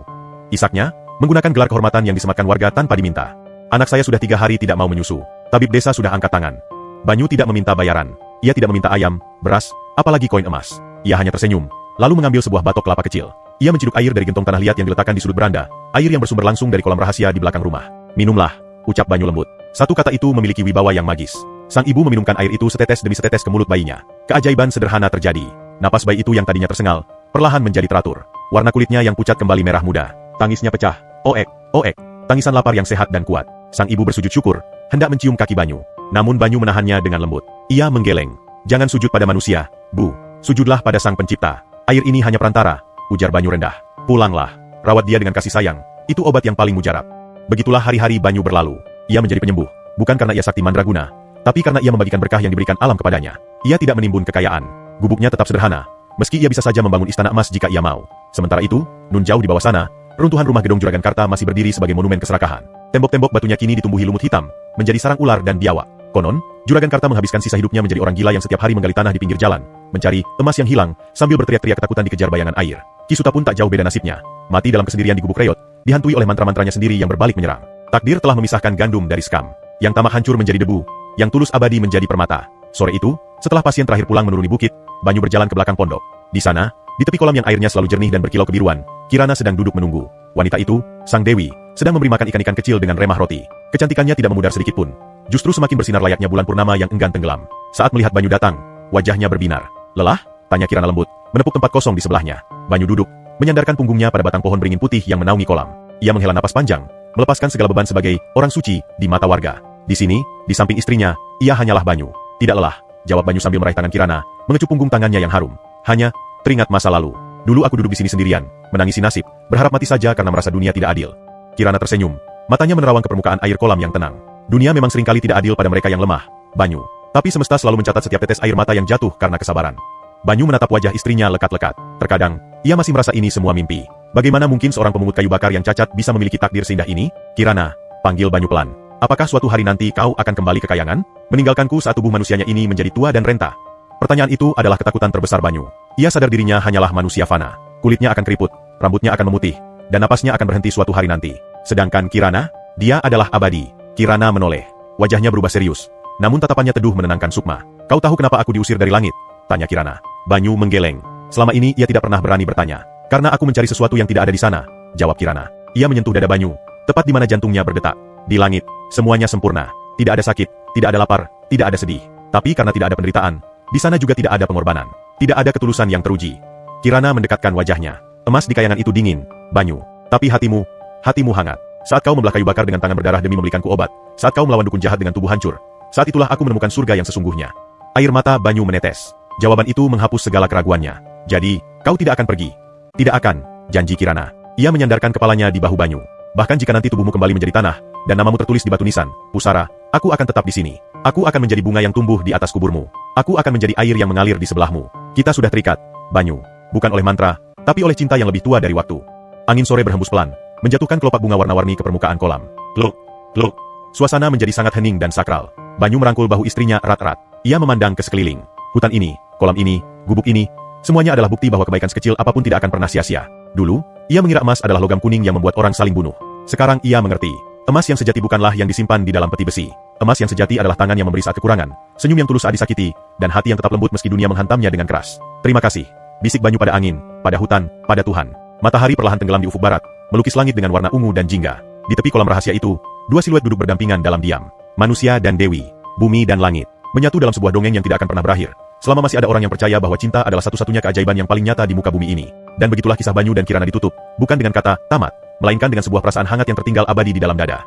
Isaknya, menggunakan gelar kehormatan yang disematkan warga tanpa diminta. Anak saya sudah 3 hari tidak mau menyusu. Tabib desa sudah angkat tangan. Banyu tidak meminta bayaran. Ia tidak meminta ayam, beras, apalagi koin emas. Ia hanya tersenyum, lalu mengambil sebuah batok kelapa kecil. Ia menciduk air dari gentong tanah liat yang diletakkan di sudut beranda, air yang bersumber langsung dari kolam rahasia di belakang rumah. Minumlah, ucap Banyu lembut. Satu kata itu memiliki wibawa yang magis. Sang ibu meminumkan air itu setetes demi setetes ke mulut bayinya. Keajaiban sederhana terjadi. Napas bayi itu yang tadinya tersengal, perlahan menjadi teratur. Warna kulitnya yang pucat kembali merah muda. Tangisnya pecah. Oek, oek. Tangisan lapar yang sehat dan kuat. Sang ibu bersujud syukur, hendak mencium kaki Banyu. Namun Banyu menahannya dengan lembut. Ia menggeleng. Jangan sujud pada manusia, Bu. Sujudlah pada Sang Pencipta. Air ini hanya perantara, ujar Banyu rendah. Pulanglah. Rawat dia dengan kasih sayang. Itu obat yang paling mujarab. Begitulah hari-hari Banyu berlalu. Ia menjadi penyembuh, bukan karena ia sakti mandraguna, tapi karena ia membagikan berkah yang diberikan alam kepadanya. Ia tidak menimbun kekayaan. Gubuknya tetap sederhana, meski ia bisa saja membangun istana emas jika ia mau. Sementara itu, nun jauh di bawah sana, runtuhan rumah gedung Juragan Karta masih berdiri sebagai monumen keserakahan. Tembok-tembok batunya kini ditumbuhi lumut hitam, menjadi sarang ular dan biawak. Konon, Juragan Karta menghabiskan sisa hidupnya menjadi orang gila yang setiap hari menggali tanah di pinggir jalan, mencari emas yang hilang, sambil berteriak-teriak ketakutan dikejar bayangan air. Kisuta pun tak jauh beda nasibnya, mati dalam kesendirian di gubuk reot, dihantui oleh mantra-mantranya sendiri yang berbalik menyerang. Takdir telah memisahkan gandum dari skam. Yang tamak hancur menjadi debu, yang tulus abadi menjadi permata. Sore itu, setelah pasien terakhir pulang menuruni bukit, Banyu berjalan ke belakang pondok. Di sana, di tepi kolam yang airnya selalu jernih dan berkilau kebiruan, Kirana sedang duduk menunggu. Wanita itu, Sang Dewi, sedang memberi makan ikan-ikan kecil dengan remah roti. Kecantikannya tidak memudar sedikit pun. Justru semakin bersinar layaknya bulan purnama yang enggan tenggelam. Saat melihat Banyu datang, wajahnya berbinar. Lelah? Tanya Kirana lembut, menepuk tempat kosong di sebelahnya. Banyu duduk, menyandarkan punggungnya pada batang pohon beringin putih yang menaungi kolam. Ia menghela napas panjang, melepaskan segala beban sebagai orang suci di mata warga. Di sini, di samping istrinya, ia hanyalah Banyu. Tidak lelah, jawab Banyu sambil meraih tangan Kirana, mengecup punggung tangannya yang harum. Hanya, teringat masa lalu. Dulu aku duduk di sini sendirian, menangisi nasib, berharap mati saja karena merasa dunia tidak adil. Kirana tersenyum, matanya menerawang ke permukaan air kolam yang tenang. Dunia memang seringkali tidak adil pada mereka yang lemah, Banyu. Tapi semesta selalu mencatat setiap tetes air mata yang jatuh karena kesabaran. Banyu menatap wajah istrinya lekat-lekat. Terkadang, ia masih merasa ini semua mimpi. Bagaimana mungkin seorang pemungut kayu bakar yang cacat bisa memiliki takdir seindah ini? Kirana, panggil Banyu pelan. Apakah suatu hari nanti kau akan kembali ke kayangan? Meninggalkanku saat tubuh manusianya ini menjadi tua dan renta? Pertanyaan itu adalah ketakutan terbesar Banyu. Ia sadar dirinya hanyalah manusia fana. Kulitnya akan keriput, rambutnya akan memutih, dan napasnya akan berhenti suatu hari nanti. Sedangkan Kirana, dia adalah abadi. Kirana menoleh. Wajahnya berubah serius. Namun tatapannya teduh menenangkan Sukma. Kau tahu kenapa aku diusir dari langit? Tanya Kirana. Banyu menggeleng. Selama ini ia tidak pernah berani bertanya. Karena aku mencari sesuatu yang tidak ada di sana, jawab Kirana. Ia menyentuh dada Banyu, tepat di mana jantungnya berdetak. Di langit, semuanya sempurna. Tidak ada sakit, tidak ada lapar, tidak ada sedih. Tapi karena tidak ada penderitaan, di sana juga tidak ada pengorbanan. Tidak ada ketulusan yang teruji. Kirana mendekatkan wajahnya. Emas di kayangan itu dingin, Banyu. Tapi hatimu hangat. Saat kau membelah kayu bakar dengan tangan berdarah demi membelikanku obat, saat kau melawan dukun jahat dengan tubuh hancur, saat itulah aku menemukan surga yang sesungguhnya. Air mata Banyu menetes. Jawaban itu menghapus segala keraguannya. Jadi, kau tidak akan pergi? Tidak akan, janji Kirana. Ia menyandarkan kepalanya di bahu Banyu. Bahkan jika nanti tubuhmu kembali menjadi tanah, dan namamu tertulis di batu nisan, Pusara, aku akan tetap di sini. Aku akan menjadi bunga yang tumbuh di atas kuburmu. Aku akan menjadi air yang mengalir di sebelahmu. Kita sudah terikat, Banyu. Bukan oleh mantra, tapi oleh cinta yang lebih tua dari waktu. Angin sore berhembus pelan, menjatuhkan kelopak bunga warna-warni ke permukaan kolam. Gluk, gluk. Suasana menjadi sangat hening dan sakral. Banyu merangkul bahu istrinya erat-erat. Ia memandang ke sekeliling. Hutan ini, kolam ini, gubuk ini, semuanya adalah bukti bahwa kebaikan sekecil apapun tidak akan pernah sia-sia. Dulu, ia mengira emas adalah logam kuning yang membuat orang saling bunuh. Sekarang ia mengerti. Emas yang sejati bukanlah yang disimpan di dalam peti besi. Emas yang sejati adalah tangan yang memberi saat kekurangan, senyum yang tulus saat disakiti, dan hati yang tetap lembut meski dunia menghantamnya dengan keras. Terima kasih. Bisik Banyu pada angin, pada hutan, pada Tuhan. Matahari perlahan tenggelam di ufuk barat, melukis langit dengan warna ungu dan jingga. Di tepi kolam rahasia itu, dua siluet duduk berdampingan dalam diam. Manusia dan dewi, bumi dan langit, menyatu dalam sebuah dongeng yang tidak akan pernah berakhir. Selama masih ada orang yang percaya bahwa cinta adalah satu-satunya keajaiban yang paling nyata di muka bumi ini. Dan begitulah kisah Banyu dan Kirana ditutup, bukan dengan kata tamat, melainkan dengan sebuah perasaan hangat yang tertinggal abadi di dalam dada.